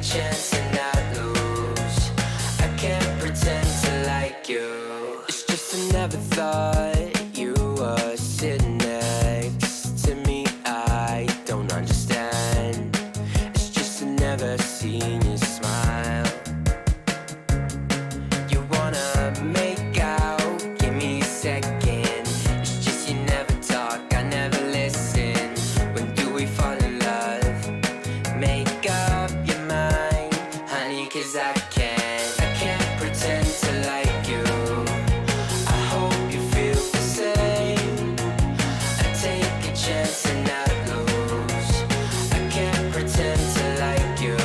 chance and not lose. I can't pretend to like you. It's just I never thought you were sitting next to me. I don't understand. It's just I never seen you smile. You wanna make out, give me a second. It's just you never talk, I never listen. When do we fall in love? Make up your mind, honey, 'cause I can't pretend to like you. I hope you feel the same. I take a chance and not lose. I can't pretend to like you.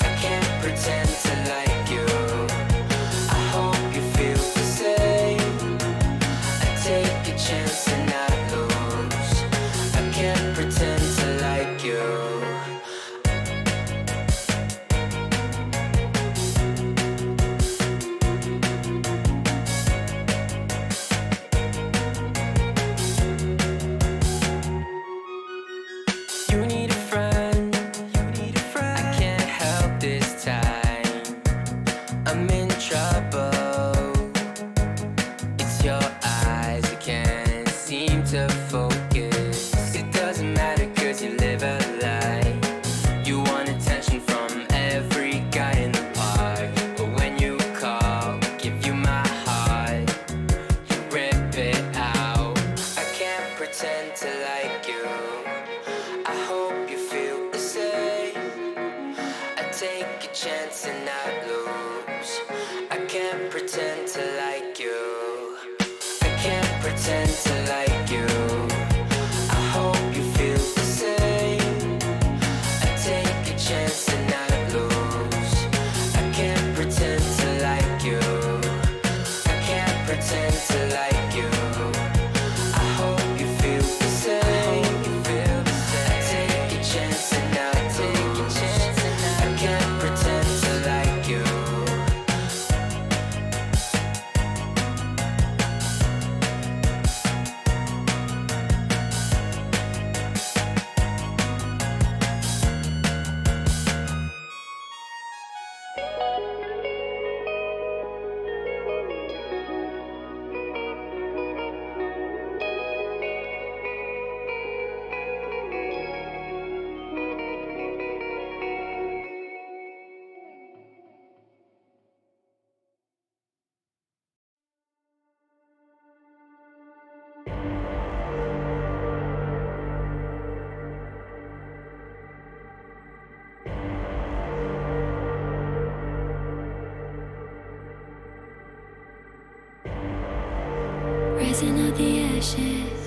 I can't pretend to like you. I hope you feel the same. I take a chance and not lose. I can't pretend to like you. You need a friend. I can't help this time. I'm in trouble. It's your eyes, I can't seem to focus. It doesn't matter 'cause you live a lie. You want attention from every guy in the park, but when you call, I give you my heart. You rip it out. I can't pretend to like you. I hope you feel the same. I take a chance and not lose. I can't pretend to like you. I can't pretend to like you. I hope you feel the same. I take a chance and not lose. I can't pretend to like you. I can't pretend to like you. I hope you feel the same. I take a chance and not lose. I can't pretend to like you. Rising out the ashes,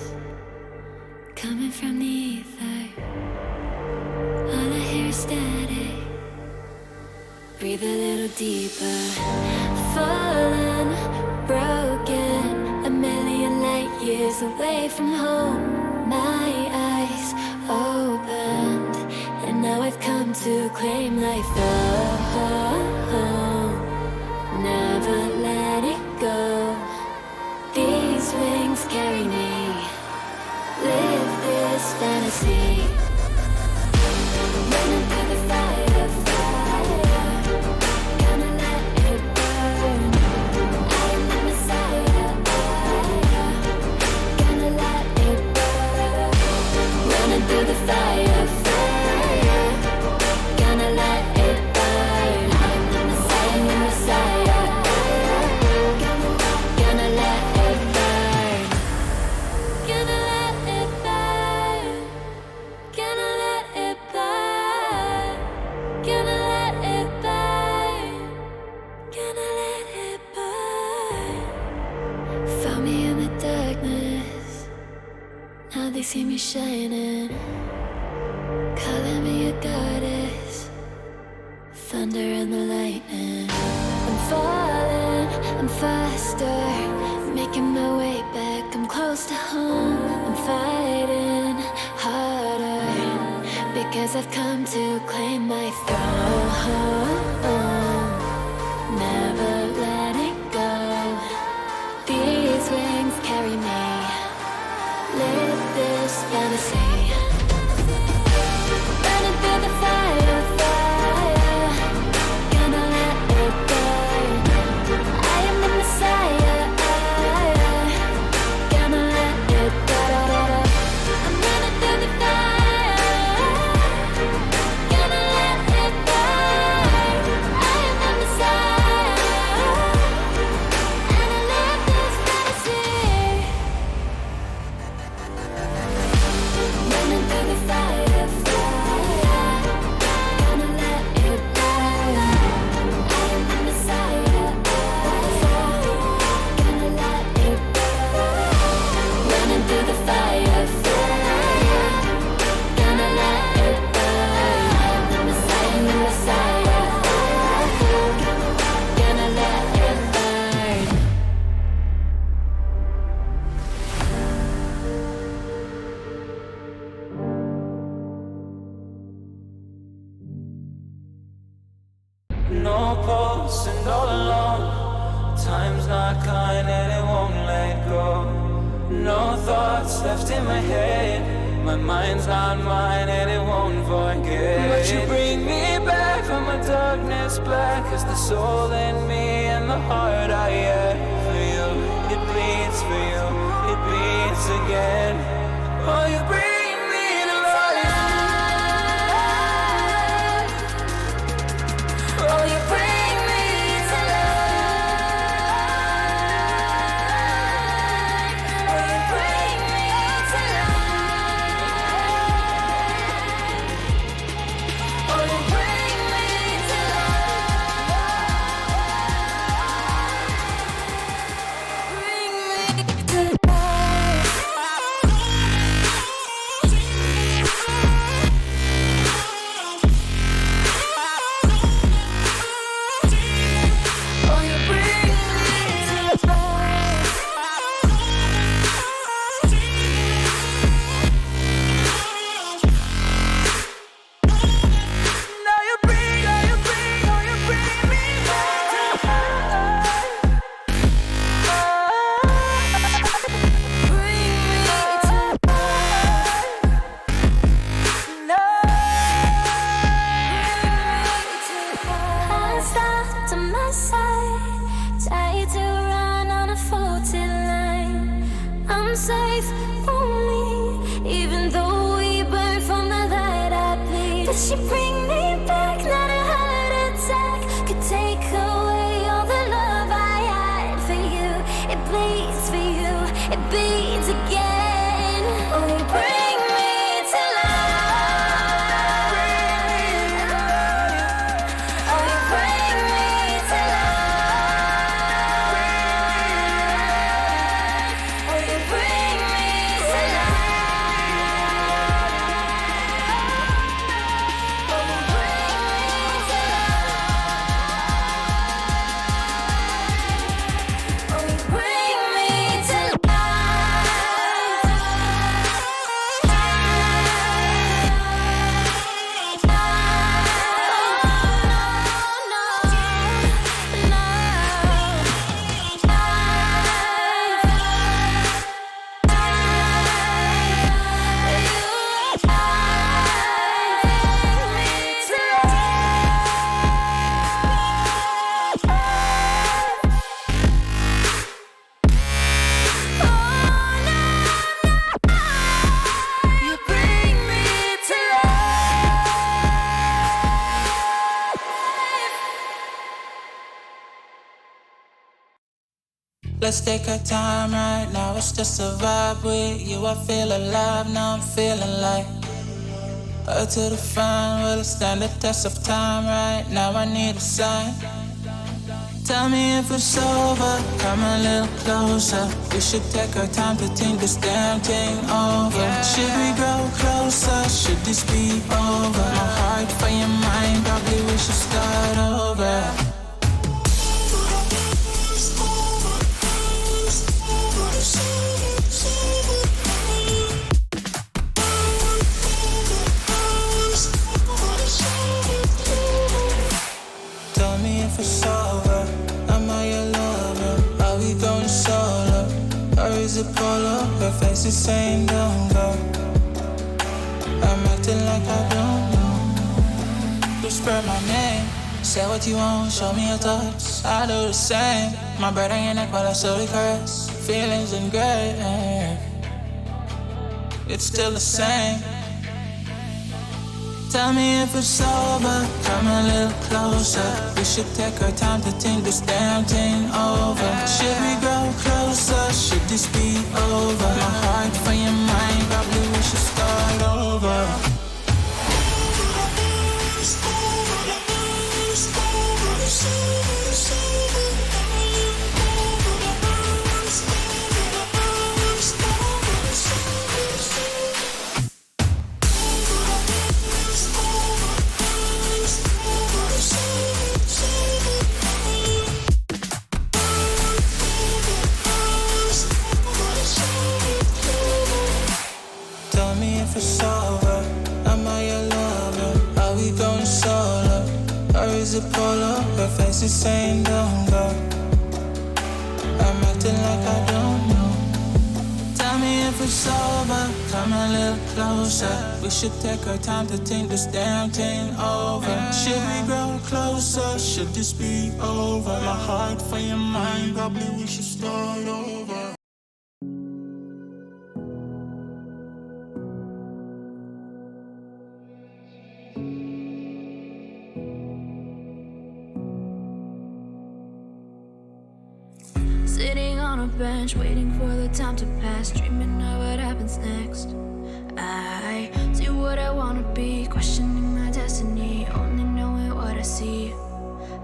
coming from the ether. All I hear is static. Breathe a little deeper. Fallen, broken, a million light years away from home. My eyes opened, and now I've come to claim life. Oh, never let it go. These wings carry me. Live this fantasy. Running through the fire, gonna let it burn. I am the Messiah, gonna let it burn. Running through the fire, gonna let it burn. I am the Messiah, gonna let it burn. Gonna let it burn. Gonna let it burn. Gonna let it burn. Gonna let it burn. Found me in the darkness. Now they see me shining. Calling me a goddess. Thunder and the lightning. I'm falling, I'm faster. Making my way back, I'm close to home. I'm fighting harder because I've come to claim my throne. Never letting go. These wings carry me. Live this fantasy. Running through the fire, and all alone. Time's not kind and it won't let go. No thoughts left in my head. My mind's not mine and it won't forget. But you bring me back from my darkness black. Cause the soul in me and the heart I have for you. It bleeds for you, it beats again. Oh, you bring me to life. Oh, you bring me to life. Oh, you bring me to life. Oh, you bring me to life. Bring me to safe only, even though we burn from the light I bleed. But you bring me back, not a heart attack could take away all the love I had for you. It bleeds for you, it beats again. Oh, you bring me to life. Oh, you bring me to life. Oh, you bring me to life. Oh, you bring me to life. Oh, you bring me to Let's take our time right now, it's just a vibe with you. I feel alive, now I'm feeling like her to the fine, will it stand the test of time right now? I need a sign. Tell me if it's over, come a little closer. We should take our time to think this damn thing over. Should we grow closer, should this be over? My heart for your mind, probably we should start over. Tell me if it's over, am I your lover? Are we going solo, or is it polo? Her face is saying don't go. I'm acting like I don't know. Whisper my name, say what you want, show me your thoughts. I do the same, my breath on your neck while I slowly caress. Feelings in gray, it's still the same. Tell me if it's over, come a little closer. We should take our time to think this damn thing over. Should we grow closer, should this be over? My heart for your mind, probably we should start over. is it polo? Her face is saying don't go. I'm acting like I don't know. Tell me if it's over, come a little closer. We should take our time to think this damn thing over. Should we grow closer? Should this be over? My heart for your mind, probably we should start over. Sitting on a bench, waiting for the time to pass, dreaming of what happens next. I see what I wanna be, questioning my destiny, only knowing what I see.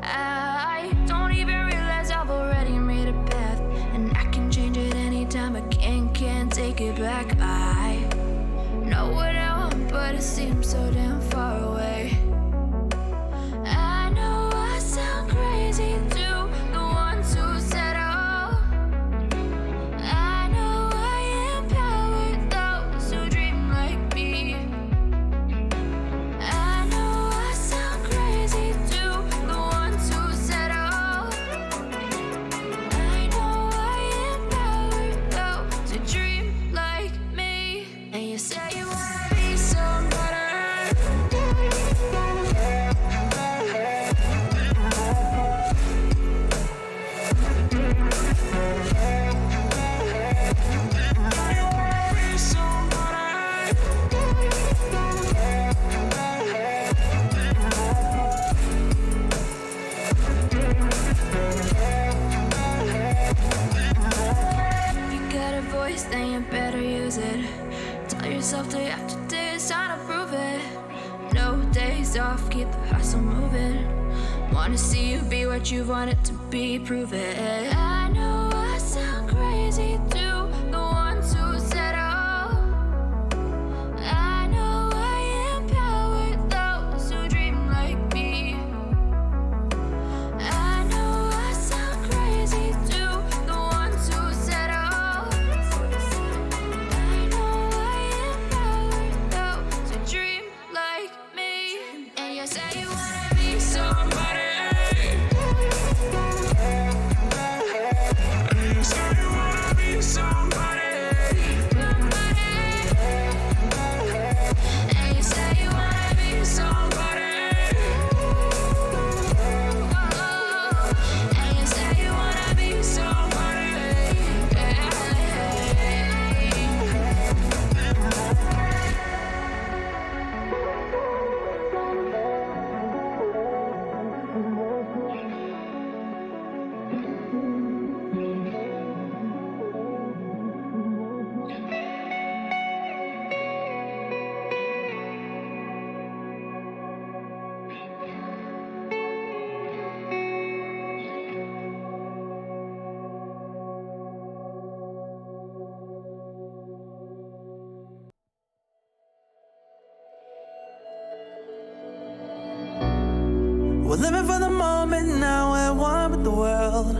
I don't even realize I've already made a path, and I can change it anytime, I can't take it back. I know what I want, but it seems so damn far away. I know I sound crazy to the ones who said then you better use it. Tell yourself day after day it's time to prove it. No days off, keep the hustle moving. Wanna see you be what you wanted to be, prove it. I know I sound crazy to the ones who said oh. I know I empower those who dream like me. I know I sound crazy to the ones who said oh. We're living for the moment now, we're one with the world.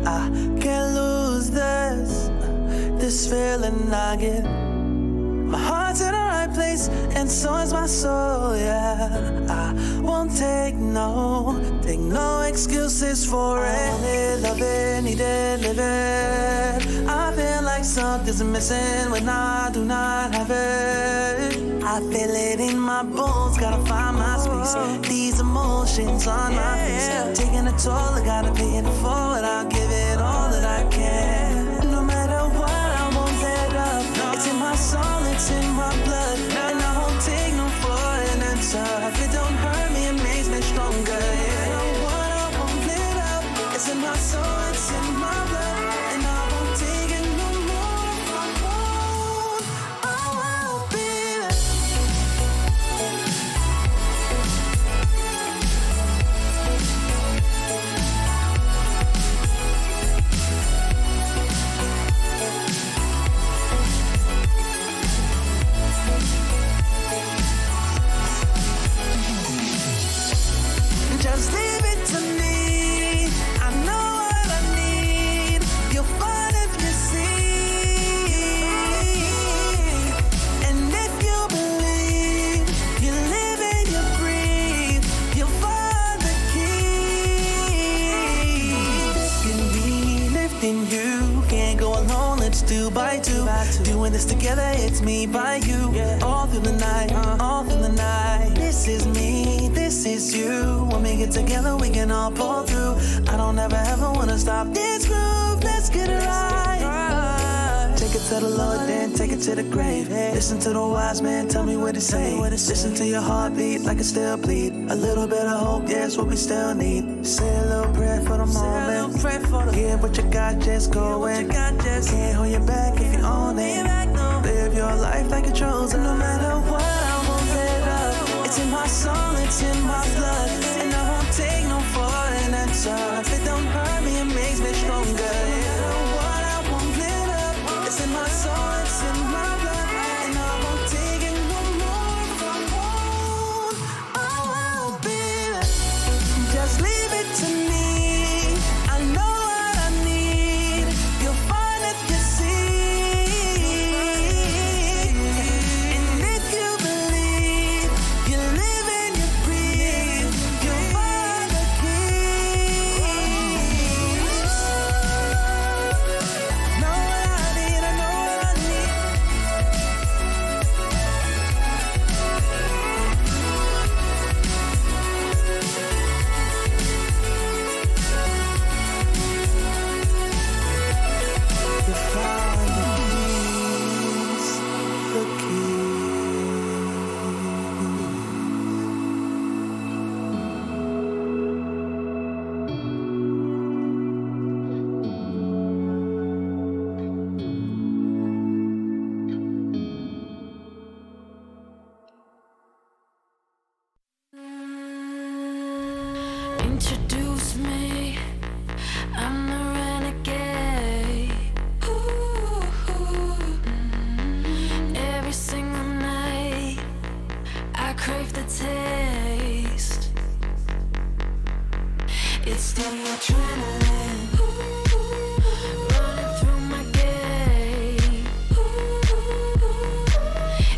I can't lose this feeling I get. My heart's in the right place, and so is my soul, yeah. I won't take no excuses for it. Love it, need it, live it. I feel like something's missing when I do not have it. I feel it in my bones, gotta find my space. These emotions on my face, taking a toll, I gotta pay it forward. I'll give it all that I can. No matter what, I won't let up. It's in my soul, it's in my blood, and I won't take no for an answer. If it don't hurt me, it makes me stronger. Yeah, no what, I won't let up. It's in my soul, it's in my blood, and I won't take it no more. If I won't, I won't be there. Just leave it to me. I know what I need. You'll find if you see. And if you believe, you live and you breathe, you'll find the and you. Can't go alone, let's do by two. Doing this together, it's me by you. All through the night, all through the night. This is me, this is you. When we get together, we can all pull through. I don't ever wanna stop this groove. Let's get it right. Take it to the Lord, then take it to the grave. Listen to the wise man, tell me what to say. Listen to your heartbeat like it still bleed. A little bit of hope, yeah, it's what we still need. Say a little prayer for the moment. Give what you got, just go in. Can't hold you back if you own it. Live your life like you're chosen. No matter what, I won't let up. It's in my soul, it's in my blood. And I won't take no for an answer. If it don't hurt me, it makes me stronger. No matter what, I won't let up. It's in my soul, it's in my blood. And I won't take it no more if I won't. Oh, baby, just leave it to me. I know what I need. You'll find it to see. And if you believe, you live and you breathe, you'll find the keys. Know what I need, I know what I need. You find the keys. Introduce me, I'm the renegade. Ooh, every single night, I crave the taste. It's the adrenaline running through my gait.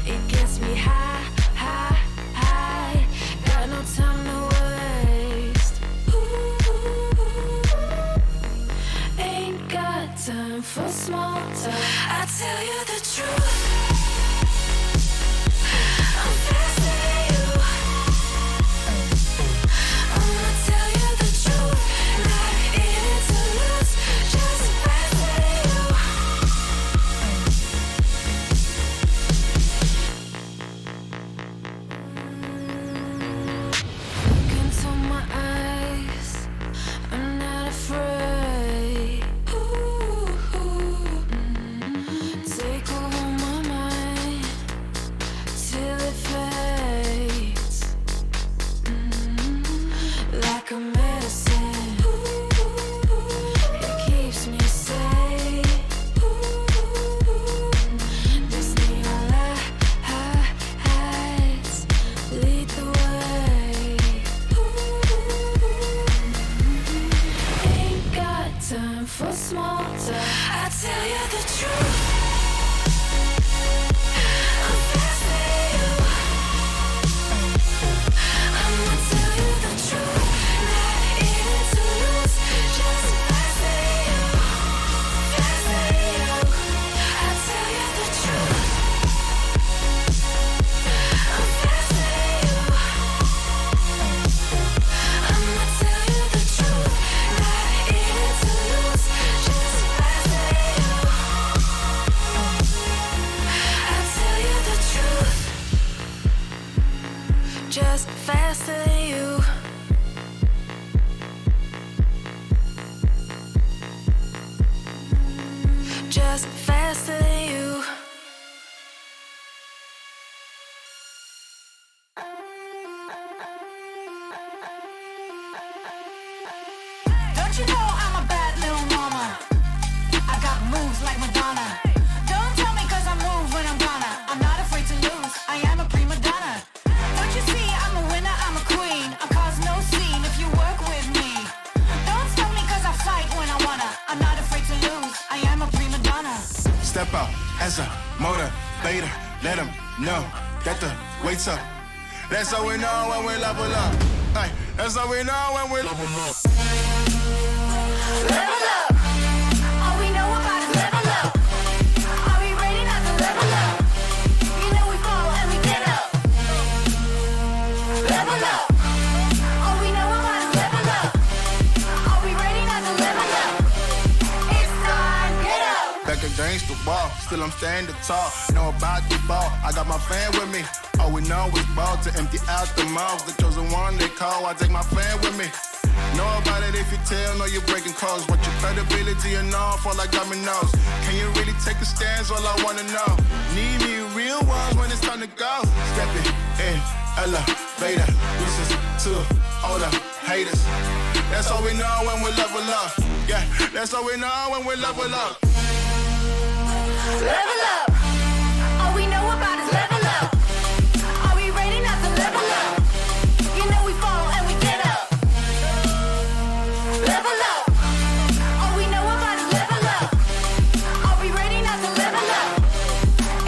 It gets me high, high, high. Got no time to waste. Ain't got time for small talk. I tell you the truth. I'm faster you. I'ma tell you the truth. Not in it to lose. Just faster you. Look into my eyes. I'm not afraid. Take over my mind till it fades. Like a medicine, it keeps me safe. This neon lights lead the way. Ain't got time for small talk. I tell you the truth. I'm faster you. I'ma tell you the truth. Not in it to lose. Just faster you. Faster you. I tell you the truth. I'm faster you. I'ma tell you the truth. Not in it to lose. Just faster you. I tell you the truth. Just faster than you. Just faster than you. Don't you know I'm a bad little mama? I got moves like Madonna. Don't tell me cause I move when I'm gonna. I'm not afraid to lose, I am a prima donna. Don't you see I'm a winner, I'm a queen. I cause no scene if you work with me. Don't stop me cause I fight when I wanna. I'm not afraid to lose, I am a prima donna. Step out as a motivator. Let them know that the weight's up. That's how we know when we level up. Ay, that's how we know when we level up. Level up, against the wall, still I'm standing tall. Know about the ball, I got my fan with me. All we know is ball to empty out the mouth. The chosen one they call, I take my fan with me. Know about it if you tell, know you're breaking codes. What your credibility and all fall like dominoes. Can you really take a stance? All I wanna know. Need me real ones when it's time to go. Stepping in, elevator. Listen to all the haters. That's all we know when we level up. Yeah, that's all we know when we level up. Level up. All we know about is level up. Are we ready not to level up? You know we fall and we get up. Level up. All we know about is level up. Are we ready not to level up?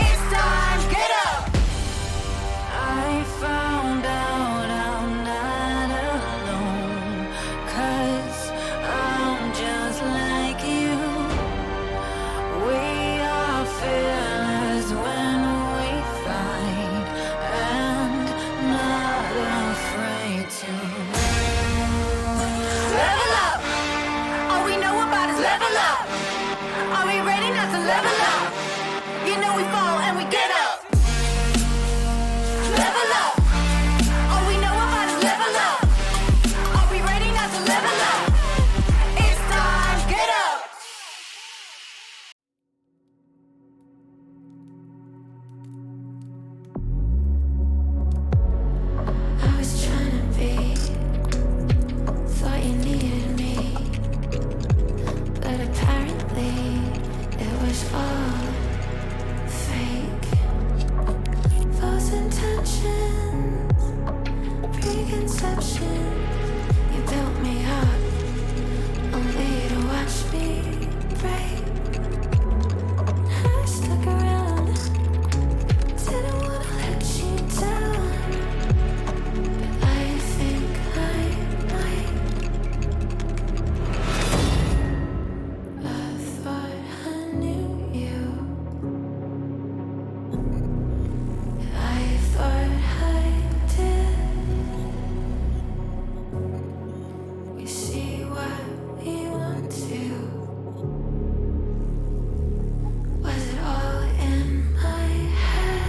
It's time, get up. I found out I'm not alone, 'cause I'm just like you. We are fearless when we fight and not afraid to level up. All we know about is level up. Are we ready not to level up? You know we fall and we get up. Level up. All we know about is level up. Are we ready not to level up? It's time, get up. I was trying to be, thought you needed me, but apparently it was all fake. False intentions, preconceptions. You built me up, only to watch me break. I stuck around, didn't wanna let you down, but I think I might. I thought I knew you. I thought I did. We see what we want to. Was it all in my head?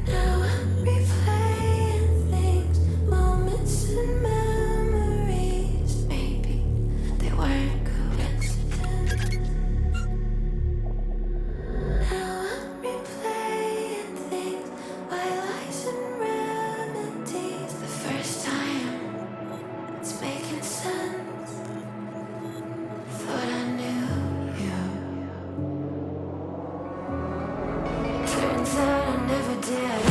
Now I'm replaying things, moments and memories. Maybe they weren't coincidence. Now I'm replaying things, my lies and remedies. The first time it's making sense. Thought I knew you. Turns out I never did.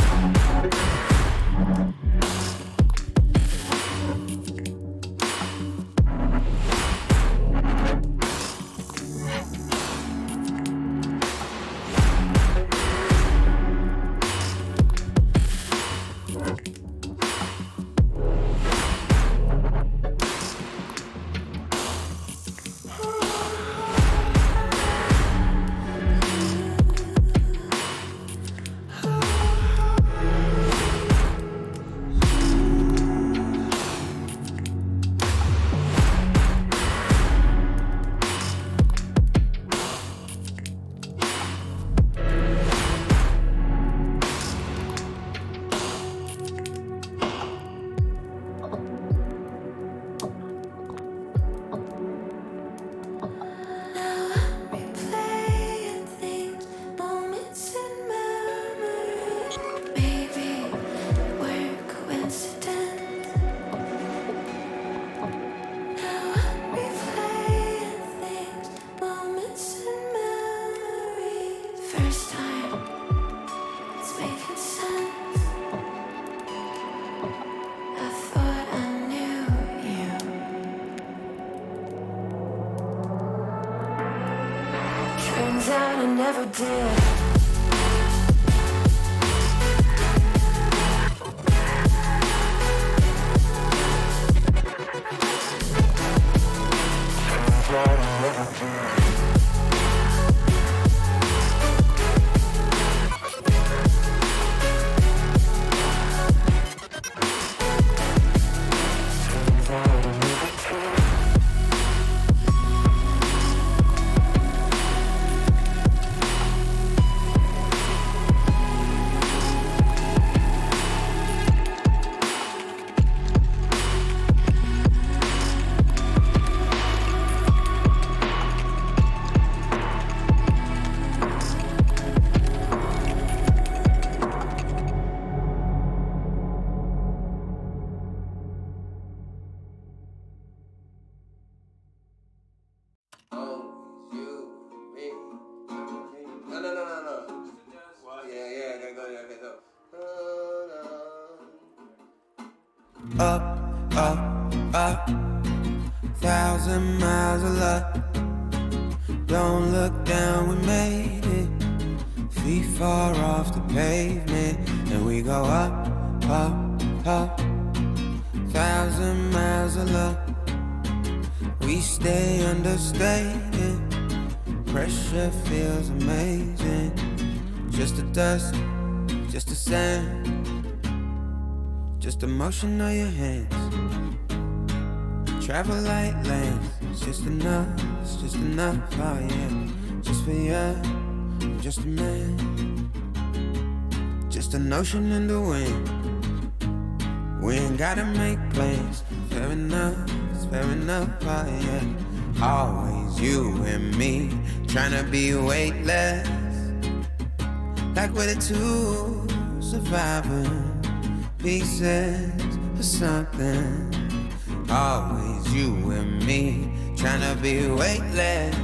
Now I'm replaying things, moments and memories. Maybe they weren't coincidence. Now I'm replaying things, moments and memories. First time it's making sense. I thought I knew you. Turns out I never did. up, up, up. 1,000 miles of luck. Don't look down, we made it. Feet far off the pavement, and we go up, up, up. 1,000 miles of luck. We stay understated. Pressure feels amazing. Just the dust, just the sand, just the motion of your hands. Travel like lands, it's just enough, oh yeah. Just for you, just a man, just an ocean in the wind. We ain't gotta make plans, fair enough, it's fair enough, oh yeah. Always you and me, tryna be weightless, like we're the two surviving pieces of something. Always you and me, tryna be weightless.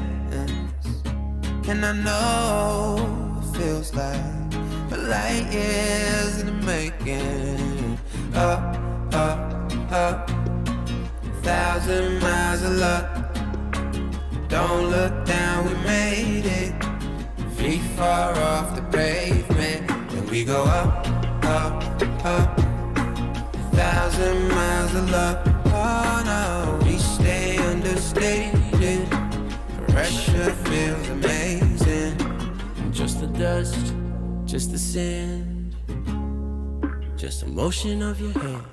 And I know it feels like a light years in the making. Up, up, up, 1,000 miles of luck. Don't look down, we made it. Feet far off the pavement, and we go up, up, up. 1,000 miles of luck. Oh no, we stay understated. Pressure feels amazing. Just the dust, just the sand, just the motion of your hand.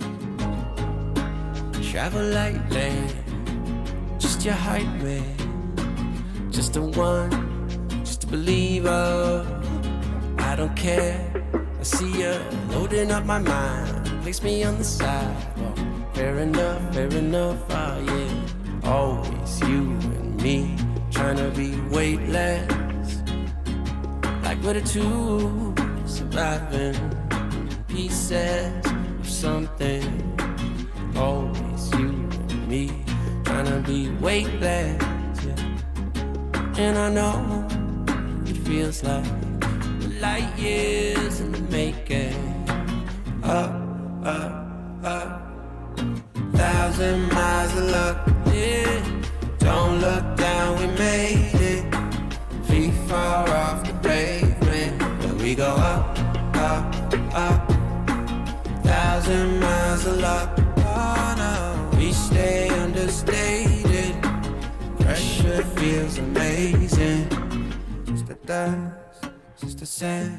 Travel like land, just your hype man, just the one, just a believer. I don't care, I see you loading up my mind. Place me on the sidewalk. Fair enough, oh yeah. Always you and me, tryna be weightless, like we're the two surviving pieces of something. Always you and me, tryna be weightless, yeah. And I know it feels like light years in the making. Up, up, up. 1,000 miles of luck, yeah. Don't look down, we made it. Feet far off the pavement, and we go up, up, up. 1,000 miles of luck, oh no. We stay understated. Pressure feels amazing. Just the dust, just the sand,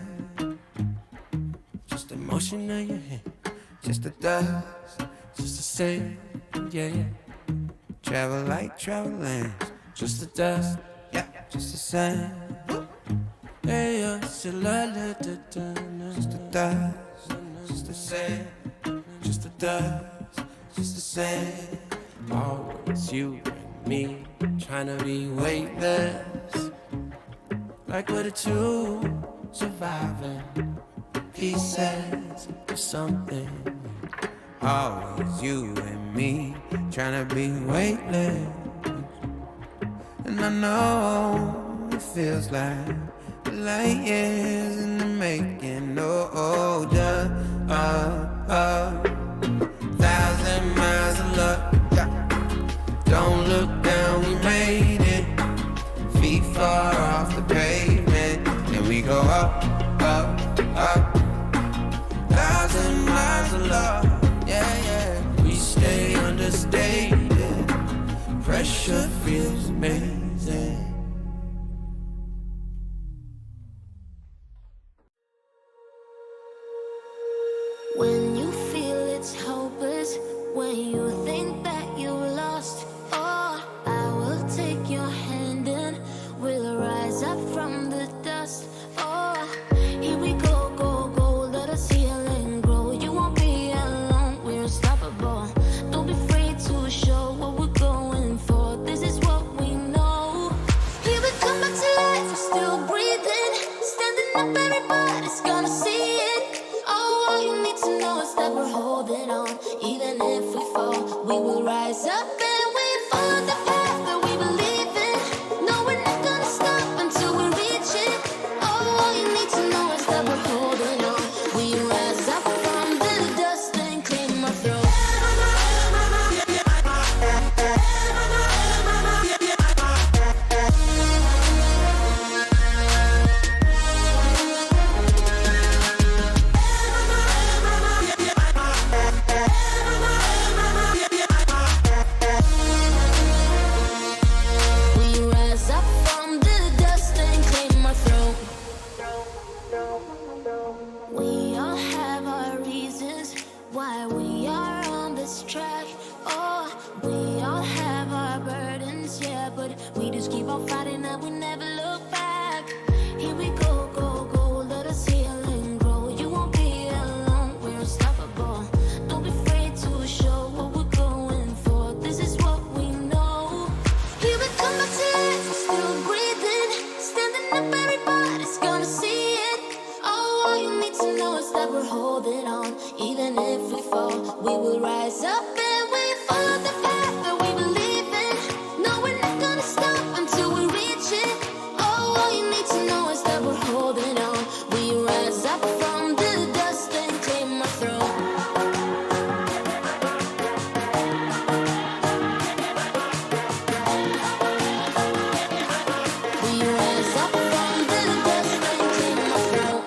just the motion of your hand. Just the dust, just the same, yeah, yeah. Travel like traveling, just the dust, yeah, just the same. Hey, just the dust, just the same, just the dust, just the same. Always you and me, tryna be weightless, like we're the two surviving pieces of something. Always you and me, tryna be weightless. And I know it feels like light years in the making. Oh, duh, 1,000 miles of luck, yeah. Don't look down, we made it. Feet far off the pavement, and we go up, up, up. 1,000 miles of luck. Yeah, yeah, we stay understated. Pressure feels amazing. When you feel it's hopeless, when you think that you're lost, oh, I will take your hand and we'll rise up from the dust. Oh, here we go, go, go, let us heal and grow. You won't be alone, we're unstoppable. Don't be afraid to show what we're going for. This is what we know. Here we come back to life, we're still breathing. Standing up, everybody's gonna see it. Oh, all you need to know is that we're holding on, even if we fall. stop and we follow the path that we believe in. No, we're not gonna stop until we reach it. Oh, all you need to know is that we're holding on. We rise up from the dust and claim our throne. We rise up from the dust and claim our throne.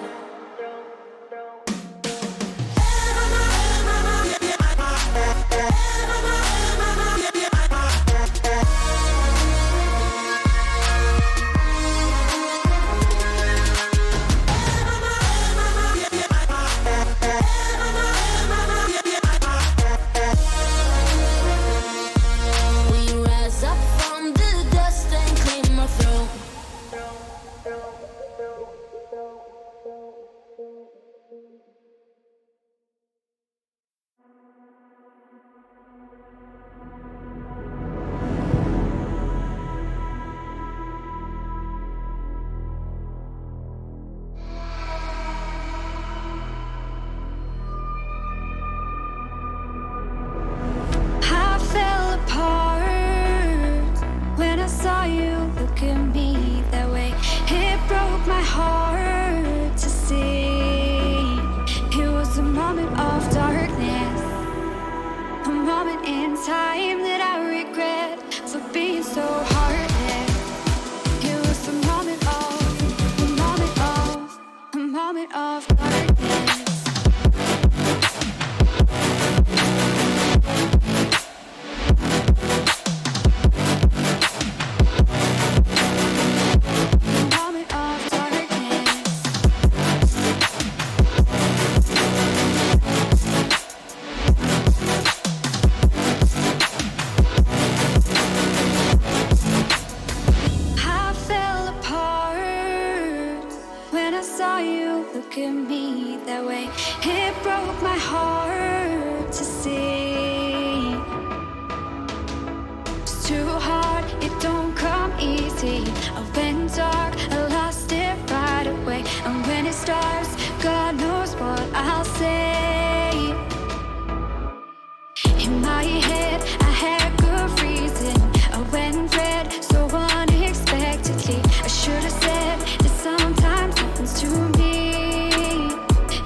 We rise up from the dust and claim our throne. I fell apart when I saw you look at me that way. It broke my heart to see. It was a moment of darkness, a moment in time that I regret for being so heartless. It was a moment of darkness. Moment of darkness. I fell apart when I saw you look at me that way. It broke my heart to see. It's too hard, it don't come easy. I went dark, I lost it right away. And when it starts, God knows what I'll say. In my head, I had good reason. I went red so unexpectedly. I should have said that sometimes happens to me.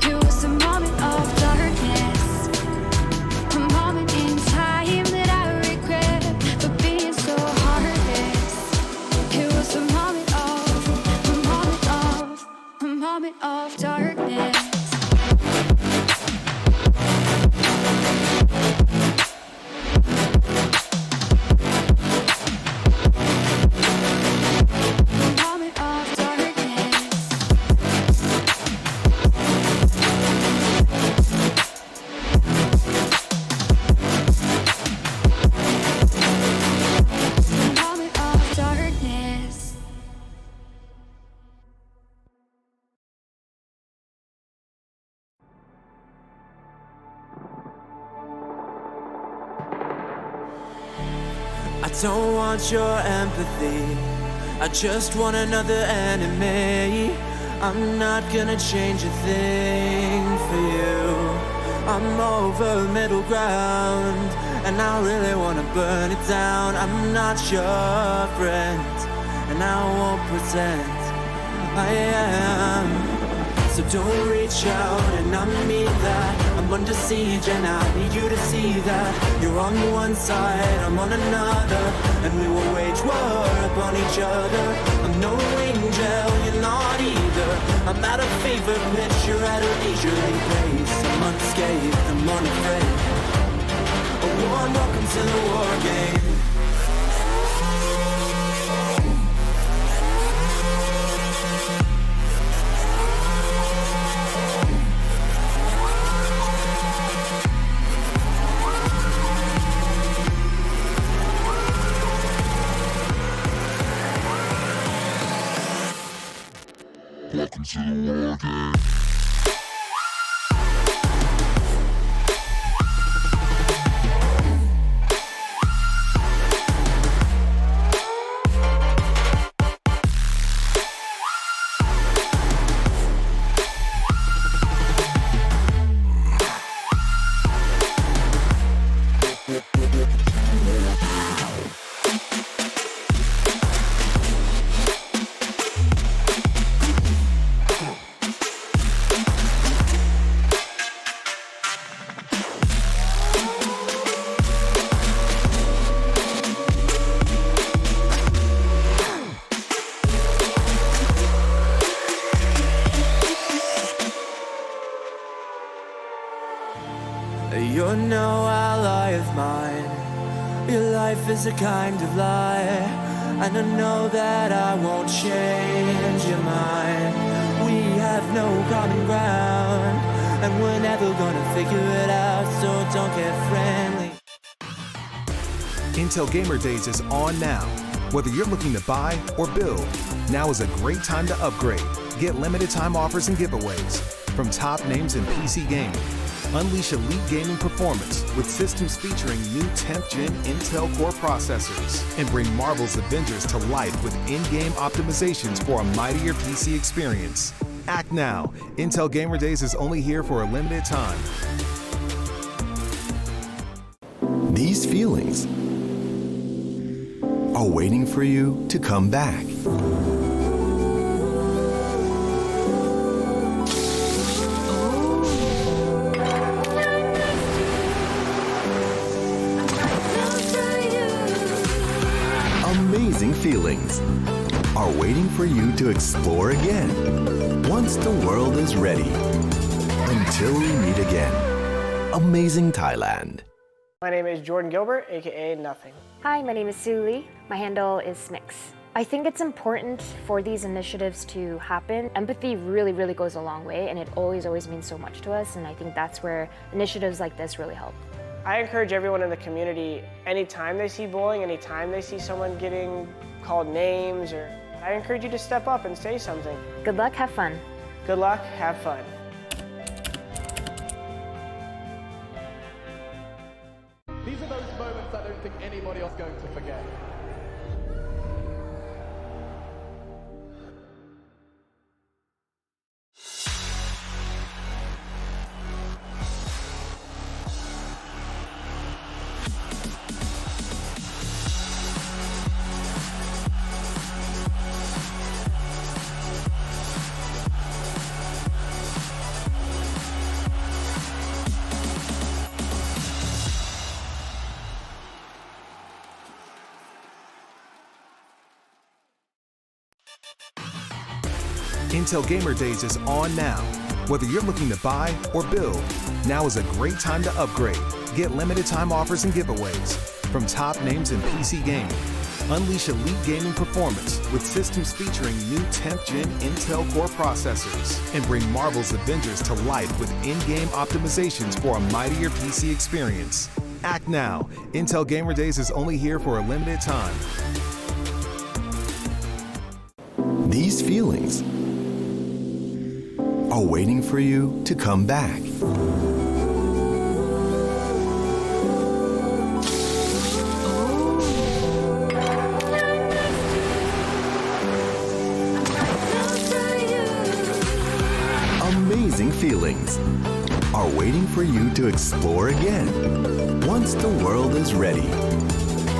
It was a moment of darkness, a moment in time that I regret for being so heartless. It was a moment of darkness. Moment of darkness. Moment of darkness. I don't want your empathy, I just want another enemy. I'm not gonna change a thing for you. I'm over middle ground, and I really wanna burn it down. I'm not your friend, and I won't pretend I am. So don't reach out and I mean that. I'm under siege and I need you to see that. You're on one side, I'm on another, and we will wage war upon each other. I'm no angel, you're not either. I'm at a fever pitch, you're at a leisurely pace. I'm unscathed, I'm unafraid. A warm welcome to the war game. Welcome to the war game. ally of mine. Your life is a kind of lie, and I know that I won't change your mind. We have no common ground, and we're never gonna figure it out, so don't get friendly. Intel Gamer Days is on now. Whether you're looking to buy or build, now is a great time to upgrade. Get limited time offers and giveaways from top names in PC gaming. Unleash elite gaming performance with systems featuring new 10th gen Intel Core processors, and bring Marvel's Avengers to life with in-game optimizations for a mightier PC experience. Act now. Intel Gamer Days is only here for a limited time. These feelings are waiting for you to come back. Amazing feelings are waiting for you to explore again once the world is ready. Until we meet again. Amazing Thailand. My name is Jordan Gilbert, aka Nothing. Hi, my name is Sue Lee. My handle is Smix. I think it's important for these initiatives to happen. Empathy really, really goes a long way, and it always means so much to us, and I think that's where initiatives like this really help. I encourage everyone in the community, anytime they see bullying, anytime they see someone getting called names, I encourage you to step up and say something. Good luck, have fun. Good luck, have fun. These are those moments I don't think anybody else is going to forget. Intel Gamer Days is on now. Whether you're looking to buy or build, now is a great time to upgrade. Get limited time offers and giveaways from top names in PC gaming. Unleash elite gaming performance with systems featuring new 10th gen Intel Core processors, and bring Marvel's Avengers to life with in-game optimizations for a mightier PC experience. Act now. Intel Gamer Days is only here for a limited time. These feelings are waiting for you to come back. Amazing feelings are waiting for you to explore again once the world is ready.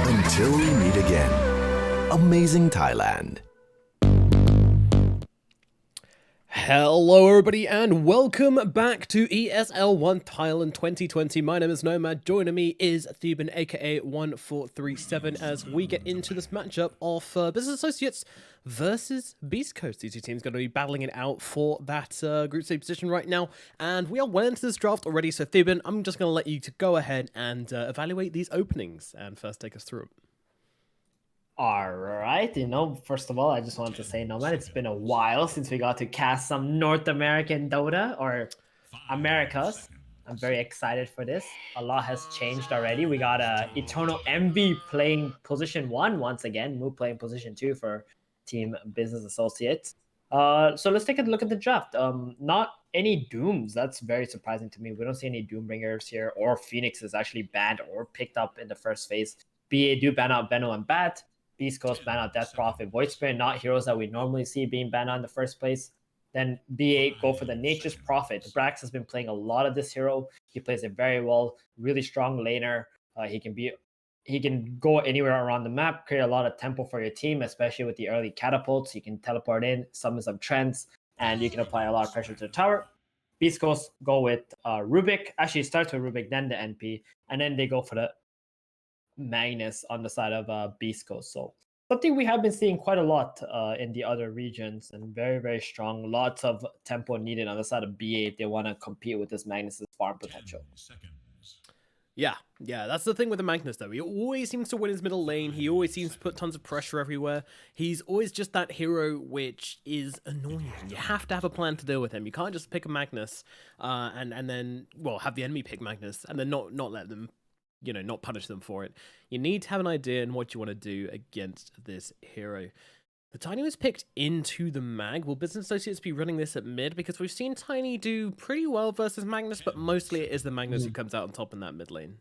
Until we meet again. Amazing Thailand. Hello everybody and welcome back to ESL 1 Thailand 2020. My name is Nomad, joining me is Theban aka 1437 as we get into this matchup of Business Associates versus Beastcoast. These two teams going to be battling it out for that group stage position right now, and we are well into this draft already, so Theban, I'm just going to let you to go ahead and evaluate these openings and first take us through them. All right, first of all, I just want to say, Nomad, it's been a while since we got to cast some North American Dota, or Americas. I'm very excited for this. A lot has changed already. We got Eternal Envy playing position 1 once again, Moo playing position 2 for Team Business Associates. So let's take a look at the draft. Not any Dooms. That's very surprising to me. We don't see any Doombringers here, or Phoenix is actually banned or picked up in the first phase. BA do ban out Benno and Bat. Beastcoast ban out Death Prophet, Void Spirit, not heroes that we normally see being banned out in the first place. Then BA go for the Nature's Prophet. Brax has been playing a lot of this hero. He plays it very well, really strong laner. He can go anywhere around the map, create a lot of tempo for your team, especially with the early catapults. You can teleport in, summon some trends, and you can apply a lot of pressure to the tower. Beastcoast go with Rubik. Actually, it starts with Rubik, then the NP, and then they go for the Magnus on the side of Beast Coast. So something we have been seeing quite a lot in the other regions, and very, very strong. Lots of tempo needed on the side of BA if they want to compete with this Magnus's farm potential. Yeah, that's the thing with the Magnus, though. He always seems to win his middle lane. He always seems to put tons of pressure everywhere. He's always just that hero which is annoying. You have to have a plan to deal with him. You can't just pick a Magnus and then, well, have the enemy pick Magnus and then not let them, not punish them for it. You need to have an idea in what you want to do against this hero. The Tiny was picked into the mag. Will Business Associates be running this at mid? Because we've seen Tiny do pretty well versus Magnus, but mostly it is the Magnus who comes out on top in that mid lane.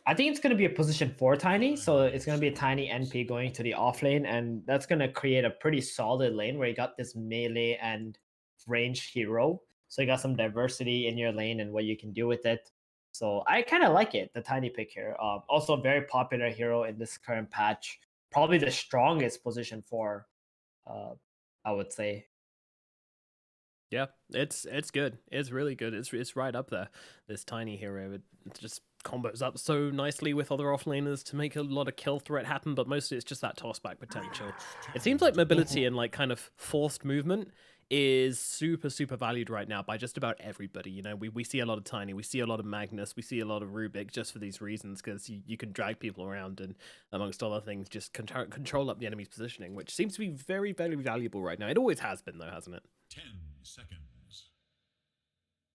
I think it's going to be a position for Tiny, so it's going to be a Tiny NP going to the off lane, and that's going to create a pretty solid lane where you got this melee and range hero. So you got some diversity in your lane and what you can do with it. So I kind of like it, the Tiny pick here. Also a very popular hero in this current patch. Probably the strongest position for, I would say. Yeah, it's good. It's really good. It's right up there. This Tiny hero, it just combos up so nicely with other offlaners to make a lot of kill threat happen, but mostly it's just that tossback potential. It seems like mobility and like kind of forced movement is super valued right now by just about everybody. We see a lot of Tiny, we see a lot of Magnus, we see a lot of Rubik just for these reasons, because you can drag people around and, amongst other things, just control up the enemy's positioning, which seems to be very valuable right now. It always has been, though, hasn't it? 10 seconds.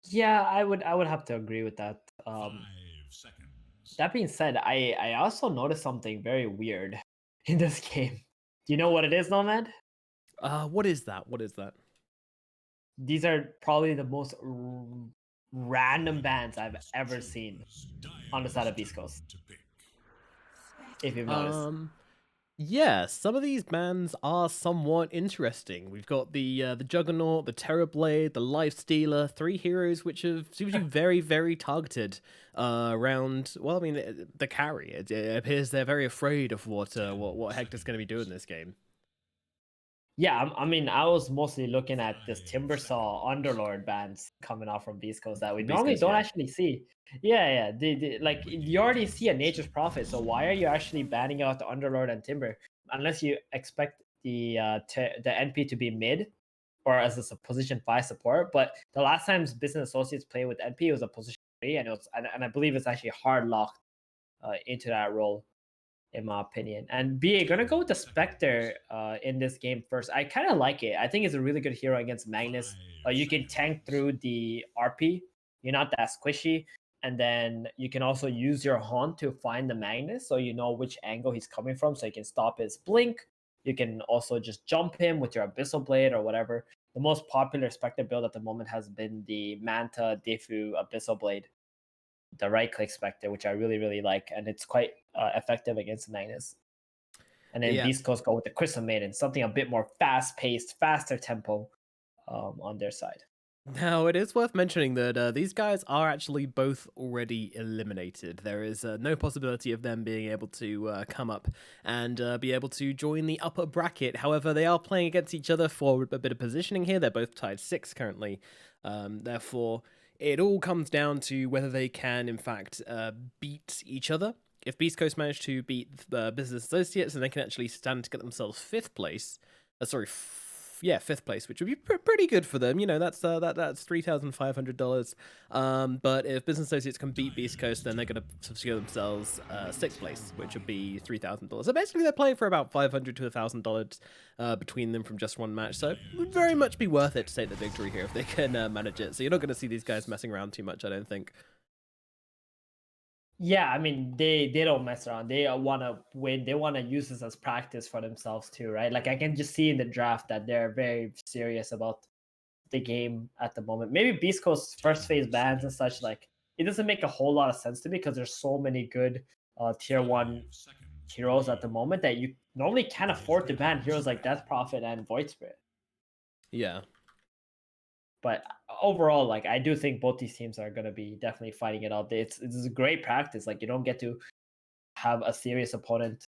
Yeah, I would have to agree with that. 5 seconds. That being said, I also noticed something very weird in this game. Do you know what it is, Nomad? What is that? What is that? These are probably the most random bans I've ever seen on the side of Beastcoast. If you've noticed. Yeah, some of these bans are somewhat interesting. We've got the Juggernaut, the Terrorblade, the Lifestealer, 3 heroes which seem to be very targeted around. Well, I mean, the carry. It appears they're very afraid of what Hector's going to be doing this game. Yeah, I mean, I was mostly looking at this Timbersaw Underlord bans coming out from Beastcoast that we normally don't actually see. Yeah. Like, you already see a Nature's Prophet, so why are you actually banning out the Underlord and Timber? Unless you expect the NP to be mid, or as a position 5 support. But the last times Business Associates played with NP, it was a position 3, and I believe it's actually hard locked into that role, in my opinion. And BA gonna go with the Spectre in this game first. I kind of like it. I think it's a really good hero against Magnus. You can tank through the RP. You're not that squishy. And then you can also use your Haunt to find the Magnus, so you know which angle he's coming from, so you can stop his blink. You can also just jump him with your Abyssal Blade or whatever. The most popular Spectre build at the moment has been the Manta Defu Abyssal Blade, the right-click Spectre, which I really like, and it's quite effective against Magnus. And then Beastcoast go with the Crystal Maiden, something a bit more fast-paced, faster tempo on their side. Now, it is worth mentioning that these guys are actually both already eliminated. There is no possibility of them being able to come up and be able to join the upper bracket. However, they are playing against each other for a bit of positioning here. They're both tied 6 currently. Therefore, it all comes down to whether they can, in fact, beat each other. If Beastcoast manage to beat Business Associates, then they can actually stand to get themselves 5th place. Fifth place, which would be pretty good for them. That's $3,500. But if Business Associates can beat Beastcoast, then they're going to secure themselves 6th place, which would be $3,000. So basically, they're playing for about $500 to $1,000 between them from just one match. So it would very much be worth it to take the victory here if they can manage it. So you're not going to see these guys messing around too much, I don't think. Yeah, I mean, they don't mess around. They want to win. They want to use this as practice for themselves too, right? Like, I can just see in the draft that they're very serious about the game at the moment. Maybe Beast Coast's first phase bans and such, like, it doesn't make a whole lot of sense to me because there's so many good tier 1 heroes at the moment that you normally can't afford to ban heroes like Death Prophet and Void Spirit. Yeah. But overall, like, I do think both these teams are going to be definitely fighting it out. It's a great practice. Like, you don't get to have a serious opponent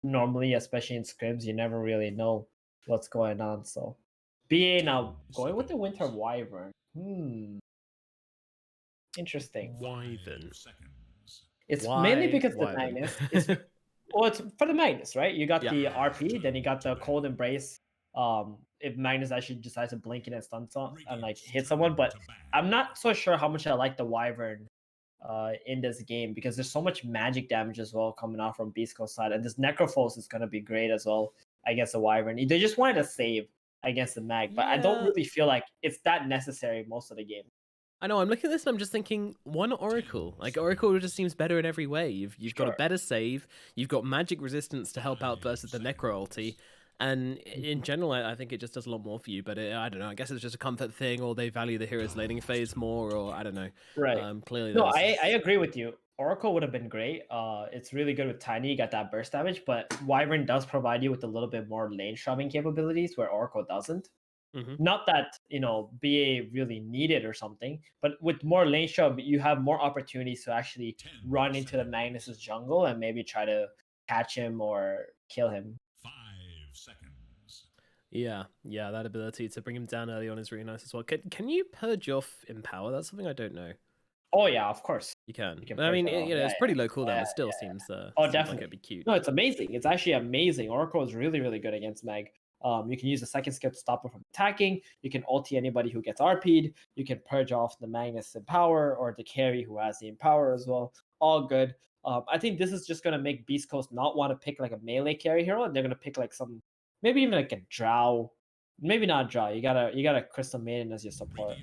normally, especially in scrims. You never really know what's going on. So, BA now going with the Winter Wyvern. Interesting. Wyvern. It's mainly because the Magnus. It's for the Magnus, right? You got the RP, then you got the Cold Embrace. If Magnus actually decides to blink in and stun and like hit someone, but I'm not so sure how much I like the Wyvern in this game because there's so much magic damage as well coming out from Beastcoast side, and this Necrophos is going to be great as well against the Wyvern. They just wanted to save against the Mag, but I don't Yeah. really feel like it's that necessary most of the game. I know, I'm looking at this and I'm just thinking, why not Oracle? Like, Oracle just seems better in every way. You've got a better save, you've got magic resistance to help out versus the Necro ulti, and in general, I think it just does a lot more for you, but I don't know, I guess it's just a comfort thing, or they value the hero's laning phase more, or I don't know. Right. Clearly No, there's... I agree with you. Oracle would have been great. It's really good with Tiny. You got that burst damage, but Wyvern does provide you with a little bit more lane shoving capabilities where Oracle doesn't. Mhm. Not that, BA really needed or something, but with more lane shove, you have more opportunities to actually run into the Magnus's jungle and maybe try to catch him or kill him. 5 seconds. Yeah, that ability to bring him down early on is really nice as well. Can you purge off Empower? That's something I don't know. Oh yeah, of course. You can. You can I mean, purge that off. it's Yeah, pretty yeah. low cooldown, Yeah, but still yeah. seems Oh, like definitely. it'd be cute. No, it's amazing. It's actually amazing. Oracle is really, really good against Meg. You can use the second skill to stop him from attacking. You can ulti anybody who gets RP'd. You can purge off the Magnus Empower or the carry who has the Empower as well. All good. I think this is just gonna make Beastcoast not want to pick like a melee carry hero. They're gonna pick like some, maybe even like a Drow. Maybe not Drow. You got a Crystal Maiden as your support.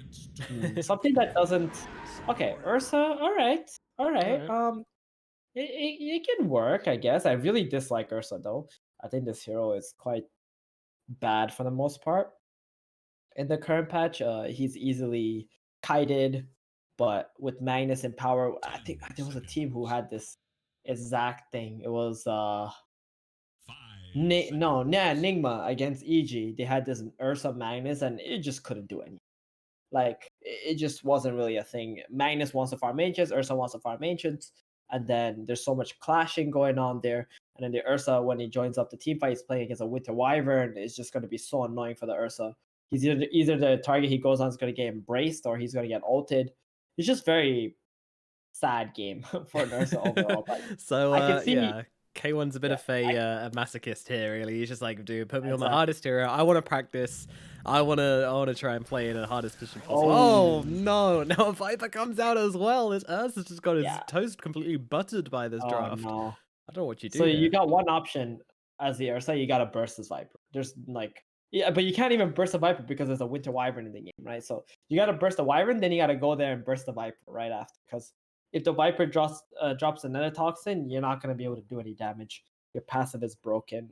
Something that doesn't. Okay, Ursa. All right. It can work, I guess. I really dislike Ursa though. I think this hero is quite bad for the most part. In the current patch, he's easily kited, but with Magnus and Power, I think there was a team who had this exact thing. It was Nigma against EG. They had this Ursa Magnus, and it just couldn't do anything. Like it just wasn't really a thing. Magnus wants to farm ancients, Ursa wants to farm ancients, and then there's so much clashing going on there. And then the Ursa, when he joins up the team fight, he's playing against a Winter Wyvern. It's just going to be so annoying for the Ursa. He's either the target he goes on is going to get embraced or he's going to get ulted. It's just very sad game for an Ursa overall. But So I can see, yeah, K1's a bit of a masochist here. Really, he's just like, dude, put me on the hardest hero. I want to practice. I want to try and play in the hardest position possible. Oh no! Now a Viper comes out as well. This Ursa's just got his toast completely buttered by this draft. No. I don't know what you do. So here. you got one option as the Ursa. You got to burst this Viper. There's like, but you can't even burst a Viper because there's a Winter Wyvern in the game, right? So you got to burst the Wyvern, then you got to go there and burst the Viper right after. Because if the Viper drops another Toxin, you're not going to be able to do any damage. Your passive is broken.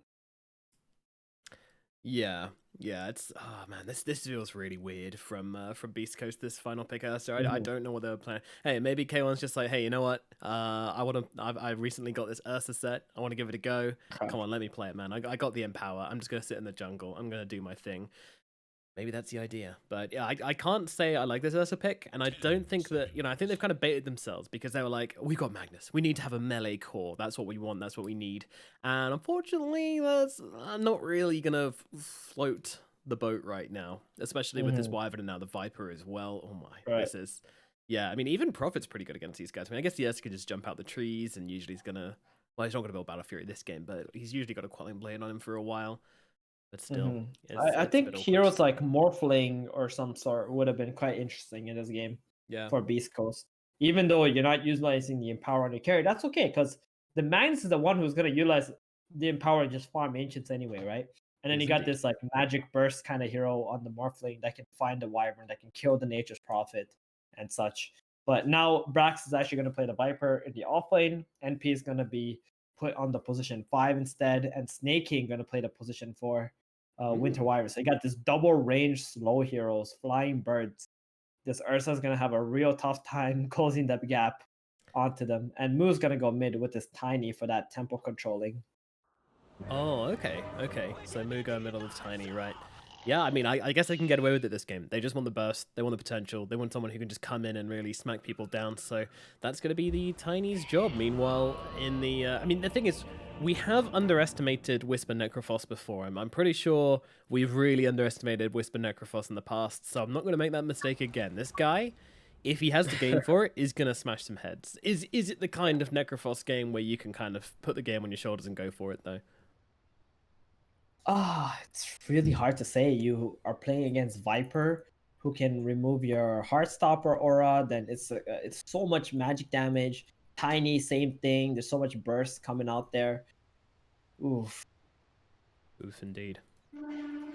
Yeah, it's man, this feels really weird from Beastcoast, this final pick Ursa. I don't know what they were planning. Hey, maybe K1's just like, hey, you know what? I recently got this Ursa set. I want to give it a go. Come on, let me play it, man. I got the Empower. I'm just gonna sit in the jungle. I'm gonna do my thing. Maybe that's the idea. But yeah, I can't say I like this Ursa pick, and I don't think that, I think they've kind of baited themselves because they were like, we got Magnus. We need to have a melee core. That's what we want. That's what we need. And unfortunately, that's not really going to float the boat right now, especially with this Wyvern and now the Viper as well. Oh my, this is... Yeah, I mean, even Prophet's pretty good against these guys. I mean, I guess the Ursa could just jump out the trees, and usually he's going to... Well, he's not going to build Battle Fury this game, but he's usually got a Quelling Blade on him for a while. But still, I think heroes like Morphling or some sort would have been quite interesting in this game. Yeah. For Beastcoast, even though you're not utilizing the Empower on your carry, that's okay because the Magnus is the one who's going to utilize the Empower and just farm ancients anyway, right? And then you got this like magic burst kind of hero on the Morphling that can find the Wyvern, that can kill the Nature's Prophet and such. But now Brax is actually going to play the Viper in the offlane. NP is going to be put on the position 5 instead, and Snake King going to play the position 4. Winter Wyvern. So you got this double range slow heroes, flying birds. This Ursa is going to have a real tough time closing that gap onto them. And Moo's going to go mid with this Tiny for that tempo controlling. Oh, okay. So Moo go middle of Tiny, right? Yeah, I mean, I guess they can get away with it this game. They just want the burst. They want the potential. They want someone who can just come in and really smack people down. So that's going to be the Tiny's job. Meanwhile, in the... I mean, the thing is, we have underestimated Whisper Necrophos before. I'm pretty sure we've really underestimated Whisper Necrophos in the past, so I'm not going to make that mistake again. This guy, if he has the game for it, is going to smash some heads. Is it the kind of Necrophos game where you can kind of put the game on your shoulders and go for it, though? It's really hard to say. You are playing against Viper who can remove your Heartstopper aura, then it's so much magic damage. Tiny, same thing. There's so much burst coming out there. Oof. Oof, indeed.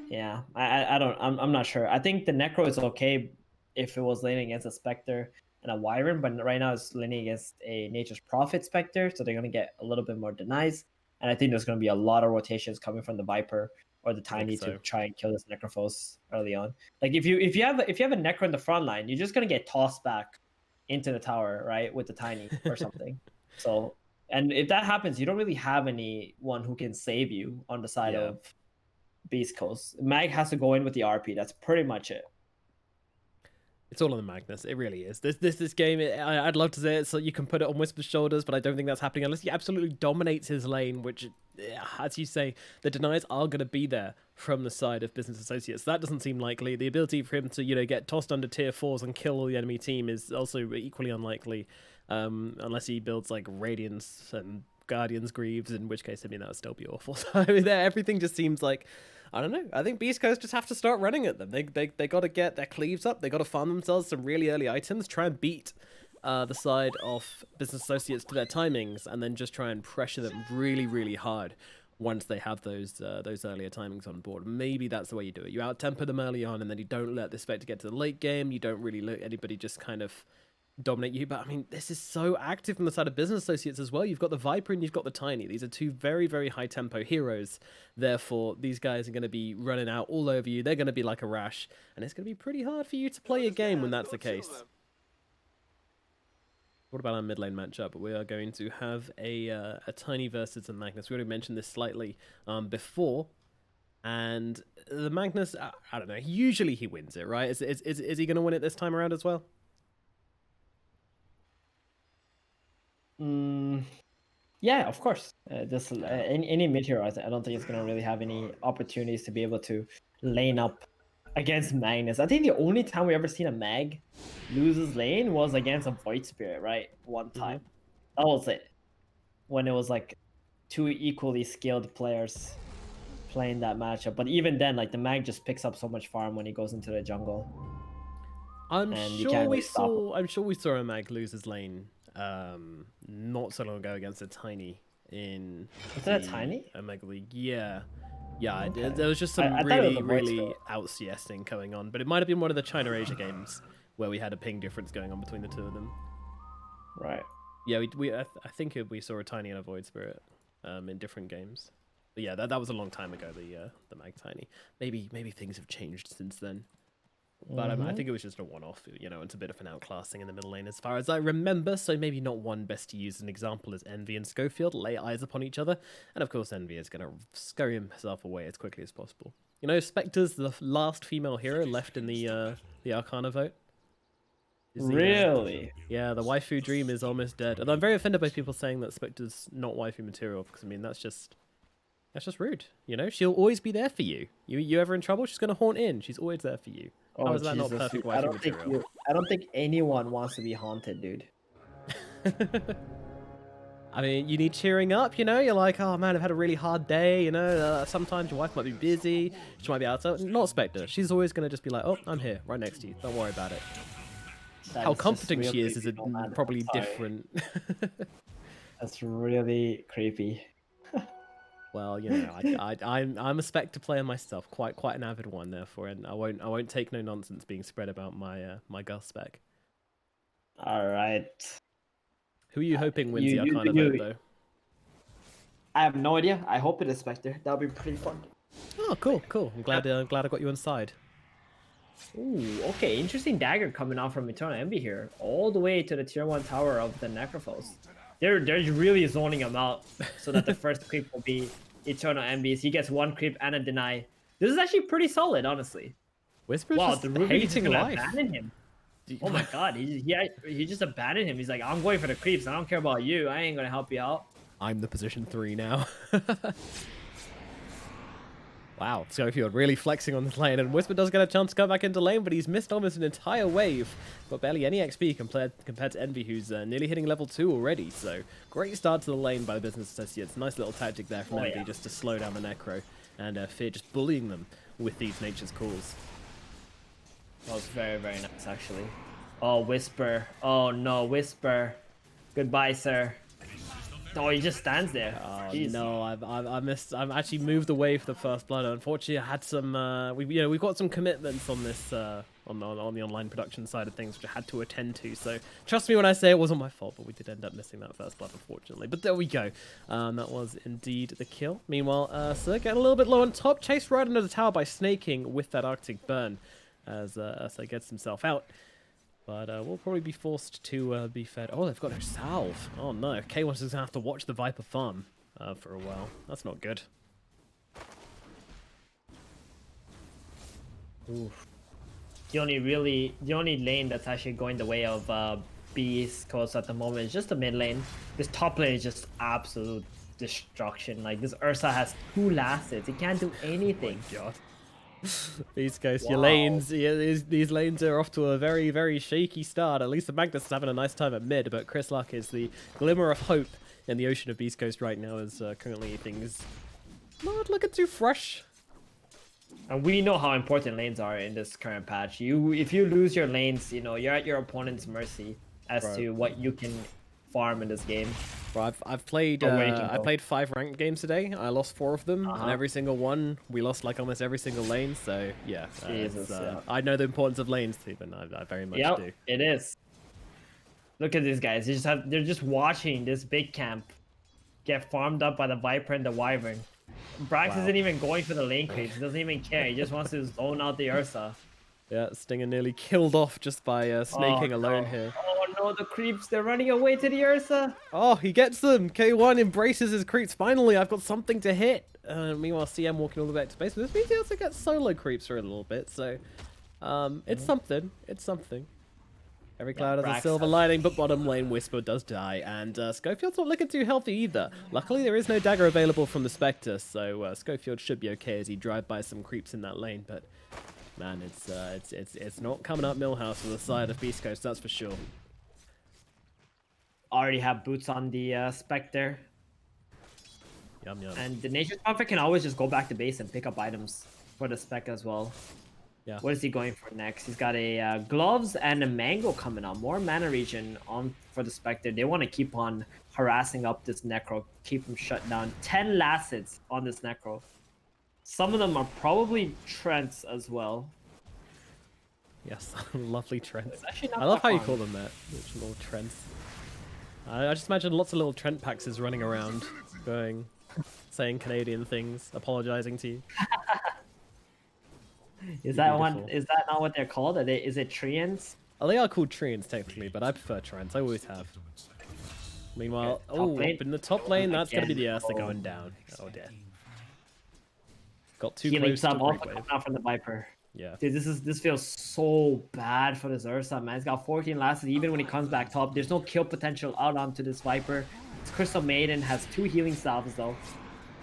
Yeah, I'm not sure. I think the Necro is okay if it was laning against a Spectre and a Wyvern, but right now it's laning against a Nature's Prophet Spectre, so they're gonna get a little bit more denies. And I think there's gonna be a lot of rotations coming from the Viper or the Tiny to try and kill this Necrophos early on. Like if you have a Necro in the front line, you're just gonna get tossed back into the tower, right, with the Tiny or something. So, and if that happens, you don't really have anyone who can save you on the side of Beastcoast. Mag has to go in with the RP. That's pretty much it. It's all on the Magnus. It really is. This game, I'd love to say it so you can put it on Whisper's shoulders, but I don't think that's happening unless he absolutely dominates his lane, which, as you say, the denies are going to be there from the side of Business Associates. That doesn't seem likely. The ability for him to, get tossed under tier 4s and kill all the enemy team is also equally unlikely, unless he builds, like, Radiance and Guardian's Greaves, in which case, I mean, that would still be awful. So, I mean, everything just seems like, I don't know. I think Beast Coast just have to start running at them. They got to get their cleaves up. They got to farm themselves some really early items. Try and beat the side of Business Associates to their timings, and then just try and pressure them really, really hard once they have those earlier timings on board. Maybe that's the way you do it. You out-tempo them early on, and then you don't let the Spectre get to the late game. You don't really let anybody just kind of dominate you. But I mean, this is so active from the side of Business Associates as well. You've got the Viper and you've got the Tiny. These are two very, very high tempo heroes. Therefore, these guys are going to be running out all over you. They're going to be like a rash, and it's going to be pretty hard for you to play a game when that's the case. What about our mid lane matchup? We are going to have a Tiny versus a Magnus. We already mentioned this slightly before. And the Magnus, I don't know, usually he wins it, right? Is he going to win it this time around as well? Yeah, of course. Any mid hero, I don't think it's gonna really have any opportunities to be able to lane up against Magnus. I think the only time we ever seen a Mag lose his lane was against a Void Spirit, right? One time. That was it. When it was like two equally skilled players playing that matchup. But even then, like the Mag just picks up so much farm when he goes into the jungle. I'm sure we saw a Mag lose his lane not so long ago against a Tiny in a Tiny Omega League. Yeah, okay. There was just some really out CSing going on, but it might have been one of the China Asia games where we had a ping difference going on between the two of them. Right. Yeah, I think we saw a Tiny and a Void Spirit in different games. But yeah, that was a long time ago. The Mag Tiny. Maybe things have changed since then. But I think it was just a one-off, it's a bit of an outclassing in the middle lane as far as I remember, so maybe not one. Best to use an example is Envy and Schofield, lay eyes upon each other, and of course Envy is going to scurry himself away as quickly as possible. Spectre's the last female hero left in the Arcana vote. Really? Yeah, the waifu dream is almost dead. And I'm very offended by people saying that Spectre's not waifu material, because I mean, that's just rude, She'll always be there for you. You ever in trouble, she's going to haunt in. She's always there for you. How is that not perfect waifu material? I don't think anyone wants to be haunted, dude. I mean, you need cheering up, You're like, oh man, I've had a really hard day, sometimes your wife might be busy, she might be outside. Not Spectre. She's always going to just be like, oh, I'm here, right next to you. Don't worry about it. How comforting she is probably different. That's really creepy. Well, I'm a Spectre player myself, quite an avid one, therefore, and I won't take no nonsense being spread about my Gus spec. All right. Who are you hoping wins the Arcana vote, though? I have no idea. I hope it is Spectre. That'll be pretty fun. Oh, cool. I'm glad I got you inside. Ooh, okay. Interesting dagger coming out from Eternal Envy here, all the way to the tier 1 tower of the Necrophos. They're really zoning him out so that the first creep will be Eternal Envies. He gets one creep and a deny. This is actually pretty solid, honestly. Whisper's just the Ruby is hating gonna life. abandon him. Oh my god, he just abandoned him. He's like, I'm going for the creeps. I don't care about you. I ain't gonna help you out. I'm the position 3 now. Wow, Schofield really flexing on this lane, and Whisper does get a chance to come back into lane, but he's missed almost an entire wave. Got barely any XP compared to Envy, who's nearly hitting level 2 already, so great start to the lane by the Business Associates. Nice little tactic there from Envy just to slow down the Necro, and Fear just bullying them with these Nature's Calls. That was very, very nice, actually. Oh, Whisper. Oh, no, Whisper. Goodbye, sir. Oh, he just stands there. Oh Jeez. no, I missed. I've actually moved away for the first blood. Unfortunately, I had some. We've got some commitments on this on the online production side of things, which I had to attend to. So trust me when I say it wasn't my fault, but we did end up missing that first blood, unfortunately. But there we go. That was indeed the kill. Meanwhile, Sir getting a little bit low on top, chased right under the tower by snaking with that Arctic burn, as Sir gets himself out. But we'll probably be forced to be fed. Oh, they've got no salve. Oh no, K1's just gonna have to watch the Viper farm for a while. That's not good. Oof. The only lane that's actually going the way of Beastcoast at the moment is just the mid lane. This top lane is just absolute destruction. Like, this Ursa has 2 lasteds. It can't do anything. Oh my God. Beastcoast, your lanes, these lanes are off to a very, very shaky start. At least the Magnus is having a nice time at mid, but Chris Luck is the glimmer of hope in the ocean of Beastcoast right now, as currently things not looking too fresh. And we know how important lanes are in this current patch. If you lose your lanes, you know, you're at your opponent's mercy as to what you can farm in this game. Well, I've played I played 5 ranked games today. I lost 4 of them, and every single one we lost like almost every single lane. So yeah, I know the importance of lanes, Stephen. I very much do. It is. Look at these guys. They're just watching this big camp get farmed up by the Viper and the Wyvern. Brax isn't even going for the lane creeps. He doesn't even care. He just wants to zone out the Ursa. Yeah, Stinger nearly killed off just by snaking alone here. Oh no, the creeps, they're running away to the Ursa. Oh, he gets them. K1 embraces his creeps. Finally, I've got something to hit. Meanwhile, CM walking all the way back to base. But this means he also gets solo creeps for a little bit. So, it's something. It's something. Every cloud has a silver lining, but bottom lane Whisper does die. And Schofield's not looking too healthy either. Luckily, there is no dagger available from the Spectre. So, Schofield should be okay as he drive by some creeps in that lane. But man, it's not coming up Millhouse for the side of Beastcoast, that's for sure. Already have boots on the Spectre. Yum yum. And the Nature's Prophet can always just go back to base and pick up items for the Spec as well. Yeah. What is he going for next? He's got a gloves and a mango coming on. More mana regen on for the Spectre. They want to keep on harassing up this Necro, keep him shut down. 10 lasteds on this Necro. Some of them are probably Trents as well. Yes, lovely Trents. I love how you call them that. Little Trents. I just imagine lots of little Trent Paxes running around, saying Canadian things, apologizing to you. Is that not what they're called? Is it Treants? Oh, they are called Treants technically, but I prefer Trents. I always have. Meanwhile, up in the top lane, that's gonna be the Ursa going down. Oh dear. Got too close to coming out from the Viper. Yeah. Dude, this feels so bad for this Ursa, man. He's got 14 lasted. Even when he comes back top, there's no kill potential out onto this Viper. This Crystal Maiden has 2 healing salves though.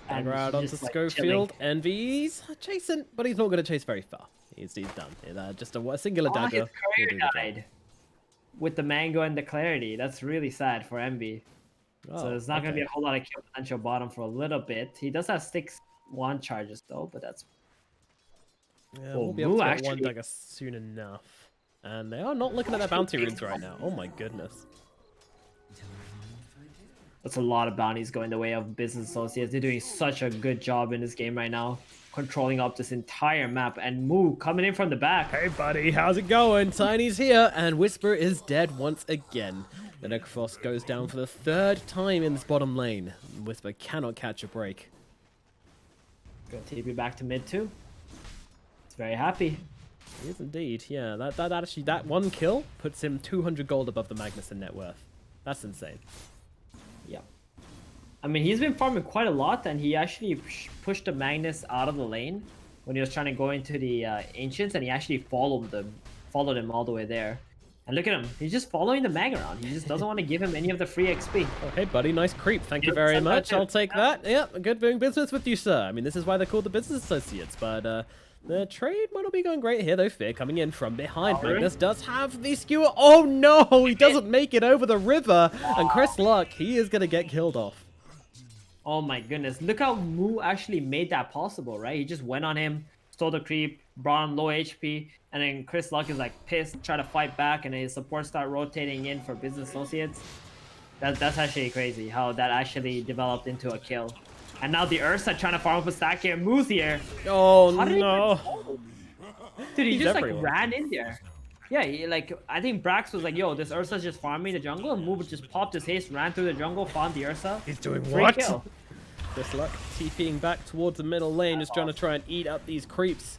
And out onto Schofield. Envy's chasing, but he's not going to chase very far. He's done. Just a singular dagger. His career died with the mango and the clarity. That's really sad for Envy. So there's not going to be a whole lot of kill potential bottom for a little bit. He does have 6 wand charges though, but that's... Yeah, we'll be able to get one dagger soon enough. And they are not looking at their bounty runes right now. Oh my goodness. That's a lot of bounties going the way of Business Associates. They're doing such a good job in this game right now, controlling up this entire map. And Moo coming in from the back. Hey buddy, how's it going? Tiny's here, and Whisper is dead once again. The Necrophos goes down for the 3rd time in this bottom lane. Whisper cannot catch a break. Gonna take me back to mid too. It's very happy. He is indeed, yeah. That one kill puts him 200 gold above the Magnuson net worth. That's insane. Yeah. I mean, he's been farming quite a lot, and he actually pushed the Magnus out of the lane when he was trying to go into the Ancients, and he actually followed him all the way there. And look at him. He's just following the Mag around. He just doesn't want to give him any of the free XP. Oh, hey, buddy. Nice creep. Thank you very much. I'll take that. Yep, good doing business with you, sir. I mean, this is why they're called the Business Associates, but the trade might not be going great here, though. Fear coming in from behind. Magnus does have the skewer. Oh, no! He doesn't make it over the river. And Chris Luck, he is going to get killed off. Oh, my goodness. Look how Moo actually made that possible, right? He just went on him, stole the creep, brought him low HP, and then Chris Luck is like pissed, try to fight back, and then his support start rotating in for Business Associates. That's actually crazy how that actually developed into a kill. And now the Ursa trying to farm up a stack here. Moose here. Oh How did no! Dude, he He's just everywhere. like ran in there. Yeah, I think Brax was like, yo, this Ursa's just farming the jungle, and Move just popped his haste, ran through the jungle, found the Ursa. He's doing Free what? kill. Chris Luck TPing back towards the middle lane, just trying to try and eat up these creeps.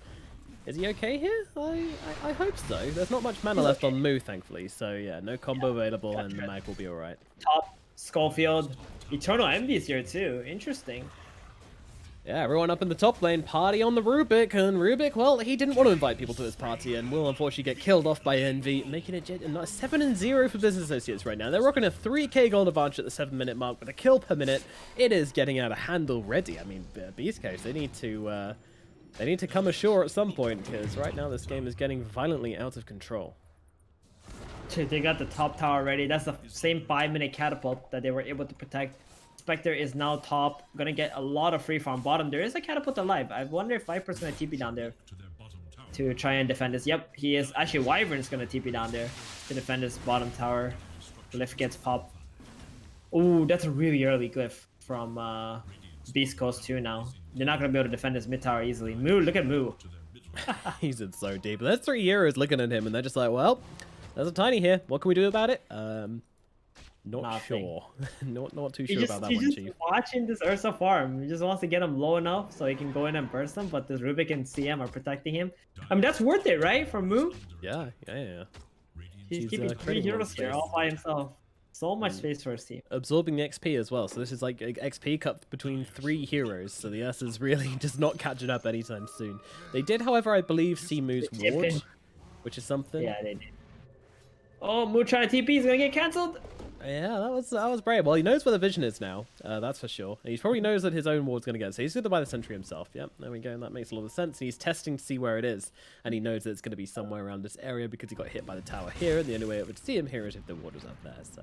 Is he okay here? I hope so. There's not much mana left on Moo, thankfully. So yeah, no combo available, and the mag will be alright. Top Schofield. Eternal Envy's here too. Interesting. Yeah, everyone up in the top lane, party on the Rubik, and Rubik, well, he didn't want to invite people to his party and will unfortunately get killed off by Envy, making it 7-0 for Business Associates right now. They're rocking a 3k gold advantage at the 7-minute mark with a kill per minute. It is getting out of hand already. I mean, Beastcoast, they need to come ashore at some point, because right now this game is getting violently out of control. They got the top tower ready. That's the same 5-minute catapult that they were able to protect. Spectre is now top, gonna get a lot of free farm bottom. There is a catapult alive. I wonder if Viper's gonna TP down there to try and defend this. Yep, he is. Actually, Wyvern's gonna TP down there to defend this bottom tower. Glyph gets popped. Ooh, that's a really early glyph from Beastcoast 2 now. They're not gonna be able to defend this mid tower easily. Moo, look at Moo. He's in so deep. There's 3 heroes looking at him, and they're just like, well, there's a tiny here. What can we do about it? Not Nothing. sure. not too sure about that one, He's Chief. just watching this Ursa farm. He just wants to get him low enough so he can go in and burst him, but this Rubik and CM are protecting him. I mean, that's worth it, right? For Moo? Yeah. He's keeping 3 heroes here all by himself. So much space for his team. Absorbing the XP as well, so this is like XP cut between 3 heroes, so the Ursa's really just not catching up anytime soon. They did, however, I believe, see Moo's ward, which is something. Yeah, they did. Oh, Moo trying to TP, he's gonna get cancelled. Yeah, that was brave. Well, he knows where the vision is now, that's for sure. And he probably knows that his own ward's going to get, so he's going to buy the sentry himself. Yep, there we go, and that makes a lot of sense. And he's testing to see where it is, and he knows that it's going to be somewhere around this area because he got hit by the tower here, and the only way it would see him here is if the ward was up there, so...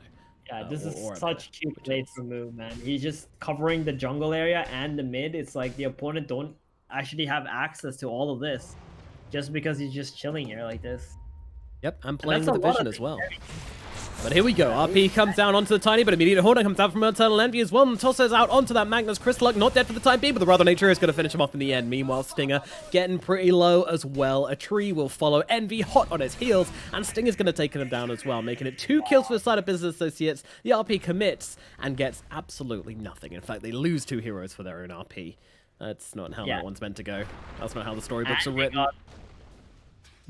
Yeah, this is such cute play from Moo, man. He's just covering the jungle area and the mid. It's like the opponent don't actually have access to all of this just because he's just chilling here like this. Yep, I'm playing with the vision as well. But here we go. RP comes down onto the Tiny, but immediate Horner comes out from Eternal Envy as well, and tosses out onto that Magnus. Chris Luck not dead for the time being, but the Rather Nature is going to finish him off in the end. Meanwhile, Stinger getting pretty low as well. A tree will follow. Envy hot on his heels, and Stinger's going to take him down as well, making it 2 kills for the side of Business Associates. The RP commits and gets absolutely nothing. In fact, they lose 2 heroes for their own RP. That's not how that one's meant to go. That's not how the storybooks are written.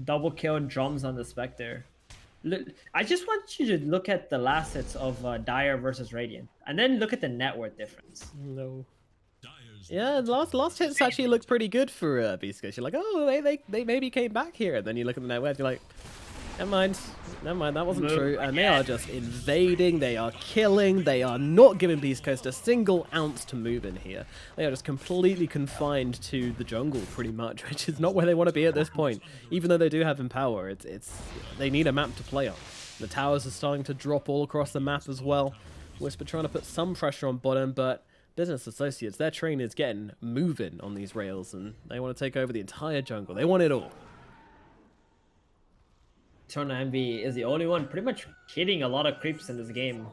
Double kill drums on the Spectre. Look, I just want you to look at the last hits of Dire versus Radiant, and then look at the net worth difference. No. Yeah, the last hits actually look pretty good for Beastcoast. You're like, oh, they maybe came back here. And then you look at the net worth, you're like, never mind, that wasn't true. And they are just invading, they are killing, they are not giving Beastcoast a single ounce to move in here. They are just completely confined to the jungle, pretty much, which is not where they want to be at this point. Even though they do have Empower, it's they need a map to play on. The towers are starting to drop all across the map as well. Whisper trying to put some pressure on bottom, but Business Associates, their train is getting moving on these rails, and they want to take over the entire jungle. They want it all. Eternal Envy is the only one pretty much hitting a lot of creeps in this game.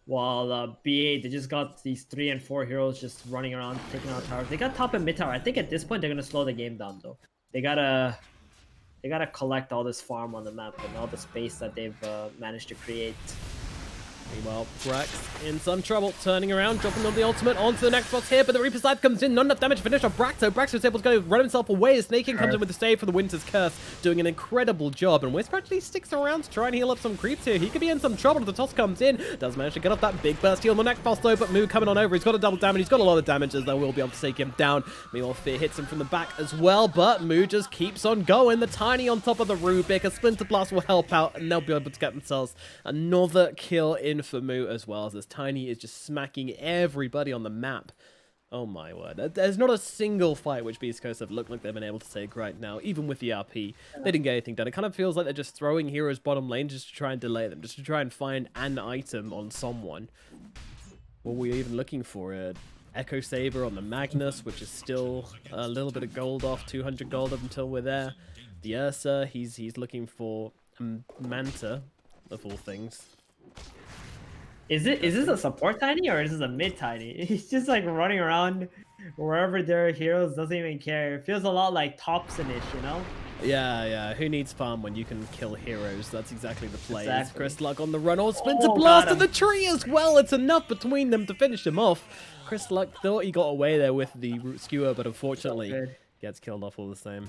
While BA, they just got these 3 and 4 heroes just running around, taking out towers. They got top and mid tower. I think at this point they're gonna slow the game down though. They gotta collect all this farm on the map and all the space that they've managed to create. Meanwhile, Brax in some trouble, turning around, dropping on the ultimate onto the next box here, but the Reaper Scythe comes in, not enough damage to finish off Brax, so Brax was able to go run himself away as Snaking comes in with the save for the Winter's Curse, doing an incredible job, and Whisper actually sticks around to try and heal up some creeps here. He could be in some trouble if the toss comes in, does manage to get off that big burst heal on the next boss though, but Moo coming on over, he's got a double damage, he's got a lot of damage as they will be able to take him down. Meanwhile, Fear hits him from the back as well, but Moo just keeps on going. The Tiny on top of the Rubik, a Splinter Blast will help out, and they'll be able to get themselves another kill in for Moo as well. This Tiny is just smacking everybody on the map. Oh my word. There's not a single fight which Beastcoast have looked like they've been able to take right now, even with the RP. They didn't get anything done. It kind of feels like they're just throwing heroes bottom lane just to try and delay them, just to try and find an item on someone. What were we even looking for? Echo Saber on the Magnus, which is still a little bit of gold off, 200 gold up until we're there. The Ursa, he's looking for Manta, of all things. Is this a support tiny or is this a mid tiny? He's just like running around wherever there are heroes, doesn't even care. It feels a lot like Thompson-ish, you know? Yeah. Who needs farm when you can kill heroes? That's exactly the play. Exactly. Chris Luck on the run. Oh, Splinter Oh, Blast got of the tree as well. It's enough between them to finish him off. Chris Luck thought he got away there with the root skewer, but unfortunately gets killed off all the same.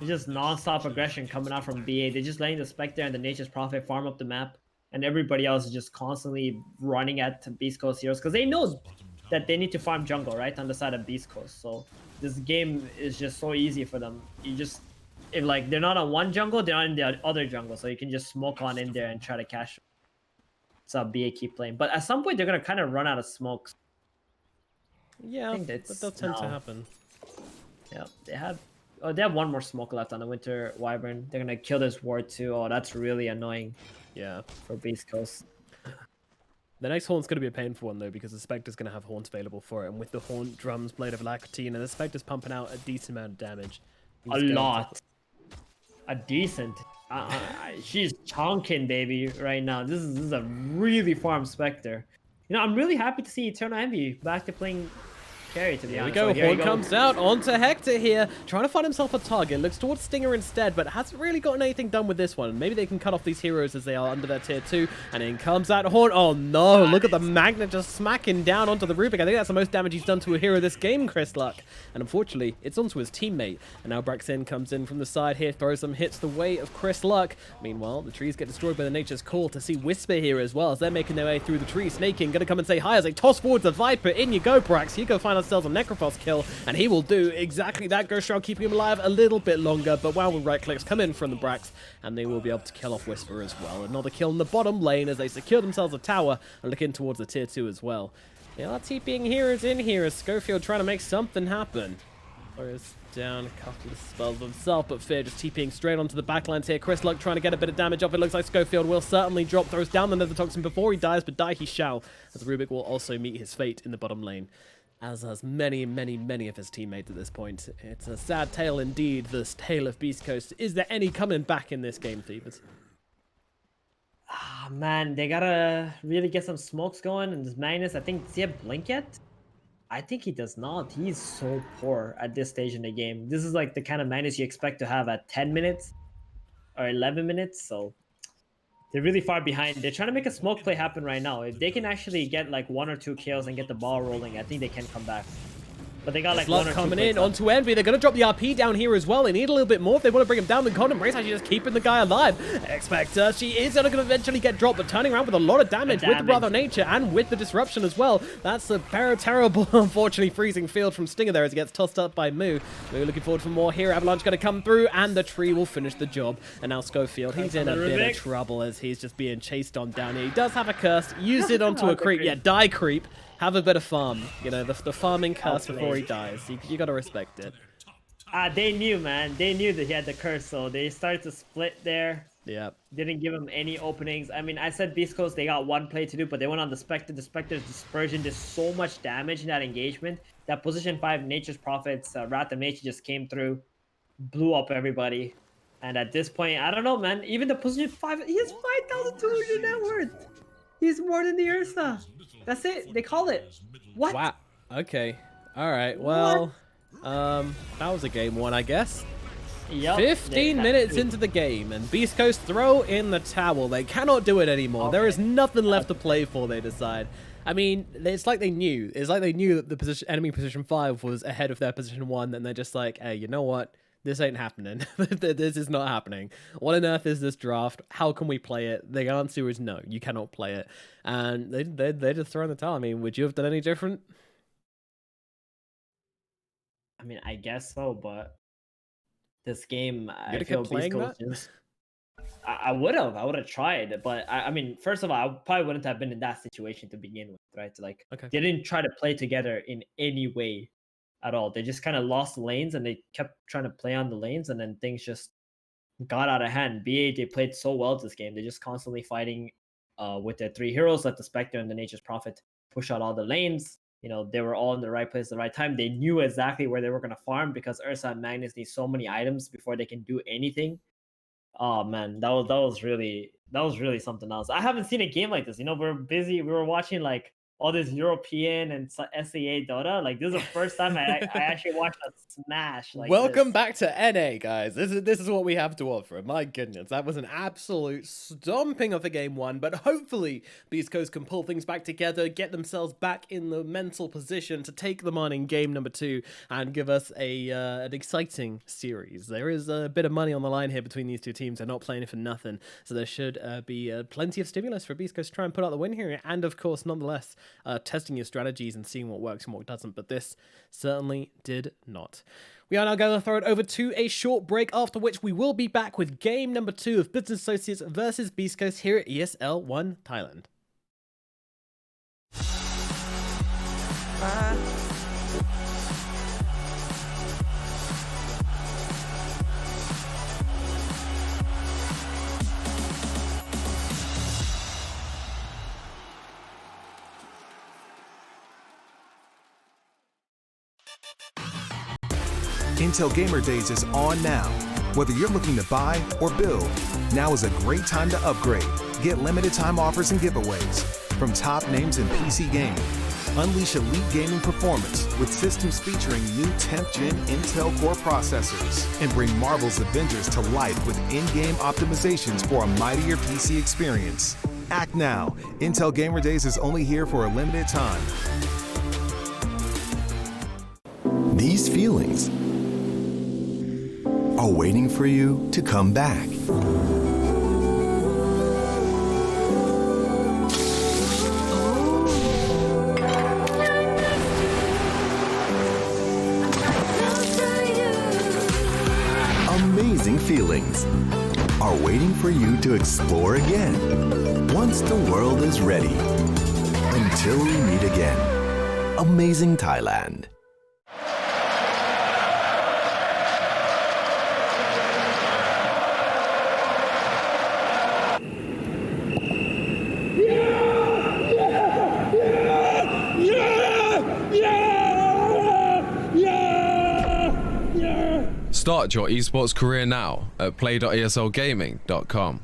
It's just non-stop aggression coming out from BA. They're just letting the Spectre and the Nature's Prophet farm up the map, and everybody else is just constantly running at Beastcoast heroes because they know that they need to farm jungle right on the side of Beastcoast. So this game is just so easy for them. If like they're not on one jungle, they're on the other jungle, so you can just smoke on in there and try to cash. So BA keep playing, but at some point they're gonna kind of run out of smokes. Yeah, but they'll tend to happen. Yeah, they have one more smoke left on the Winter Wyvern. They're gonna kill this ward too. Oh, that's really annoying. Yeah, for Beastcoast. The next Haunt's going to be a painful one, though, because the Spectre's going to have Haunt available for it. And with the Haunt, Drums, Blade of Alacrity, and the Spectre's pumping out a decent amount of damage. A lot. A decent. She's chonking, baby, right now. This is a really farm Spectre. You know, I'm really happy to see Eternal Envy back to playing carry, to be honest. Here we go. Haunt comes out onto Hector here, trying to find himself a target. Looks towards Stinger instead, but hasn't really gotten anything done with this one. Maybe they can cut off these heroes as they are under their tier 2. And in comes that Haunt. Oh no, look at the Magnet just smacking down onto the Rubik. I think that's the most damage he's done to a hero this game, Chris Luck. And unfortunately, it's onto his teammate. And now Braxin comes in from the side here, throws some hits the way of Chris Luck. Meanwhile, the trees get destroyed by the Nature's Call to see Whisper here as well as they're making their way through the tree. Snaking, gonna come and say hi as they toss forwards the Viper. In you go, Brax. You go find ourselves a Necrophos kill, and he will do exactly that. Ghost Shroud keeping him alive a little bit longer, but wow, with right clicks come in from the Brax, and they will be able to kill off Whisper as well. Another kill in the bottom lane as they secure themselves a tower and look in towards the tier 2 as well. Yeah, our TPing heroes in here as Schofield trying to make something happen. Throws down a couple of spells himself, but Fear just TPing straight onto the backlines here. Chris Luck trying to get a bit of damage off. It looks like Schofield will certainly drop. Throws down the Nether Toxin before he dies, but die he shall, as Rubik will also meet his fate in the bottom lane, as has many of his teammates at this point. It's a sad tale indeed, this tale of Beastcoast. Is there any coming back in this game, Thebes? Ah, man, they gotta really get some smokes going. And this Magnus, I think, does he have Blink yet? I think he does not. He's so poor at this stage in the game. This is like the kind of Magnus you expect to have at 10 minutes or 11 minutes, so they're really far behind. They're trying to make a smoke play happen right now. If they can actually get like 1 or 2 kills and get the ball rolling, I think they can come back. But they got like Luck 1 or 2 coming in clicks onto Envy. They're going to drop the RP down here as well. They need a little bit more if they want to bring him down. The Condom Race actually just keeping the guy alive. Expector, she is going to eventually get dropped, but turning around with a lot of damage with the Brother Nature and with the disruption as well. That's a terrible, unfortunately, freezing field from Stinger there as he gets tossed up by Moo. Moo looking forward for more here. Avalanche going to come through, and the tree will finish the job. And now Schofield, he's in a bit of trouble as he's just being chased on down here. He does have a curse. Used it onto a creep. Yeah, die creep. Have a bit of farm. You know, the farming curse before he dies. You gotta respect it. They knew, man. They knew that he had the curse, so they started to split there. Yeah. Didn't give him any openings. I mean, I said Beastcoast, they got one play to do, but they went on the Spectre. The Spectre's Dispersion did so much damage in that engagement. That position 5 Nature's Prophets, Wrath of Nature just came through, blew up everybody. And at this point, I don't know, man. Even the position 5, he has 5,200 net worth. He's more than the Ursa. That's it. They call it. What? Wow. Okay. All right. Well, that was a game 1, I guess. Yep. 15 minutes into the game, and Beastcoast throw in the towel. They cannot do it anymore. Okay. There is nothing left to play for, they decide. I mean, it's like they knew. It's like they knew that the enemy position 5 was ahead of their position 1, and they're just like, hey, you know what? This ain't happening. This is not happening. What on earth is this draft? How can we play it? The answer is no. You cannot play it. And they just throw in the towel. I mean, would you have done any different? I mean, I guess so, but this game, I feel playing that? I would have tried, but I mean, first of all, I probably wouldn't have been in that situation to begin with, right? Like, They didn't try to play together in any way at all. They just kind of lost lanes, and they kept trying to play on the lanes, and then things just got out of hand. BA, they played so well this game. They're just constantly fighting with their 3 heroes, let the Spectre and the Nature's Prophet push out all the lanes. they were all in the right place at the right time. They knew exactly where they were going to farm because Ursa and Magnus need so many items before they can do anything. Oh man, that was really something else. I haven't seen a game like this. We're busy. We were watching like all this European and SEA Dota. Like this is the first time I actually watched a smash like Welcome this. back to NA, guys. This is what we have to offer. My goodness, that was an absolute stomping of a game one, but hopefully Beastcoast can pull things back together, get themselves back in the mental position to take them on in game number 2 and give us an exciting series. There is a bit of money on the line here between these two teams. They're not playing it for nothing, so there should be plenty of stimulus for Beastcoast to try and put out the win here, and of course, nonetheless, testing your strategies and seeing what works and what doesn't, but this certainly did not. We are now going to throw it over to a short break, after which we will be back with game number 2 of Business Associates versus Beastcoast here at ESL 1 Thailand. Intel Gamer Days is on now. Whether you're looking to buy or build, now is a great time to upgrade. Get limited time offers and giveaways from top names in PC gaming. Unleash elite gaming performance with systems featuring new 10th gen Intel Core processors, and bring Marvel's Avengers to life with in-game optimizations for a mightier PC experience. Act now. Intel Gamer Days is only here for a limited time. These feelings are waiting for you to come back. Amazing feelings are waiting for you to explore again once the world is ready. Until we meet again. Amazing Thailand. Start your esports career now at play.eslgaming.com.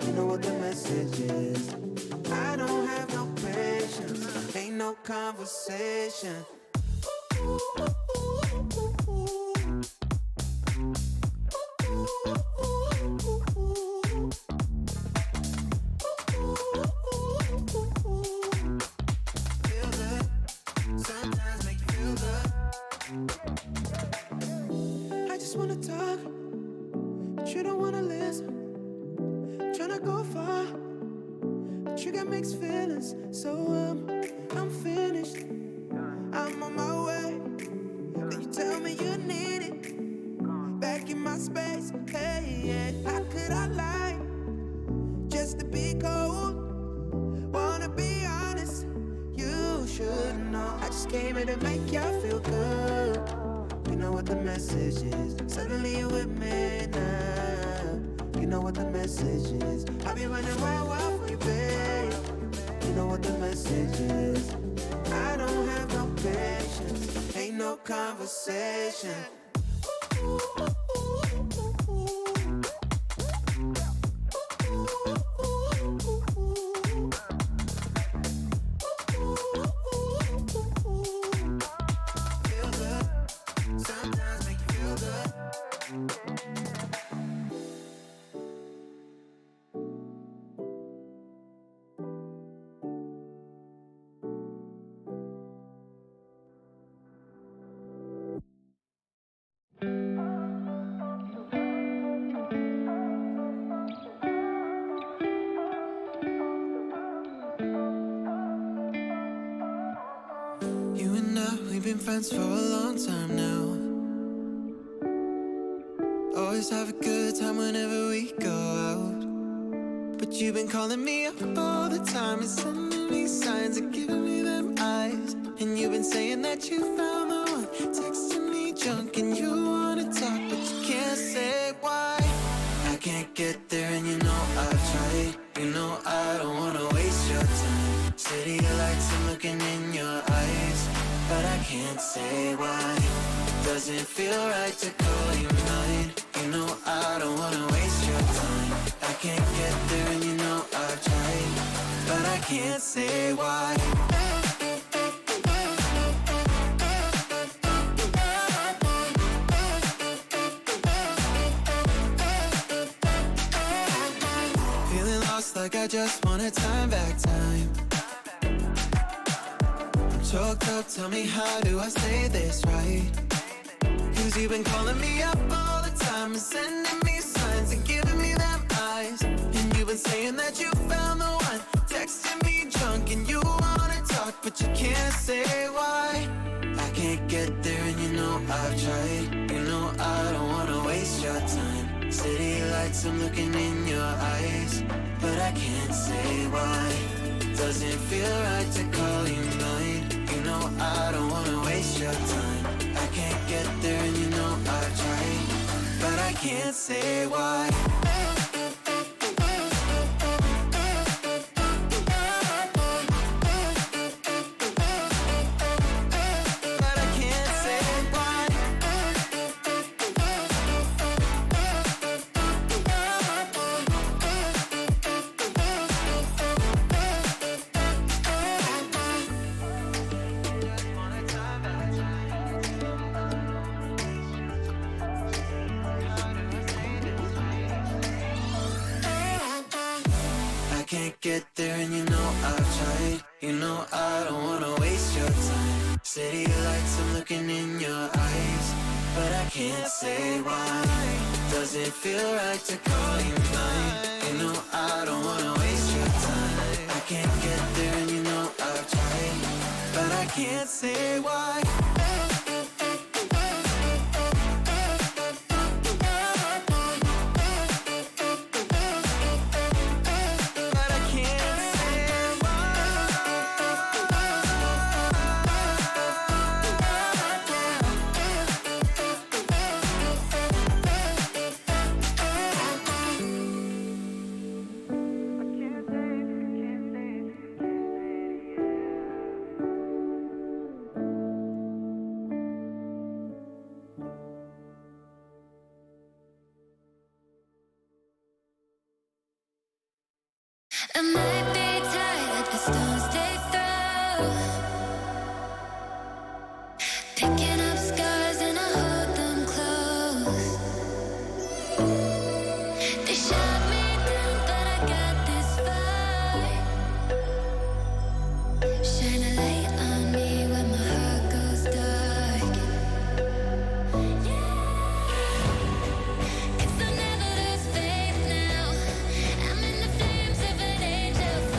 You know what the message is. I don't have no patience, ain't no conversation. Sometimes make you feel good. I just wanna talk, but you don't wanna listen. Tryna go far, but you got mixed feelings. So I'm finished. I'm on my way. Then you tell me you need it. Back in my space. Hey, yeah. How could I lie? Just to be cold. Wanna be honest. You should know. I just came here to make y'all feel good. You know what the message is. Suddenly you with me now. You know what the message is. I'll be running wild for you, babe. You know what the message is. I don't have no patience, ain't no conversation. Feel good, sometimes make you feel good. You and I, we've been friends for a long time now. Always have a good time whenever we go out. But you've been calling me up all the time and sending me signs and giving me them eyes. And you've been saying that you found the one, texting me junk and you wanna talk, but you can't say why. I can't get there and you know I've tried. You know I don't wanna waste your time. City lights, I'm looking in your eyes, but I can't say why. It doesn't feel right to call you mine. You know I don't wanna waste your time. I can't get there and you know I've tried, but I can't say why. Feeling lost like I just wanna time back time. I'm choked up, tell me how do I say this right? Cause you've been calling me up all the time and sending me signs and giving me them eyes. And you've been saying that you found the one, texting me drunk and you wanna talk, but you can't say why. I can't get there and you know I've tried. You know I don't wanna waste your time. City lights, I'm looking in your eyes, but I can't say why. Doesn't feel right to call you mine. You know I don't wanna waste your time. I can't get there and you know I've tried, but I can't say why. Can't get there and you know I've tried. You know I don't wanna waste your time. City lights, I'm looking in your eyes, but I can't say why. Doesn't feel right to call you mine. You know I don't wanna waste your time. I can't get there and you know I've tried, but I can't say why. I might be tired of the stones they throw, picking up scars and I hold them close. They shot me down, but I got this far. Shine a light on me when my heart goes dark. Cause I'll never lose faith now. I'm in the flames of an angel.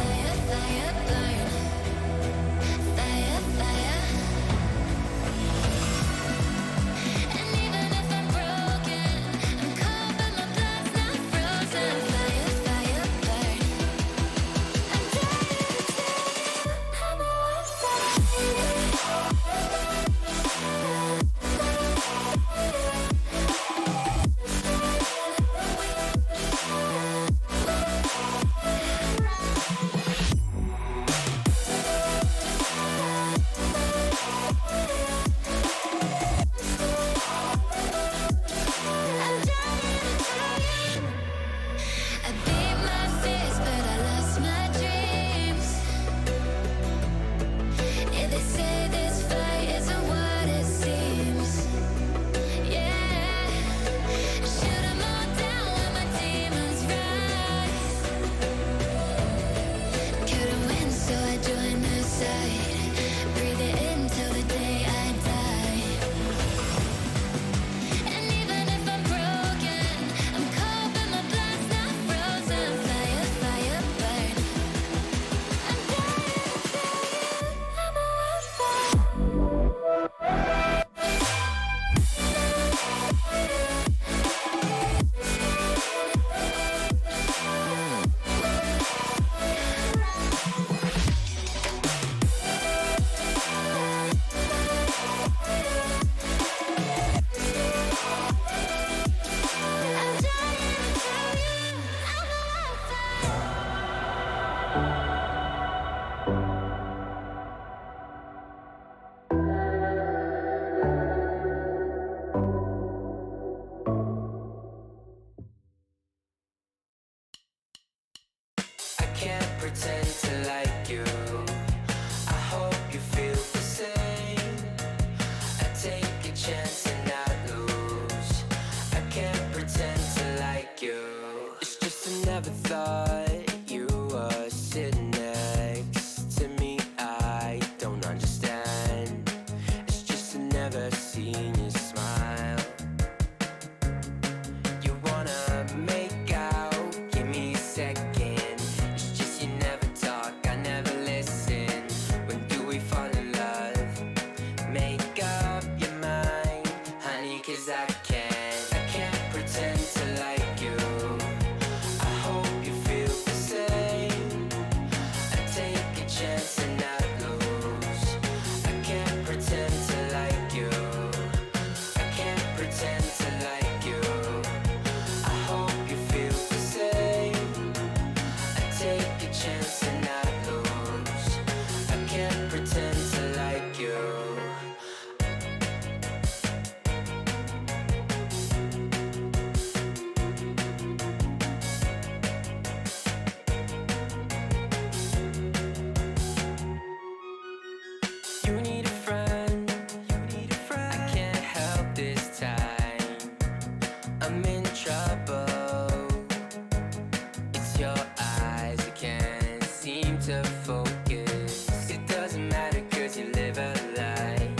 to focus. It doesn't matter cause you live a lie.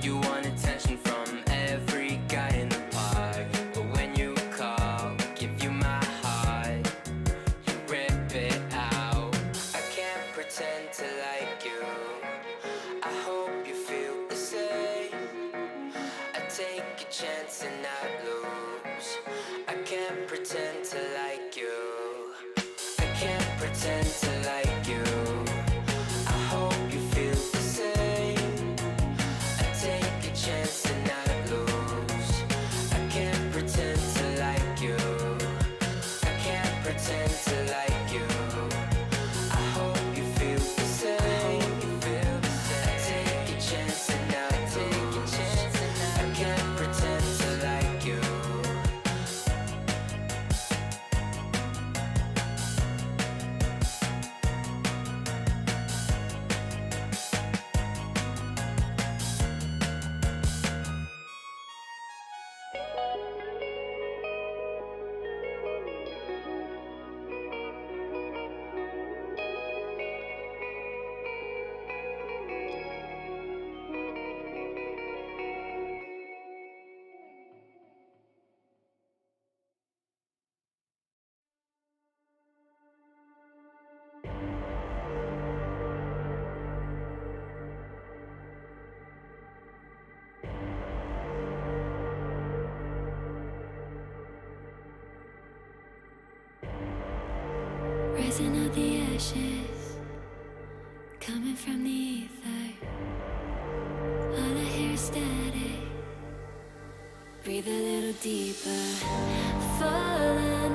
You want attention from every guy in the park, but when you call, give you my heart, you rip it out. I can't pretend to like you, I hope you feel the same. I take a chance and not lose. I can't pretend to like you, I can't pretend to like you. I hope you feel the same. I take a chance and not lose. I can't pretend to like you, I can't pretend to like you. I hope you feel the same. I take a chance and not take a chance. I can't pretend to like you. Rising out the ashes, coming from the ether. All I hear is static. Breathe a little deeper. Fallen,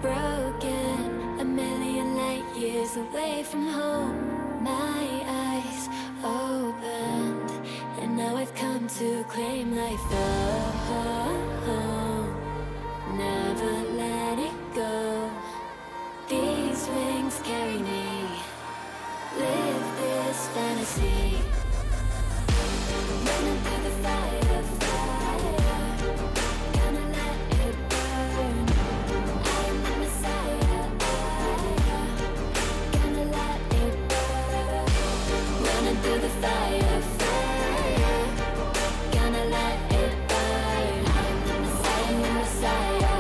broken, a million light years away from home. My eyes opened, and now I've come to claim life. Oh, never let it go. These wings carry me. Live this fantasy. Running through the fire, fire. Gonna let it burn. I am the Messiah. Gonna let it burn. Running through the fire, fire. Gonna let it burn. I am the Messiah.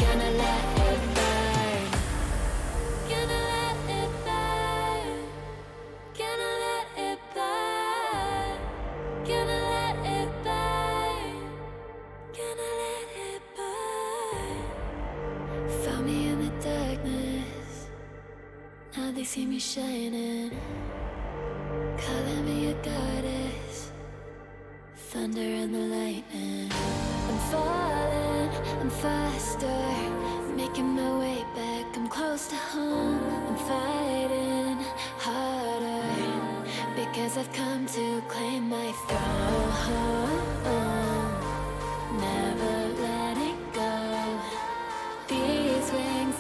Gonna let it burn. Gonna let it burn. Gonna let it burn. Gonna let it burn. Gonna let it burn. Found me in the darkness. Now they see me shining. Calling me a goddess. Thunder and the lightning. I'm falling, I'm faster. Making my way back, I'm close to home. I'm fighting harder because I've come to claim my throne. Never letting go. These wings.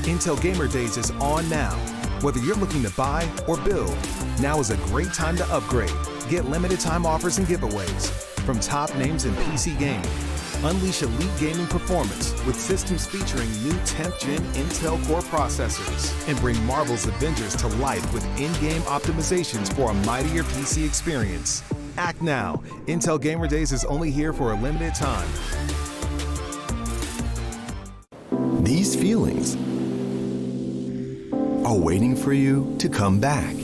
Intel Gamer Days is on now. Whether you're looking to buy or build, now is a great time to upgrade. Get limited time offers and giveaways from top names in PC gaming. Unleash elite gaming performance with systems featuring new 10th gen Intel Core processors. And bring Marvel's Avengers to life with in-game optimizations for a mightier PC experience. Act now. Intel Gamer Days is only here for a limited time. These feelings are waiting for you to come back.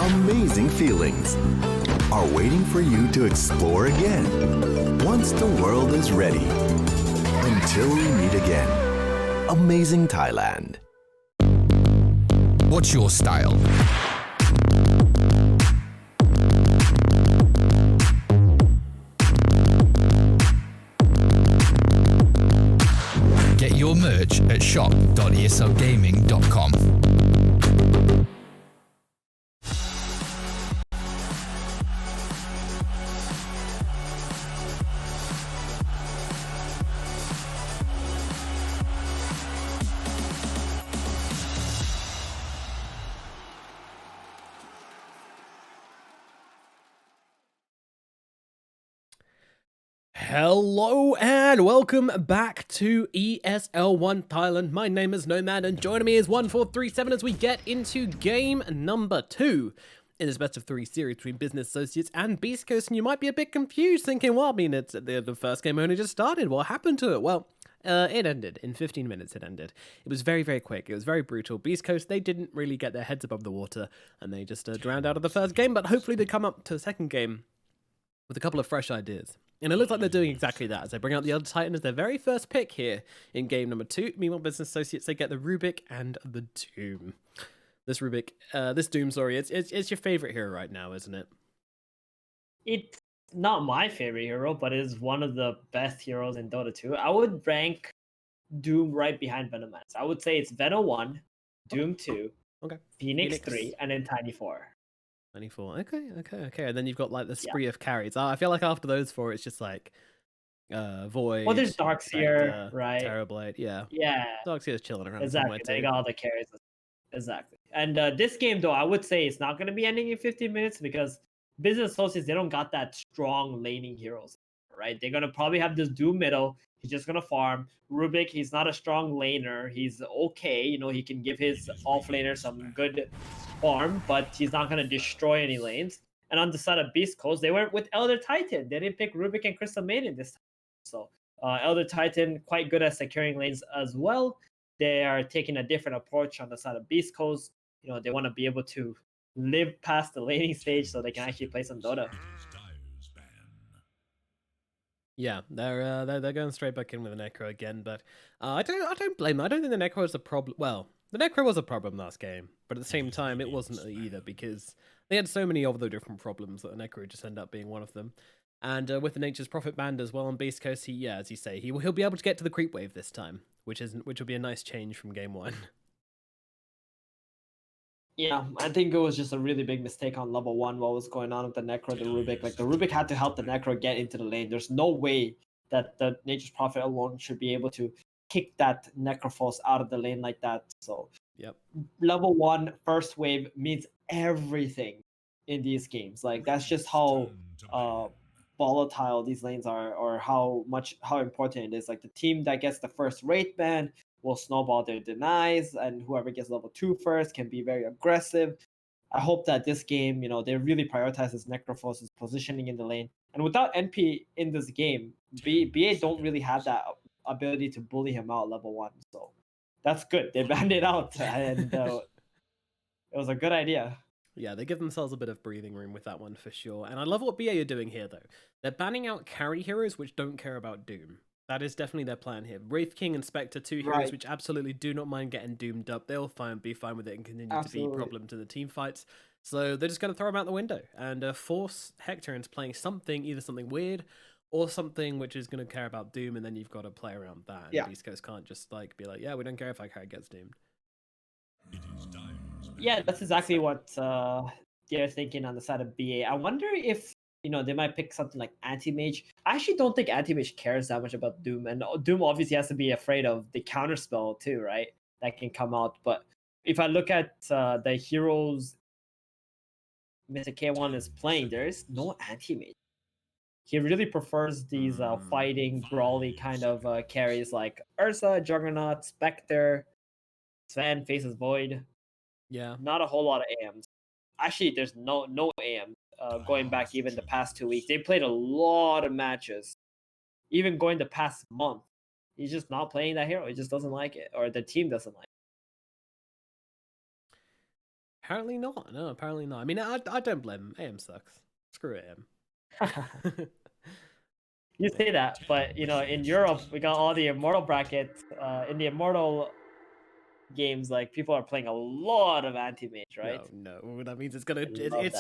Amazing feelings are waiting for you to explore again once the world is ready. Until we meet again. Amazing Thailand. What's your style? Get your merch at shop.eslgaming.com. Hello and welcome back to ESL 1 Thailand. My name is Nomad and joining me is 1437 as we get into game number 2 in this best of 3 series between Business Associates and Beastcoast. And you might be a bit confused thinking, well, I mean, it's the first game only just started. What happened to it? Well, it ended. In 15 minutes it ended. It was very, very quick. It was very brutal. Beastcoast, they didn't really get their heads above the water and they just drowned out of the first game. But hopefully they come up to the second game with a couple of fresh ideas. And it looks like they're doing exactly that as they bring out the Elder Titan as their very first pick here in game number 2. Meanwhile, Business Associates, they get the Rubik and the Doom. This Doom, sorry, it's your favorite hero right now, isn't it? It's not my favorite hero, but it is one of the best heroes in Dota 2. I would rank Doom right behind Venomax. I would say it's Venom 1, Doom 2, Phoenix 3, and then Tiny 4. 94. Okay. And then you've got like the spree of carries. I feel like after those 4, it's just like Void. Well, there's Darkseer, right? Terrorblade, yeah. Darkseer's chilling around Exactly. They got all the carries. Exactly. And this game, though, I would say it's not going to be ending in 15 minutes because Business Associates, they don't got that strong laning heroes, right? They're going to probably have this Doom middle. He's just going to farm. Rubik, he's not a strong laner. He's okay. You know, he can give his off laner some good farm, but he's not going to destroy any lanes. And on the side of Beastcoast, they went with Elder Titan. They didn't pick Rubik and Crystal Maiden this time. So Elder Titan, quite good at securing lanes as well. They are taking a different approach on the side of Beastcoast. You know, they want to be able to live past the laning stage so they can actually play some Dota. Yeah, they're going straight back in with the Necro again, but I don't blame them. I don't think the Necro is a problem. Well, the Necro was a problem last game, but at the same time, it wasn't either because they had so many other different problems that the Necro just ended up being one of them. And with the Nature's Prophet band as well on Beastcoast, as you say, he'll be able to get to the creep wave this time, which will be a nice change from game 1. Yeah, I think it was just a really big mistake on level 1 what was going on with the Necro, the Rubik. Like, the Rubik had to help the Necro get into the lane. There's no way that the Nature's Prophet alone should be able to kick that Necrophos out of the lane like that. So, level 1 first wave means everything in these games. Like, that's just how volatile these lanes are, or how important it is. Like, the team that gets the first Wraith ban will snowball their denies, and whoever gets level 2 first can be very aggressive. I hope that this game, you know, they really prioritize this Necrophos' positioning in the lane. And without NP in this game, BA don't really have that ability to bully him out level 1. So that's good. They banned it out, and it was a good idea. Yeah, they give themselves a bit of breathing room with that one for sure. And I love what BA are doing here, though. They're banning out carry heroes which don't care about Doom. That is definitely their plan here. Wraith King and Spectre, 2 heroes which absolutely do not mind getting doomed up. They'll be fine with it and continue to be a problem to the team fights. So they're just going to throw them out the window and force Hector into playing either something weird or something which is going to care about Doom, and then you've got to play around that. And Beastcoast can't just like be like, yeah, we don't care if our character gets doomed. Yeah, that's exactly what they're thinking on the side of BA. I wonder if, you know, they might pick something like Anti-Mage. I actually don't think Anti-Mage cares that much about Doom. And Doom obviously has to be afraid of the counterspell too, right? That can come out. But if I look at the heroes Mr. K1 is playing, there is no Anti-Mage. He really prefers these fighting, brawly kind of carries like Ursa, Juggernaut, Spectre, Sven faces Void. Yeah. Not a whole lot of AMs. Actually, there's no AMs. Going back even the past 2 weeks, they played a lot of matches. Even going the past month, he's just not playing that hero. He just doesn't like it, or the team doesn't like it. Apparently not. No, apparently not. I mean, I don't blame him. AM sucks. Screw AM. You say that, but you know, in Europe, we got all the Immortal brackets. In the Immortal games, like, people are playing a lot of Anti-Mage, right? No, that means it's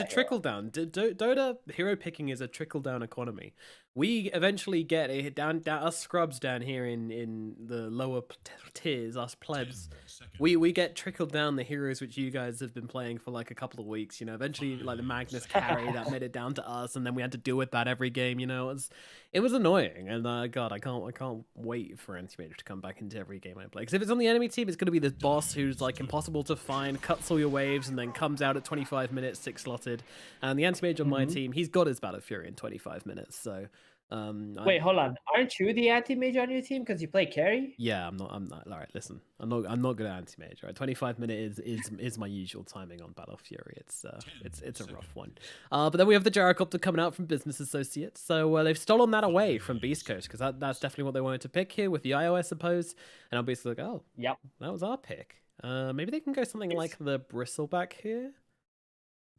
a trickle down. Dota hero picking is a trickle down economy. We eventually get us scrubs down here in the lower tiers, us plebs. We get trickled down the heroes which you guys have been playing for like a couple of weeks. You know, eventually like the Magnus carry that made it down to us, and then we had to deal with that every game. You know, it was annoying, and God, I can't wait for Anti-Mage to come back into every game I play. Because if it's on the enemy team, it's going to be this boss who's like impossible to find, cuts all your waves, and then comes out at 25 minutes 6 slotted. And the Anti-Mage on my team, he's got his Battle Fury in 25 minutes, so Wait, hold on. Aren't you the anti-mage on your team because you play carry? Yeah, I'm not. All right, listen, I'm not good at anti-mage. Right, 25-minute is my usual timing on Battle Fury. It's a rough one. But then we have the gyrocopter coming out from Business Associates. So they've stolen that away from Beastcoast because that's definitely what they wanted to pick here with the IO, I suppose. And I'm basically like, oh, yep, that was our pick. Maybe they can go something like the Bristleback here.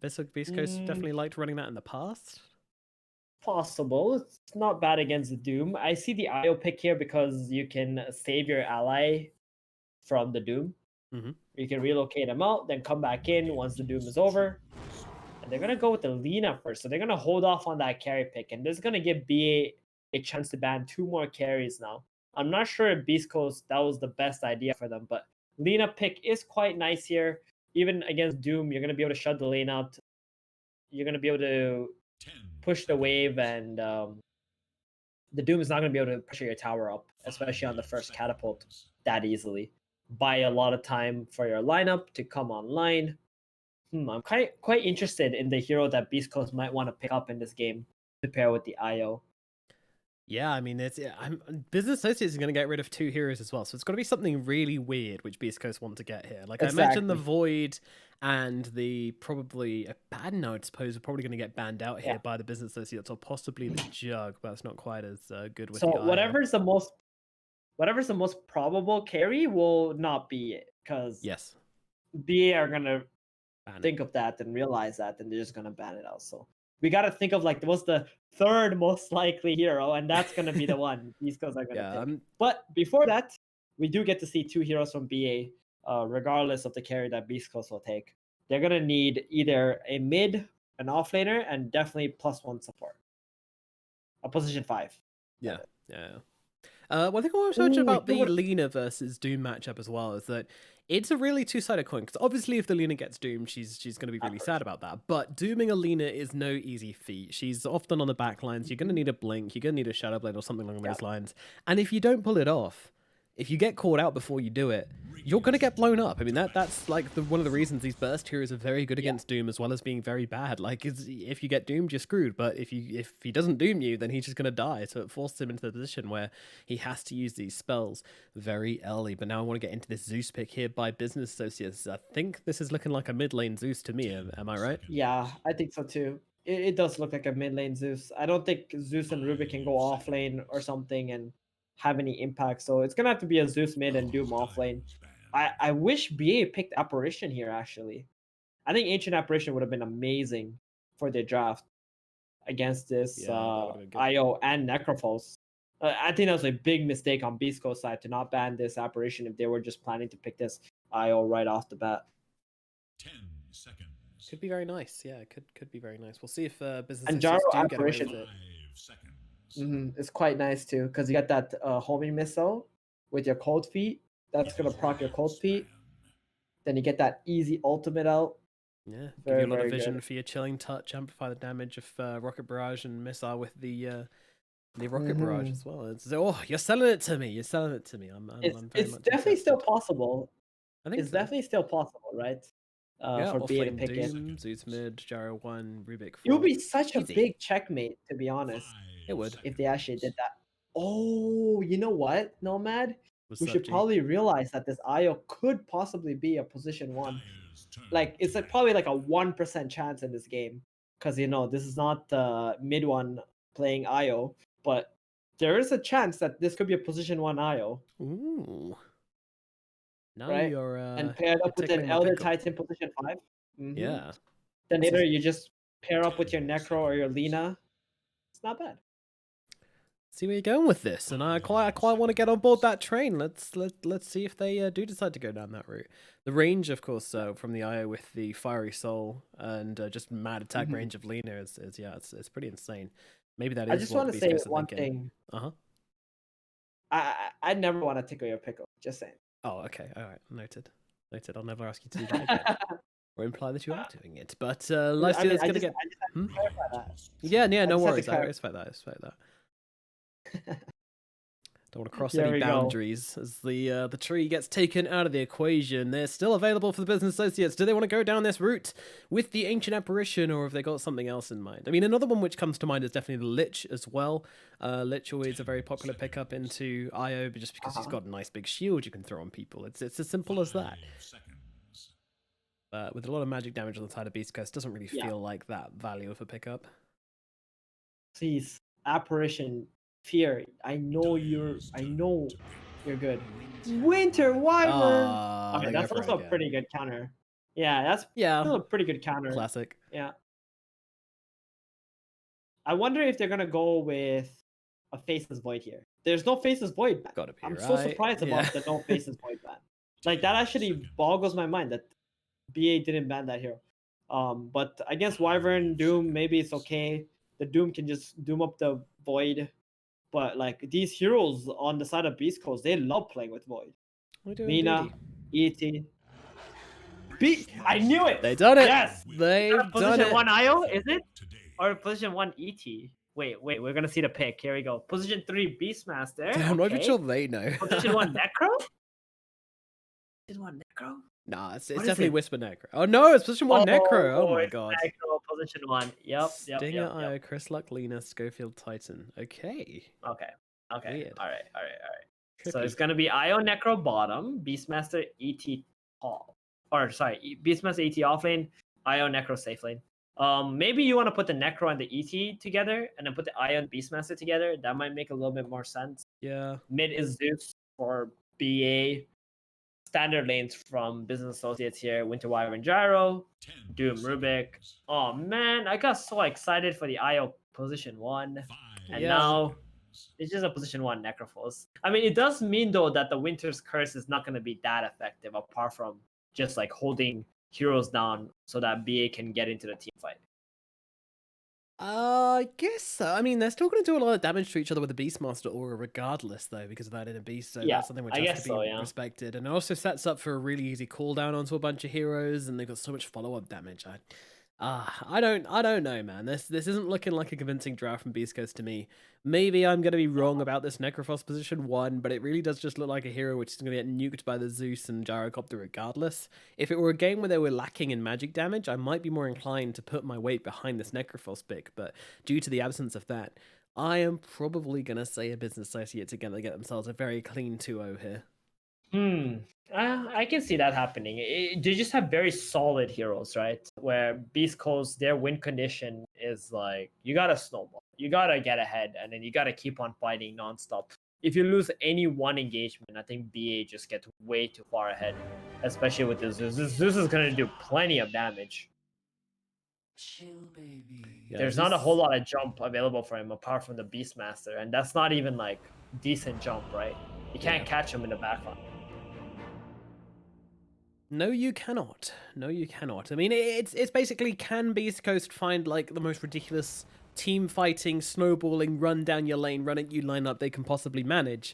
Beastcoast definitely liked running that in the past. Possible. It's not bad against the Doom. I see the IO pick here because you can save your ally from the Doom. Mm-hmm. You can relocate him out, then come back in once the Doom is over. And they're going to go with the Lina first. So they're going to hold off on that carry pick. And this is going to give BA a chance to ban 2 more carries now. I'm not sure if Beast Coast, that was the best idea for them. But Lina pick is quite nice here. Even against Doom, you're going to be able to shut the lane out. You're going to be able to push the wave, and the Doom is not going to be able to pressure your tower up, especially on the first catapult, that easily. Buy a lot of time for your lineup to come online. I'm quite interested in the hero that Beast Coast might want to pick up in this game to pair with the IO. Yeah, I mean, Business Associates is going to get rid of 2 heroes as well, so it's got to be something really weird which Beast Coast want to get here. Like, Exactly. I imagine the Void and the probably Abaddon, I would suppose, are probably going to get banned out here by the Business Associates, or possibly the Jug, but it's not quite as good with the IO. whatever's the most probable carry will not be it, because BA are going to think of that and realize that, and they're just going to ban it out. So we got to think of like what's the 3rd most likely hero, and that's going to be the one these guys are going to pick. But before that, we do get to see 2 heroes from BA, regardless of the carry that Beast Coast will take. They're going to need either a mid, an offlaner, and definitely +1 support. A position 5. Yeah. One thing I want to mention about the Lina versus Doom matchup as well is that it's a really 2-sided coin. Because obviously, if the Lina gets doomed, she's going to be really sad about that. But dooming a Lina is no easy feat. She's often on the back lines. You're going to need a blink. You're going to need a shadow blade or something along those lines. And if you don't pull it off, if you get caught out before you do it, you're going to get blown up. I mean, that's like one of the reasons these burst heroes are very good against Doom, as well as being very bad. Like, if you get doomed, you're screwed. But if he doesn't doom you, then he's just going to die. So it forces him into the position where he has to use these spells very early. But now I want to get into this Zeus pick here by Business Associates. I think this is looking like a mid lane Zeus to me. Am I right? Yeah, I think so too. It does look like a mid lane Zeus. I don't think Zeus and Rubik can go off lane or something and have any impact. So it's gonna have to be a Zeus mid and Doom off lane. I wish BA picked Apparition here, actually. I think Ancient Apparition would have been amazing for their draft against this IO and Necrophos. I think that was a big mistake on Beast Coast side to not ban this Apparition if they were just planning to pick this IO right off the bat. 10 seconds. Could be very nice. Yeah, could be very nice. We'll see if Business and Jaro do get away Apparition. with it. 5 seconds. It's quite nice too, because you got that homing missile with your cold feet. That's gonna proc your cold feet. Then you get that easy ultimate out. Yeah, give you a lot of vision for your chilling touch, amplify the damage of Rocket Barrage and Missile with the Rocket Barrage as well. You're selling it to me. You're selling it to me. It's definitely still possible. I think it's definitely still possible, right? For BA to pick it. Zeus mid, Jaro 1, Rubik 4. It would be such a big checkmate, to be honest. It would. If they actually did that. Oh, you know what, Nomad? We should probably realize that this IO could possibly be a position 1. Like, it's probably like a 1% chance in this game. Because, this is not mid 1 playing IO. But there is a chance that this could be a position 1 IO. Ooh. Now right? You're and paired up with an Elder Titan position 5. Yeah. Then later you just pair up with your Necro or your Lina. It's not bad. See where you're going with this, and I quite want to get on board that train. Let's see if they do decide to go down that route. The range, of course, from the IO with the Fiery Soul and just mad attack range of Lina is it's pretty insane. Maybe that is. I just want to say one thing. I never want to tickle your pickle. Just saying. Oh, okay, all right, noted. I'll never ask you to do that again. Or imply that you are doing it, but Lifesteal is going to get. Yeah, no worries. I respect that. Don't want to cross Here any we go. boundaries as the tree gets taken out of the equation. They're still available for the business associates. Do they want to go down this route with the ancient apparition, or have they got something else in mind? I mean, another one which comes to mind is definitely the Lich as well. Lich always a very popular pickup into IO, but just because he's got a nice big shield you can throw on people. It's as simple as that. With a lot of magic damage on the side of Beastcoast, doesn't really feel like that value of a pickup. Please, apparition. Fear, I know you're good. Winter Wyvern. Okay, that's also a pretty good counter. Yeah, that's still a pretty good counter. Classic. Yeah. I wonder if they're gonna go with a Faceless Void here. There's no Faceless Void ban. Gotta be I'm so surprised about the no Faceless Void ban. Like that actually boggles my mind that BA didn't ban that hero. But against Wyvern, Doom, maybe it's okay. The Doom can just Doom up the Void. But like these heroes on the side of Beastcoast, they love playing with Void. Mina, E.T. I knew it! They done it! Yes! They've done Position it! 1 IO, is it? Or position 1 ET? Wait, we're gonna see the pick. Here we go. Position 3 Beastmaster. I'm not even sure they know. Position 1 Necro? Position 1 Necro? Nah, it's definitely Whisper Necro. Oh no, it's position 1 Necro. Oh my god. Necro, position 1. Yep. Stinger, IO, Chris Luck, Lena, Schofield, Titan. Okay. Okay. Weird. All right. So it's gonna be IO Necro bottom, Beastmaster ET top. Or sorry, Beastmaster ET off lane, IO Necro safe lane. Maybe you want to put the Necro and the ET together, and then put the IO and Beastmaster together. That might make a little bit more sense. Yeah. Mid is Zeus for BA. Standard lanes from Business Associates here: Winter Wyvern Gyro, Doom Rubik. Oh man, I got so excited for the IO position 1, and now it's just a position 1 Necrophos. I mean, it does mean though that the Winter's Curse is not going to be that effective, apart from just like holding heroes down so that BA can get into the team fight. I guess so. I mean, they're still going to do a lot of damage to each other with the Beastmaster aura regardless, though, because of that inner beast. So that's something which has to be respected. And it also sets up for a really easy cooldown onto a bunch of heroes, and they've got so much follow-up damage. I don't know, man. This isn't looking like a convincing draft from Beastcoast to me. Maybe I'm going to be wrong about this Necrophos position 1, but it really does just look like a hero which is going to get nuked by the Zeus and Gyrocopter regardless. If it were a game where they were lacking in magic damage, I might be more inclined to put my weight behind this Necrophos pick, but due to the absence of that, I am probably going to say a Business Associates again to get themselves a very clean 2-0 here. I can see that happening. They just have very solid heroes, right? Where Beast Coast, their win condition is like, you gotta snowball. You gotta get ahead, and then you gotta keep on fighting nonstop. If you lose any one engagement, I think BA just gets way too far ahead, especially with this. Zeus is gonna do plenty of damage. There's not a whole lot of jump available for him apart from the Beastmaster, and that's not even like decent jump, right? You can't catch him in the backline. No, you cannot. No, you cannot. I mean, it's basically, can Beast Coast find like the most ridiculous team fighting, snowballing, run down your lane, run at you lineup they can possibly manage,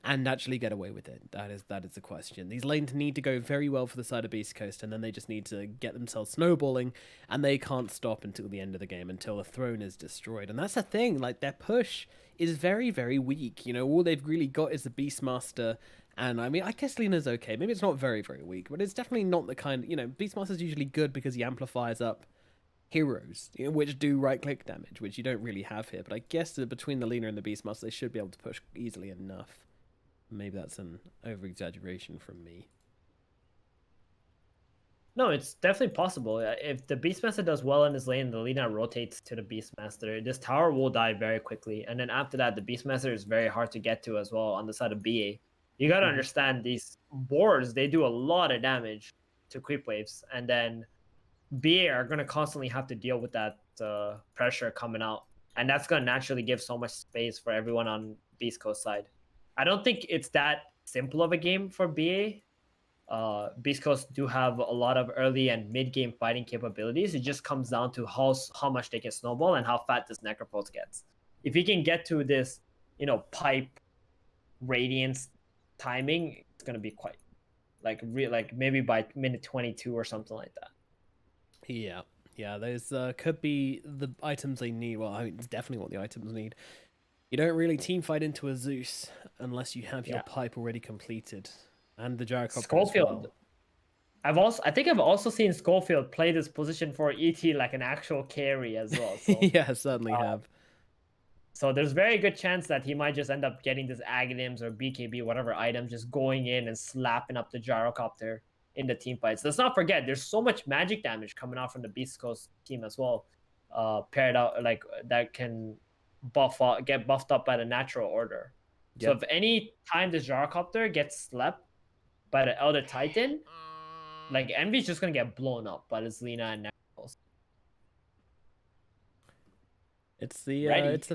and actually get away with it? That is the question. These lanes need to go very well for the side of Beast Coast, and then they just need to get themselves snowballing, and they can't stop until the end of the game, until the throne is destroyed. And that's the thing, like, their push is very, very weak. You know, all they've really got is the Beastmaster. And I mean, I guess Lena's okay. Maybe it's not very, very weak, but it's definitely not the kind, you know, Beastmaster's usually good because he amplifies up heroes, you know, which do right-click damage, which you don't really have here. But I guess that between the Lena and the Beastmaster, they should be able to push easily enough. Maybe that's an over-exaggeration from me. No, it's definitely possible. If the Beastmaster does well in his lane, the Lena rotates to the Beastmaster, this tower will die very quickly. And then after that, the Beastmaster is very hard to get to as well on the side of BA. You got to understand these boards, they do a lot of damage to creep waves. And then BA are going to constantly have to deal with that pressure coming out. And that's going to naturally give so much space for everyone on Beast Coast side. I don't think it's that simple of a game for BA. Beast Coast do have a lot of early and mid-game fighting capabilities. It just comes down to how much they can snowball and how fat this Necrophos gets. If he can get to this, you know, pipe radiance timing, it's gonna be quite like maybe by minute 22 or something like that. Yeah, those could be the items they need. Well, I mean, it's definitely what the items need. You don't really team fight into a Zeus unless you have your pipe already completed. And the gyrocopter Schofield. as well. I think I've also seen Schofield play this position for ET like an actual carry as well. So, yeah, certainly have. So there's very good chance that he might just end up getting this Aghanims or BKB, whatever item, just going in and slapping up the gyrocopter in the team fights. Let's not forget, there's so much magic damage coming out from the Beastcoast team as well. Paired out like that can get buffed up by the natural order. So if any time this gyrocopter gets slept by the Elder Titan, like Envy's just gonna get blown up by this Lina and Necros. It's the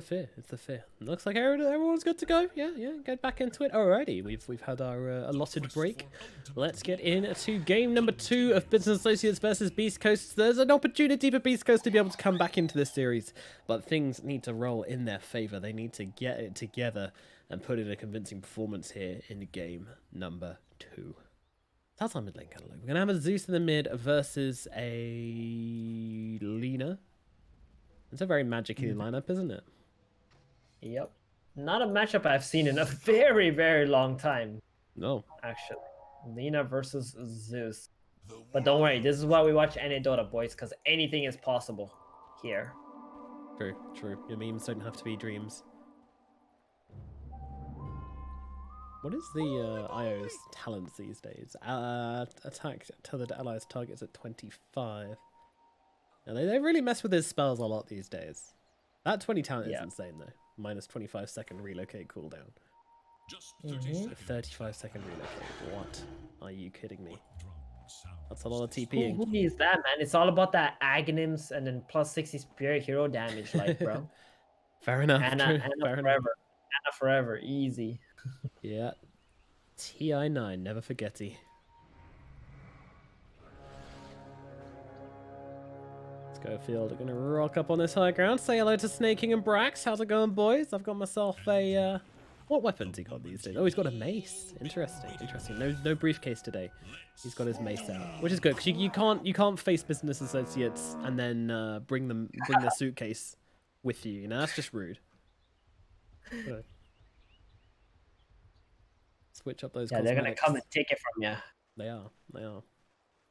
fear. It's the fear. Looks like everyone's good to go. Yeah, get back into it. Alrighty, we've had our allotted break. Let's get into game number 2 of Business Associates versus Beastcoast. There's an opportunity for Beastcoast to be able to come back into this series, but things need to roll in their favor. They need to get it together and put in a convincing performance here in game number 2. That's our mid lane catalog. We're gonna have a Zeus in the mid versus a Lina. It's a very magic-y lineup, isn't it? Yep. Not a matchup I've seen in a very, very long time. No. Actually. Lina versus Zeus. But don't worry, this is why we watch NA Dota, boys, because anything is possible here. True, true. Your memes don't have to be dreams. What is the IO's talents these days? Attack tethered allies targets at 25. Now, they really mess with his spells a lot these days. That 20 talent is insane though. Minus 25-second relocate cooldown. Just 35-second relocate. What? Are you kidding me? That's a lot of TPing. Who needs that, man? It's all about that Aghanims and then plus 60 spirit hero damage, like, bro. Fair enough. Anna forever. Anna forever. Easy. Yeah. TI9, never forgetty. Schofield are gonna rock up on this high ground. Say hello to Snaking and Brax. How's it going, boys? I've got myself a what weapons he got these days? Oh, he's got a mace. Interesting, interesting. No briefcase today. He's got his mace out, which is good because you can't face business associates and then bring their suitcase with you. You know, that's just rude. Switch up those. Yeah, they're gonna come and take it from you. They are. They are.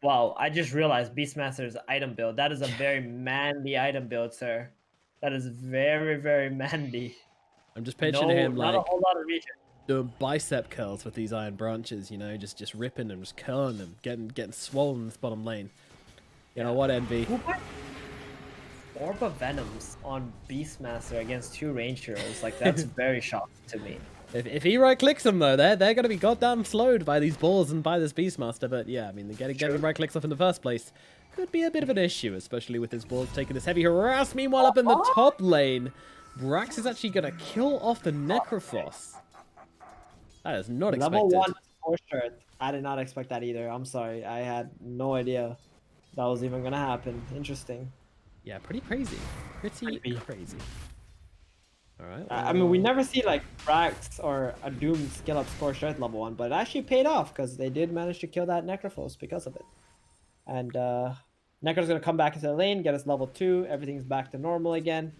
Wow, I just realized Beastmaster's item build. That is a very manly item build, sir. That is very, very manly. I'm just picturing him like not a whole lot of region. Doing bicep curls with these iron branches, you know, just ripping them, just curling them, getting swollen in this bottom lane. You know what, Envy? Orb of Venoms on Beastmaster against 2 range heroes, like that's very shocking to me. If he right clicks them though, they're gonna be goddamn slowed by these balls and by this Beastmaster. But yeah, I mean, getting right clicks off in the first place could be a bit of an issue, especially with his balls taking this heavy harass. Meanwhile, up in the top lane, Brax is actually gonna kill off the Necrophos. That is not expected. Level 1 for sure. I did not expect that either. I'm sorry. I had no idea that was even gonna happen. Interesting. Yeah, pretty crazy. Pretty crazy. Alright. I mean, we never see like Brax or a Doom skill up score strength level 1, but it actually paid off because they did manage to kill that Necrophos because of it. And Necro's gonna come back into the lane, get us level 2, everything's back to normal again.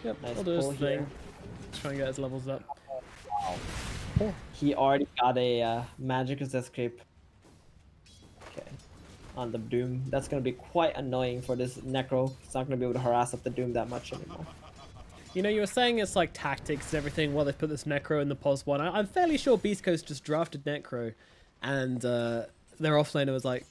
Yep, nice I'll do his pull thing. here. Try and get his levels up. Wow. He already got a magic resist creep. Okay. On the Doom. That's going to be quite annoying for this Necro. He's not going to be able to harass up the Doom that much anymore. You know, you were saying it's like tactics and everything while they put this Necro in the pos 1. I'm fairly sure Beastcoast just drafted Necro and their offlaner was like,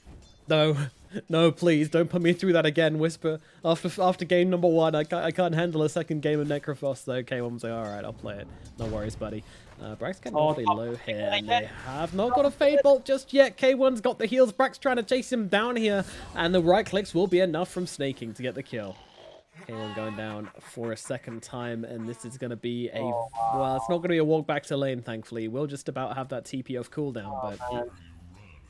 no, please, don't put me through that again, Whisper. After game number 1, I can't handle a second game of Necrophos. So K1 was like, alright, I'll play it. No worries, buddy. Brax getting awfully low here, and they have not got a Fade Bolt just yet. K1's got the heals. Brax trying to chase him down here, and the right clicks will be enough from Snaking to get the kill. K1 going down for a second time, and this is going to be a... Well, it's not going to be a walk back to lane, thankfully. We'll just about have that TP off cooldown, but...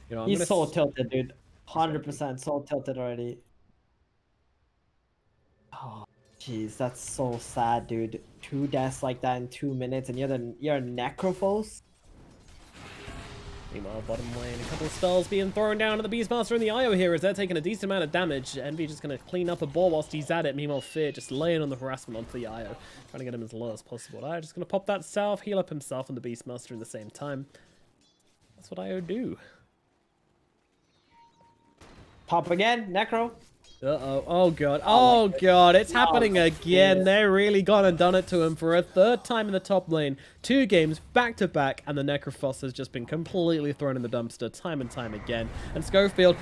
You know, He's so tilted, dude. 100% so tilted already. Oh, jeez, that's so sad, dude. 2 deaths like that in 2 minutes, and you're a Necrophos? Meanwhile, bottom lane, a couple of spells being thrown down to the Beastmaster and the IO here as they're taking a decent amount of damage. Envy just going to clean up a ball whilst he's at it. Meanwhile, Fear just laying on the harassment onto the IO, trying to get him as low as possible. IO just going to pop that salve, heal up himself and the Beastmaster at the same time. That's what IO do. Pop again, Necro. Uh-oh. Oh, God. Oh, God. It's happening again. They're really gone and done it to him for a third time in the top lane. 2 games back-to-back, and the Necrophos has just been completely thrown in the dumpster time and time again. And Schofield,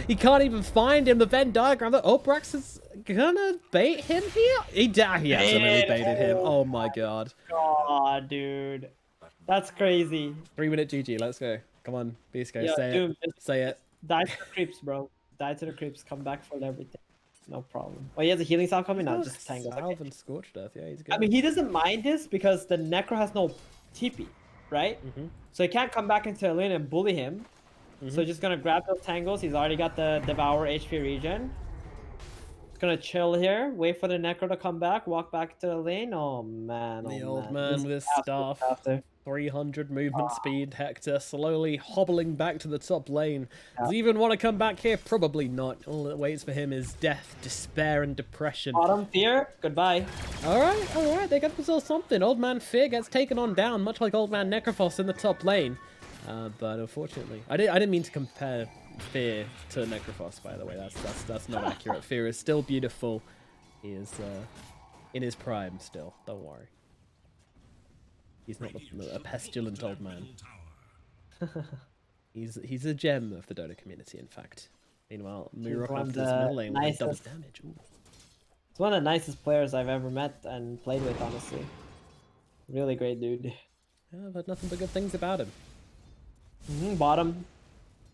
he can't even find him. The Venn diagram that Brax is gonna bait him here? He absolutely baited him. Oh, my God. God, dude. That's crazy. 3-minute GG. Let's go. Come on, Beastcoast. Yeah, say dude, it. Say it. Die to the creeps, bro. Die to the creeps. Come back for everything. No problem. Oh, he has a healing salve coming? No, just Tango. Salve and Scorch Death. Yeah, he's good. I mean, he doesn't mind this because the Necro has no TP, right? So he can't come back into the lane and bully him. So he's just going to grab those tangles. He's already got the Devour HP regen. He's going to chill here. Wait for the Necro to come back. Walk back to the lane. Oh, man. The old man with his staff. 300 movement speed. Hector slowly hobbling back to the top lane. Does he even want to come back here? Probably not. All that waits for him is death, despair, and depression. Bottom Fear, goodbye. Alright. They got themselves something. Old man Fear gets taken on down, much like old man Necrophos in the top lane. But unfortunately, I didn't mean to compare Fear to Necrophos, by the way. That's not accurate. Fear is still beautiful. He is in his prime still. Don't worry. He's not a pestilent old man. He's a gem of the Dota community, in fact. Meanwhile, Murok after this middle lane with double damage. Ooh. He's one of the nicest players I've ever met and played with, honestly. Really great dude. Yeah, I've heard nothing but good things about him. Bottom.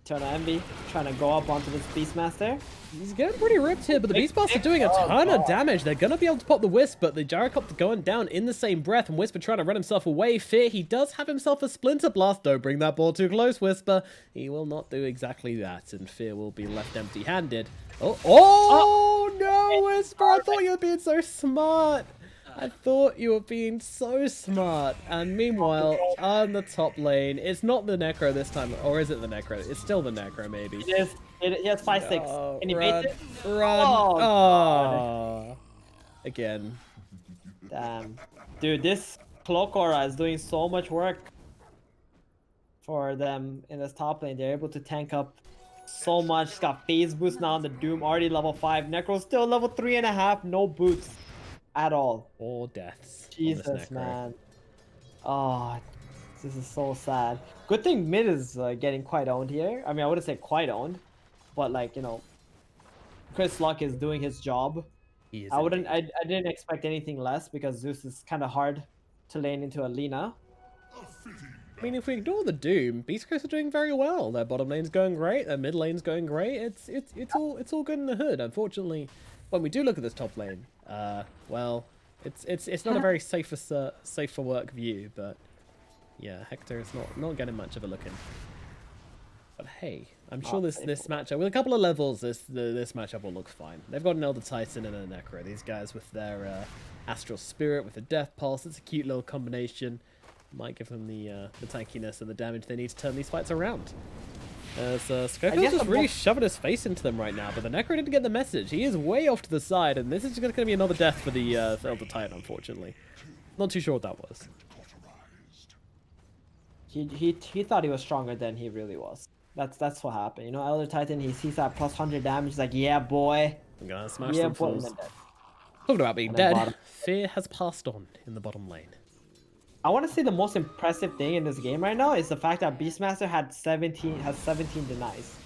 Turn Envy, trying to go up onto this Beastmaster. He's getting pretty ripped here, but the Beastmaster doing a ton of damage. They're going to be able to pop the Wisp, but the Gyrocopter going down in the same breath, and Whisper trying to run himself away. Fear, he does have himself a Splinter Blast. Don't bring that ball too close, Whisper. He will not do exactly that, and Fear will be left empty-handed. Oh, no, Whisper, I thought you were being so smart. I thought you were being so smart. And meanwhile, on the top lane, it's not the Necro this time. Or is it the Necro? It's still the Necro, maybe. It is. He has 5-6. Oh, Can you bait it? Run. Oh. Again. Damn. Dude, this Cloak Aura is doing so much work for them in this top lane. They're able to tank up so much. It's got phase boost now on the Doom. Already level 5. Necro still level 3.5. No boots. At all. All deaths. Jesus, man. Oh, this is so sad. Good thing mid is getting quite owned here. I mean, I wouldn't say quite owned, but like, you know, Chris Luck is doing his job. I didn't expect anything less because Zeus is kind of hard to lane into a Lina. I mean, if we ignore the Doom, Beastcoast are doing very well. Their bottom lane's going great. Their mid lane's going great. It's all good in the hood. Unfortunately, when we do look at this top lane, well, it's not a very safe for work view, but yeah, Hector is not getting much of a look in. But hey, I'm sure this matchup with a couple of levels, this matchup will look fine. They've got an Elder Titan and a Necro. These guys with their Astral Spirit with the Death Pulse. It's a cute little combination. Might give them the tankiness and the damage they need to turn these fights around. As Scofield's just really shoving his face into them right now, but the Necro didn't get the message. He is way off to the side, and this is going to be another death for the Elder Titan, unfortunately. Not too sure what that was. He thought he was stronger than he really was. That's what happened. You know, Elder Titan, he sees that plus 100 damage. He's like, yeah, boy. I'm gonna smash them fools. Talking about being dead, Fear has passed on in the bottom lane. I want to say the most impressive thing in this game right now is the fact that Beastmaster has 17 denies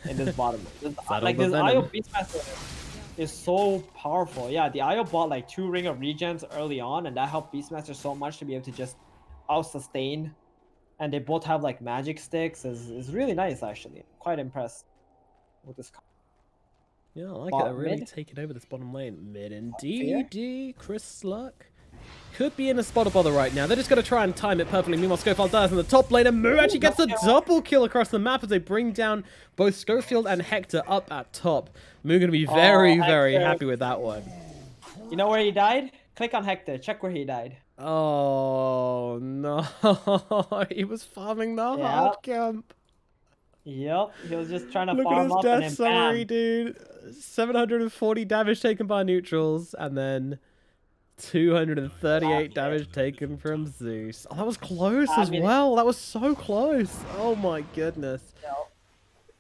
in this bottom lane. Like this IO Beastmaster is so powerful. Yeah, the IO bought like 2 Ring of Regens early on, and that helped Beastmaster so much to be able to just out-sustain. And they both have like magic sticks. Is really nice actually. Quite impressed with this. Yeah, I like it. They're really taking over this bottom lane. Mid indeed. Chris Luck could be in a spot of bother right now. They're just going to try and time it perfectly. Meanwhile, Schofield dies in the top lane, and Moo actually gets a double kill across the map as they bring down both Schofield and Hector up at top. Moo going to be very happy with that one. You know where he died? Click on Hector. Check where he died. Oh no, he was farming the hard Yep. camp. Yep. He was just trying to Look at farm his up and death then summary, bam. dude. 740 damage taken by neutrals, and then 238 damage taken from Zeus. Oh, that was close I as mean, well. That was so close. Oh my goodness.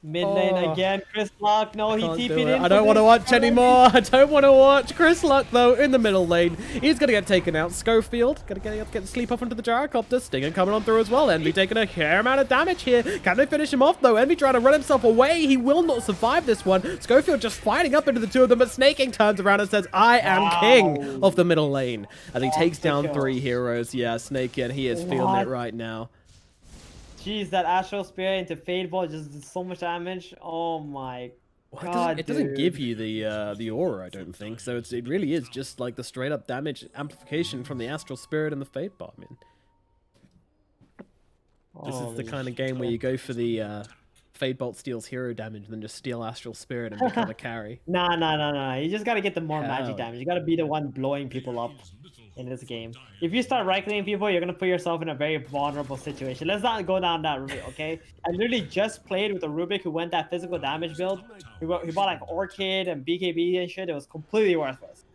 mid lane Oh. again. Chris Lock. No, he Can't TP'd do it. in I for don't want to this. watch anymore. I don't want to watch. Chris Luck, though, in the middle lane. He's going to get taken out. Schofield, going to get the sleep off into the gyrocopter. Stinger coming on through as well. Envy taking a fair amount of damage here. Can they finish him off, though? Envy trying to run himself away. He will not survive this one. Schofield just fighting up into the two of them, but Snaking turns around and says, I am king of the middle lane. As he takes down 3 heroes. Yeah, Snake, and he is feeling it right now. Jeez, that Astral Spirit into Fade Ball just did so much damage. Oh my god, It doesn't give you the aura, I don't think. So it really is just like the straight up damage amplification from the Astral Spirit and the Fate Bomb. I mean, this is the kind of game where you go for the Fade Bolt steals hero damage, then just steal Astral Spirit and become a carry. Nah. You just gotta get the more magic Hell. damage. You gotta be the one blowing people up in this game. If you start right-clicking people, you're gonna put yourself in a very vulnerable situation. Let's not go down that route, okay? I literally just played with a Rubik who went that physical damage build. He bought like Orchid and BKB and shit. It was completely worthless.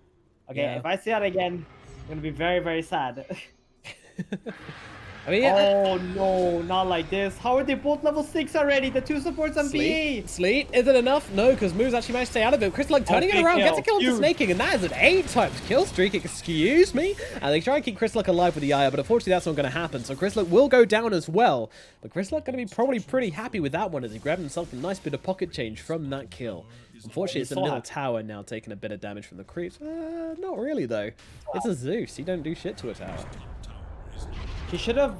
Okay, Yeah. if I see that again, I'm gonna be very, very sad. I mean, yeah. Oh no, not like this. How are they both level 6 already? The 2 supports on BA. Sleet, is it enough? No, because Moves actually managed to stay out of it. Chris Luck turning it around, gets a kill into Huge. Snaking, and that is an 8 times kill streak, excuse me. And they try and keep Chris Luck alive with the Aya, but unfortunately that's not going to happen. So Chris Luck will go down as well. But Chris Luck going to be probably pretty happy with that one as he grabbed himself a nice bit of pocket change from that kill. Unfortunately, it's a little tower now taking a bit of damage from the creeps. Not really, though. It's a Zeus. He don't do shit to a tower. He should have,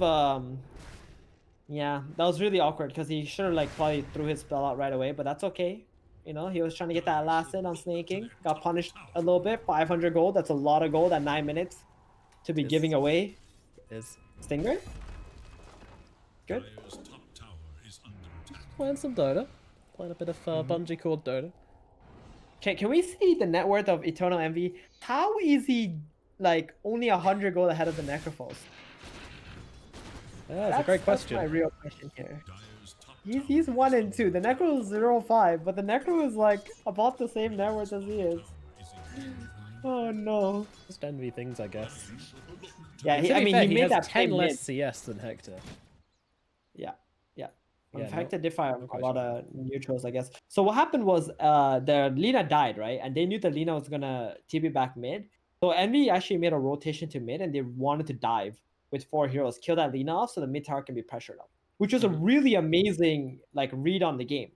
yeah, that was really awkward because he should have like probably threw his spell out right away, but that's okay. You know, he was trying to get that last hit on Snaking. Got punished a little bit. 500 gold. That's a lot of gold at 9 minutes to be giving away. Stinger? Good. Playing some Dota. Playing a bit of Bungie called Dota. Okay, can we see the net worth of Eternal Envy? How is he like only 100 gold ahead of the Necrophos? Yeah, that's a great question. That's my real question here. He's 1 and 2. The Necro is 0-5, but the Necro is like about the same net worth as he is. Oh no. Just envy things, I guess. Yeah, To be he fair, made has that 10 play less mid. CS than Hector. Yeah. Yeah, Hector did fire a lot of neutrals, I guess. So what happened was the Lina died, right? And they knew that Lina was gonna TP back mid. So Envy actually made a rotation to mid and they wanted to dive with 4 heroes, kill that Lina off so the mid tower can be pressured up. Which was a really amazing like read on the game.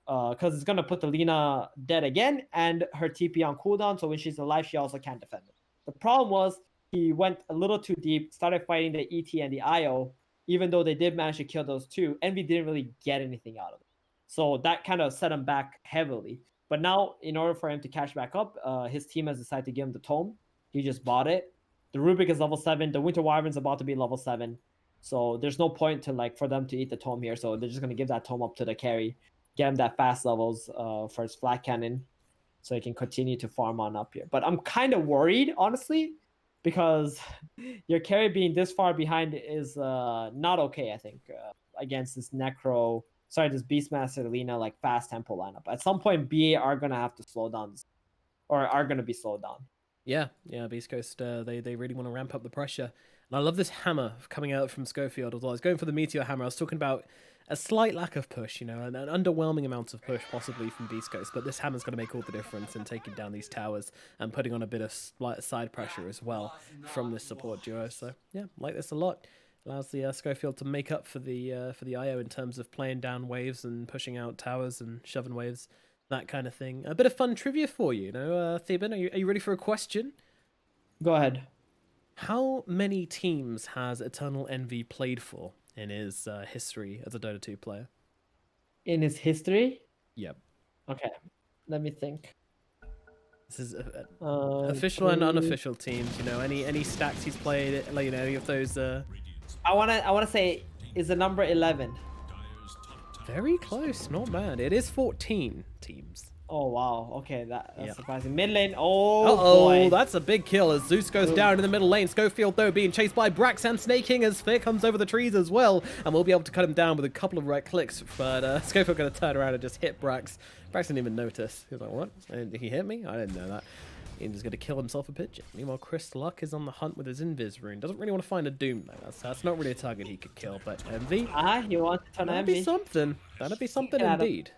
Because it's gonna put the Lina dead again and her TP on cooldown, so when she's alive, she also can't defend it. The problem was he went a little too deep, started fighting the ET and the IO, even though they did manage to kill those 2. Envy didn't really get anything out of it. So that kind of set him back heavily. But now, in order for him to catch back up, his team has decided to give him the tome. He just bought it. The Rubik is level 7. The Winter Wyvern's about to be level 7. So there's no point to like for them to eat the tome here. So they're just gonna give that tome up to the carry, get him that fast levels for his flat cannon, so he can continue to farm on up here. But I'm kind of worried, honestly, because your carry being this far behind is not okay. I think against this this Beastmaster Lina like fast tempo lineup. At some point, BA are gonna have to slow down, or are gonna be slowed down. Yeah, Beastcoast, they really want to ramp up the pressure. And I love this hammer coming out from Schofield. Although I was going for the Meteor hammer, I was talking about a slight lack of push, an underwhelming amount of push possibly from Beastcoast. But this hammer's going to make all the difference in taking down these towers and putting on a bit of side pressure as well from this support duo. So yeah, like this a lot. Allows the Schofield to make up for the IO in terms of playing down waves and pushing out towers and shoving waves. That kind of thing. A bit of fun trivia for you, Theban. Are you ready for a question? Go ahead. How many teams has Eternal Envy played for in his history as a Dota 2 player? In his history? Yep. Okay, let me think. This is official and 3. unofficial teams. Any stats he's played. Any of those. I wanna say is the number 11. Very close, not bad. It is 14 teams. Oh wow, okay, that's Yep. surprising. Mid lane, oh Uh-oh, boy. that's a big kill as Zeus goes down in the middle lane. Schofield, though, being chased by Brax and Snake King as Fear comes over the trees as well. And we'll be able to cut him down with a couple of right clicks. But Schofield going to turn around and just hit Brax. Brax didn't even notice. He was like, what? Did he hit me? I didn't know that. He's going to kill himself a pigeon. Meanwhile, Chris Luck is on the hunt with his Invis rune. Doesn't really want to find a Doom, though. That's not really a target he could kill. But Envy? You want to turn That'd Envy? be something. That'd be something indeed.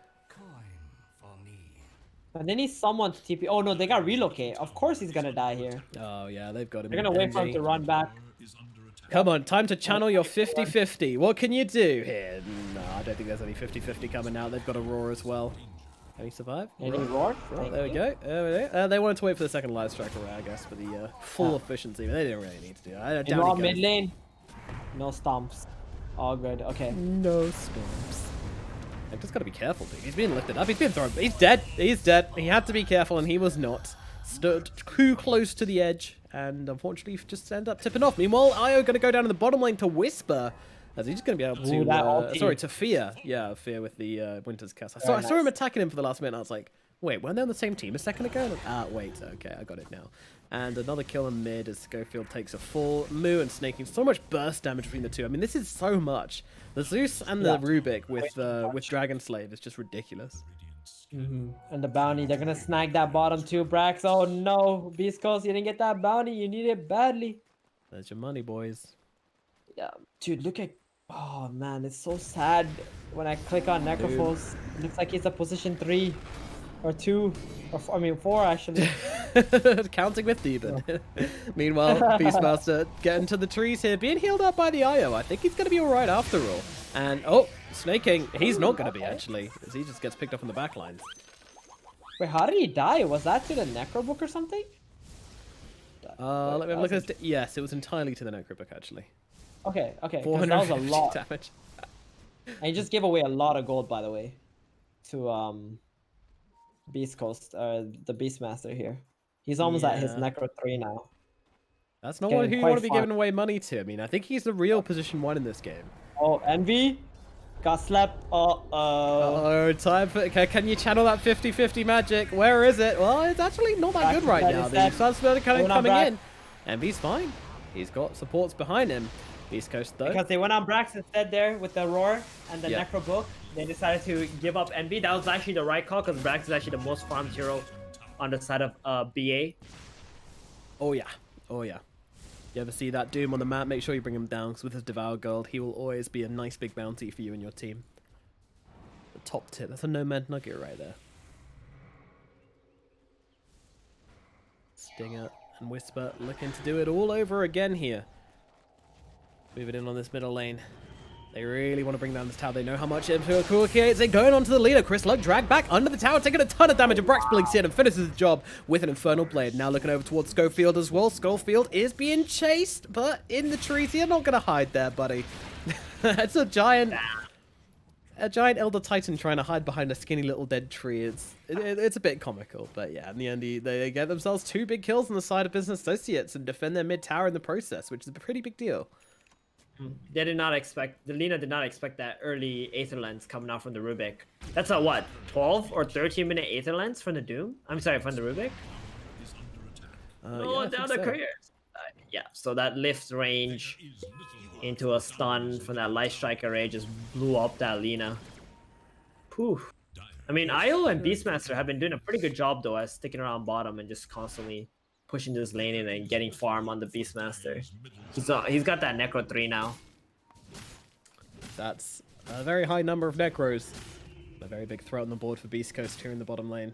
But they need someone to TP. Oh no, they got relocate. Of course he's gonna die here. Oh yeah, they've got him. They're gonna wait for him to run back. Come on, time to channel your 50-50. What can you do here? No, I don't think there's any 50-50 coming out. They've got a roar as well. Can he survive? Any roar? There we go. They wanted to wait for the second live strike array, I guess, for the full efficiency, but they didn't really need to do that. Raw mid lane. No stomps. All good. Okay. No stomps. I've just got to be careful, dude. He's being lifted up. He's being thrown. He's dead. He's dead. He had to be careful, and he was not. Stood too close to the edge, and unfortunately just ended up tipping off. Meanwhile, Io going to go down in the bottom lane to Whisper, as he's just going to be able to... sorry, to Fear. Yeah, Fear with the Winter's Cast. I saw him attacking him for the last minute, and I was like, wait, weren't they on the same team a second ago? Wait, okay, I got it now. And another kill in mid as Schofield takes a fall. Moo and Snaking, so much burst damage between the two. I mean, this is so much. The Zeus and the Rubik with Dragon Slave is just ridiculous. And the bounty, they're gonna snag that bottom too, Brax. Oh no, Beastcoast, you didn't get that bounty. You need it badly. There's your money, boys. Yeah, dude, look at... Oh man, it's so sad when I click on Necrophos. It looks like he's a position 3 or 2 or 4 actually. Counting with Demon. Meanwhile, Beastmaster getting to the trees here, being healed up by the Io. I think he's going to be alright after all. And, oh, Snake King, he's not going to be actually, as he just gets picked up on the back lines. Wait, how did he die? Was that to the Necro Book or something? Let me look at this. Yes, it was entirely to the Necro Book actually. Okay, okay. 450 that was a lot. damage. And he just gave away a lot of gold, by the way, to Beastcoast, the Beastmaster here. He's almost at his Necro 3 now. That's not who you want to be giving away money to. I mean, I think he's the real position 1 in this game. Oh, Envy got slapped. Oh, time for... Can you channel that 50-50 magic? Where is it? Well, it's actually not that good right now. The Sun's kind of coming in. Envy's fine. He's got supports behind him. Beastcoast, though. Because they went on Brax instead there with the Roar and the Necro Book. They decided to give up Envy. That was actually the right call because Brax is actually the most farmed hero on the side of BA. Oh, yeah. Oh, yeah. You ever see that Doom on the map, make sure you bring him down, because with his Devour Gold, he will always be a nice big bounty for you and your team. The top tip. That's a Nomad Nugget right there. Stinger and Whisper looking to do it all over again here. Moving in on this middle lane. They really want to bring down this tower. They know how much it creates. They're going on to the leader. Chris Luck dragged back under the tower, taking a ton of damage. And Brax blinks in and finishes the job with an Infernal Blade. Now looking over towards Schofield as well. Schofield is being chased, but in the trees. You're not going to hide there, buddy. It's a giant Elder Titan trying to hide behind a skinny little dead tree. It's a bit comical, but yeah, in the end, they get themselves 2 big kills on the side of Business Associates and defend their mid tower in the process, which is a pretty big deal. They did not expect, the Lina did not expect that early Aether Lens coming out from the Rubik. That's a what, 12 or 13 minute Aether Lens from the Doom? I'm sorry, from the Rubik? Yeah, down the career. Yeah, so that lift range into a stun from that Light Strike array just blew up that Lina. Poof. I mean, Io and Beastmaster have been doing a pretty good job though, as sticking around bottom and just constantly pushing this lane in and getting farm on the Beastmaster. He's got that Necro 3 now. That's a very high number of Necros. A very big threat on the board for Beastcoast here in the bottom lane.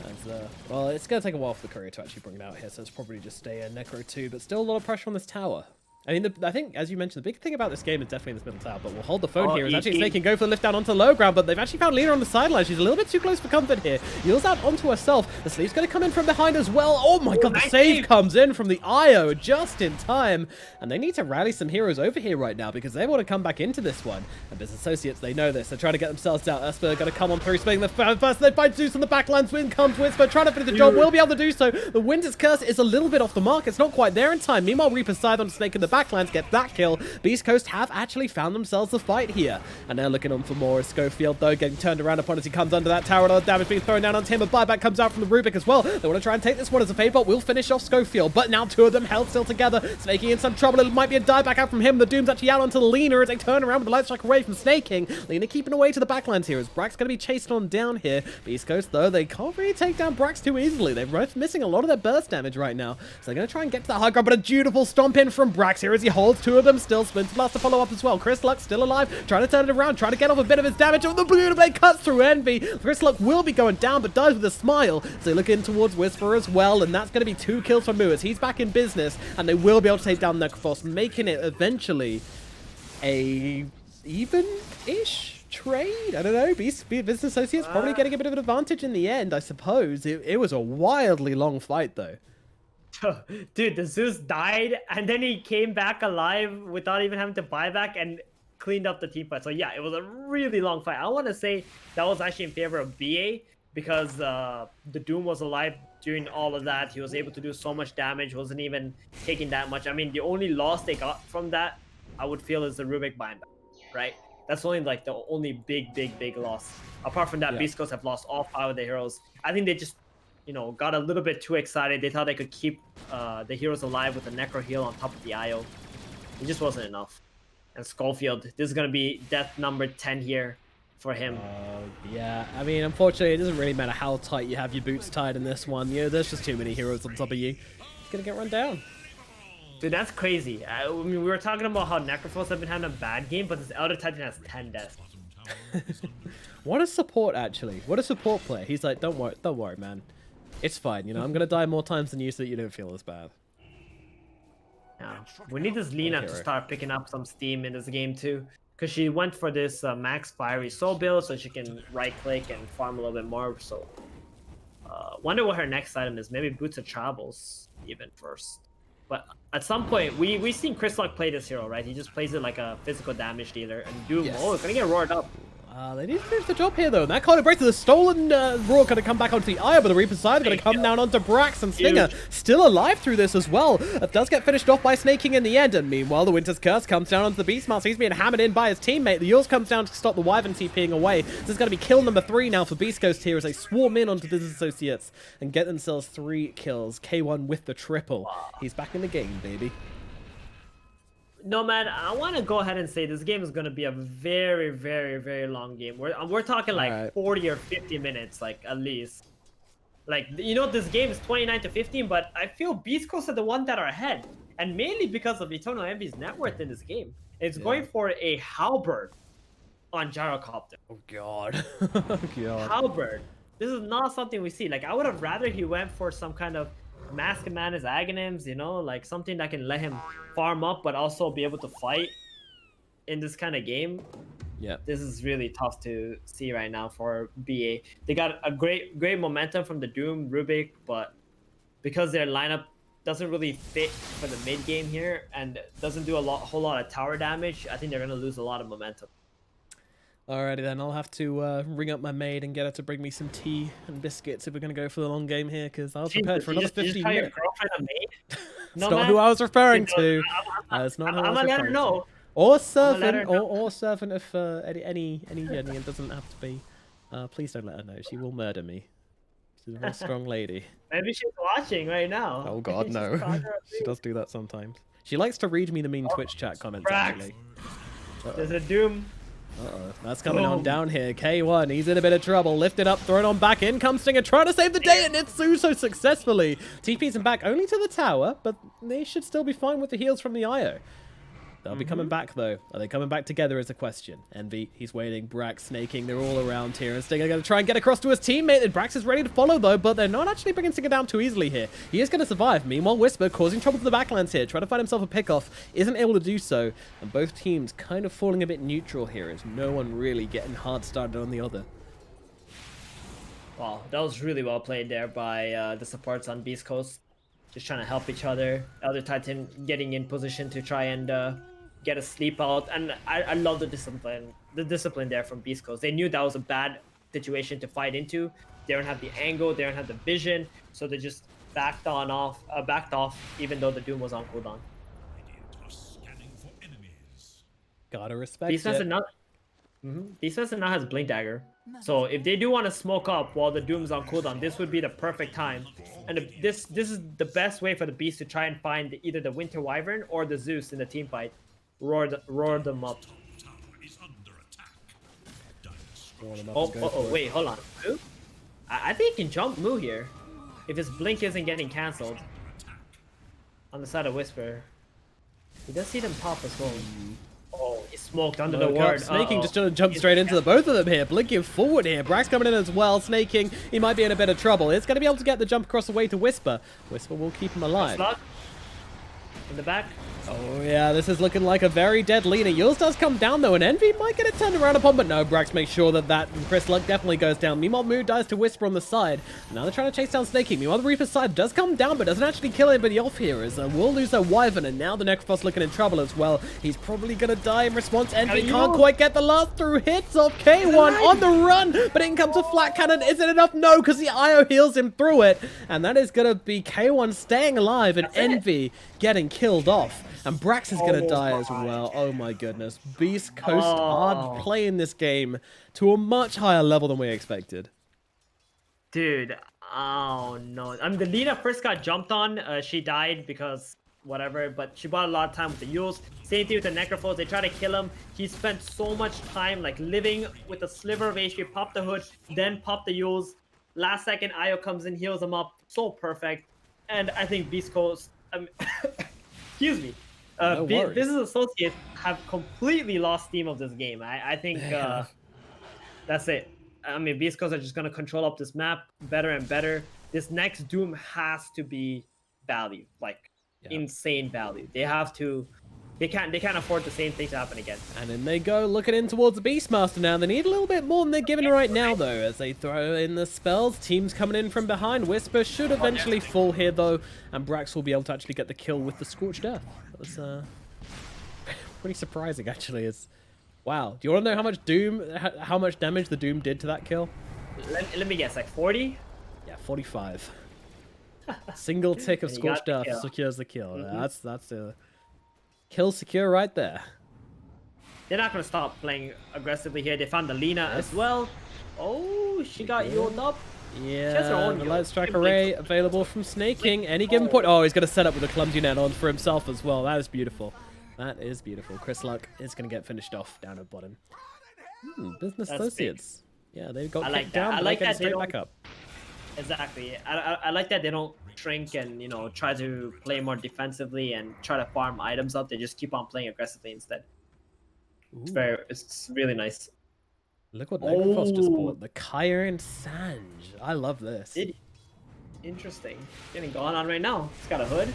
As, well, it's going to take a while for the courier to actually bring it out here, so it's probably just a Necro 2, but still a lot of pressure on this tower. I mean, I think, as you mentioned, the big thing about this game is definitely this middle tower, but we'll hold the phone here. It's actually Snake can go for the lift down onto the low ground, but they've actually found Lina on the sideline. She's a little bit too close for comfort here. Heals out onto herself. The sleeve's going to come in from behind as well. Oh my god, the save comes in from the Io just in time. And they need to rally some heroes over here right now because they want to come back into this one. And Business Associates, they know this. They're trying to get themselves out. Esper going to come on through, spinning the first. They find Zeus on the backlines. Win comes Whisper, trying to finish the job. Will be able to do so. The Winter's Curse is a little bit off the mark. It's not quite there in time. Meanwhile, Reaper's Scythe on Snake in the back. backlands, get that kill. Beastcoast have actually found themselves a fight here. And they're looking on for more. Schofield, though, getting turned around upon as he comes under that tower. A lot of damage being thrown down onto him. A buyback comes out from the Rubik as well. They want to try and take this one as a fade, but will finish off Schofield. But now two of them held still together. Snaking in some trouble. It might be a dieback out from him. The Doom's actually out onto Lena as they turn around with the light strike away from Snaking. Lena keeping away to the backlands here as Brax going to be chased on down here. Beastcoast, though, they can't really take down Brax too easily. They're missing a lot of their burst damage right now. So they're going to try and get to that high ground, but a beautiful stomp in from Brax here as he holds two of them still. Splinter Blast to follow up as well. Chris Luck still alive, trying to turn it around, trying to get off a bit of his damage. Oh, the Blue Blade cuts through Envy. Chris Luck will be going down, but dies with a smile. So they look in towards Whisper as well, and that's going to be 2 kills for Mu as he's back in business, and they will be able to take down Necrophos, making it eventually a even-ish trade. I don't know. Business Associates probably getting a bit of an advantage in the end, I suppose. It was a wildly long fight, though. Dude, the Zeus died, and then he came back alive without even having to buy back and cleaned up the team fight. So yeah, it was a really long fight. I want to say that was actually in favor of BA because the Doom was alive during all of that. He was able to do so much damage, wasn't even taking that much. I mean, the only loss they got from that, I would feel, is the Rubik buyback, right? That's only like the only big loss. Apart from that, yeah. Beastcoast have lost all 5 of the heroes. I think they just, you know, got a little bit too excited. They thought they could keep the heroes alive with a Necro heal on top of the IO. It just wasn't enough. And Schofield, this is going to be death number 10 here for him. Yeah, I mean, unfortunately, it doesn't really matter how tight you have your boots tied in this one. You know, there's just too many heroes on top of you. It's going to get run down. Dude, that's crazy. I mean, we were talking about how Necrophos have been having a bad game, but this Elder Titan has 10 deaths. What a support, actually. What a support player. He's like, don't worry, man. It's fine, you know, I'm going to die more times than you so that you don't feel as bad. Yeah. We need this Lena to start picking up some steam in this game too, because she went for this max fiery soul build so she can right click and farm a little bit more. So wonder what her next item is. Maybe Boots of Travels even first. But at some point we've seen Chris Luck play this hero, right? He just plays it like a physical damage dealer, and Doom, oh, it's gonna get roared up. They need to finish the job here, though. And that kind of breaks the stolen Roar going to come back onto the Eye, but the Reaper's side going to come down onto Brax, and Stinger still alive through this as well. It does get finished off by Snaking in the end, and meanwhile, the Winter's Curse comes down onto the Beastmaster. He's being hammered in by his teammate. The Yours comes down to stop the Wyvern TPing away. This is going to be kill number 3 now for Beastcoast here as they swarm in onto Business Associates and get themselves 3 kills. K1 with the triple. He's back in the game, baby. No, man, I want to go ahead and say this game is going to be a very long game. We're talking like 40 or 50 minutes, like, at least. Like, you know, this game is 29-15, but I feel Beastcoast are the one that are ahead. And mainly because of Eternal Envy's net worth in this game. It's going for a Halberd on Gyrocopter. Oh, God. Oh, God. Halberd. This is not something we see. Like, I would have rather he went for some kind of Mask and Manus Aghanims, you know, like something that can let him farm up but also be able to fight in this kind of game. Yeah, this is really tough to see right now for BA. They got a great momentum from the Doom Rubik, but because their lineup doesn't really fit for the mid game here and doesn't do whole lot of tower damage, I think they're gonna lose a lot of momentum. Alrighty then, I'll have to ring up my maid and get her to bring me some tea and biscuits if we're going to go for the long game here, because I was prepared for another 15 minutes. Your girlfriend a maid? It's not who I was referring to. It's not who I was referring to. Or servant, or servant if any genuine doesn't have to be. Please don't let her know. She will murder me. She's a very strong lady. Maybe she's watching right now. Oh God, no. She does do that sometimes. She likes to read me the mean Twitch chat comments, actually. There's a Doom. Uh-oh, that's coming on down here. K1, he's in a bit of trouble. Lifted up, thrown on back. In comes Stinger, trying to save the day, and it's so successfully. TP's him back only to the tower, but they should still be fine with the heals from the IO. They'll be coming back, though. Are they coming back together is a question. Envy, he's waiting. Brax, Snaking, they're all around here. And Stinger going to try and get across to his teammate. And Brax is ready to follow, though, but they're not actually bringing Stinger down too easily here. He is going to survive. Meanwhile, Whisper, causing trouble to the backlands here, trying to find himself a pickoff, isn't able to do so. And both teams kind of falling a bit neutral here, as no one really getting hard started on the other. Wow, that was really well played there by the supports on Beastcoast. Just trying to help each other. Elder Titan getting in position to try and get a sleep out, and I love the discipline there from Beastcoast. They knew that was a bad situation to fight into. They don't have the angle, they don't have the vision, so they just backed off even though the Doom was on cooldown. Gotta respect Beastmaster it. now, Beastmaster now has Blink Dagger. So if they do want to smoke up while the Doom's on cooldown, this would be the perfect time. And this is the best way for the Beast to try and find either the Winter Wyvern or the Zeus in the team fight. Roar them up. Wait, hold on. Moo? I think he can jump Moo here. If his Blink isn't getting cancelled. On the side of Whisper. He does see them pop as well. Oh, he's smoked under the ward. Snaking just trying to jump straight into the both of them here. Blinking forward here. Brax coming in as well. Snaking, he might be in a bit of trouble. It's going to be able to get the jump across the way to Whisper. Whisper will keep him alive. In the back. Oh yeah, this is looking like a very dead leader. Yours does come down though, and Envy might get it turned around upon, but no, Brax makes sure that Chris Luck definitely goes down. Meanwhile, Moo dies to Whisper on the side. Now they're trying to chase down Snaking. Meanwhile, the Reaper's side does come down, but doesn't actually kill anybody off here, as we'll lose their Wyvern, and now the Necrophos looking in trouble as well. He's probably gonna die in response. Envy can't quite get the last through hits off K1 on the run, but in comes a flat cannon. Is it enough? No, because the IO heals him through it, and that is gonna be K1 staying alive and Envy getting killed off. And Brax is going to die as well. Oh my goodness. Beastcoast are playing this game to a much higher level than we expected. Dude, oh no. I mean, the Lina first got jumped on. She died because whatever, but she bought a lot of time with the Yules. Same thing with the Necrophos. They try to kill him. He spent so much time like living with a sliver of HP. Pop the hood, then pop the Yules. Last second, Io comes in, heals him up. So perfect. And I think Beastcoast, excuse me. Business Associates have completely lost steam of this game. I think that's it. I mean, Beastcoast are just going to control up this map better and better. This next Doom has to be value, like insane value. They have to. They can't afford the same thing to happen again. And then they go looking in towards the Beastmaster now. They need a little bit more than they're giving right now, though, as they throw in the spells. Teams coming in from behind. Whisper should eventually fall here, though, and Brax will be able to actually get the kill with the Scorched Earth. That was pretty surprising, actually. Wow. Do you want to know how much damage the Doom did to that kill? Let me guess, like 40? Yeah, 45. Single tick of Scorched Earth secures the kill. That's a kill secure right there. They're not going to stop playing aggressively here. They found the Lina as well. Oh, she got healed up. Yeah, the Light Strike Array available from Snaking. Any given point. Oh, he's going to set up with a Clumsy Net on for himself as well. That is beautiful. That is beautiful. Chris Luck is going to get finished off down at bottom. Business Associates. Big. Yeah, they've got kicked down, but they get straight back up. Exactly. I like that they don't shrink and, you know, try to play more defensively and try to farm items up. They just keep on playing aggressively instead. It's really nice. Look what Necrophos just bought. The Kyron Sange. I love this. Interesting. Getting going on right now. It's got a hood.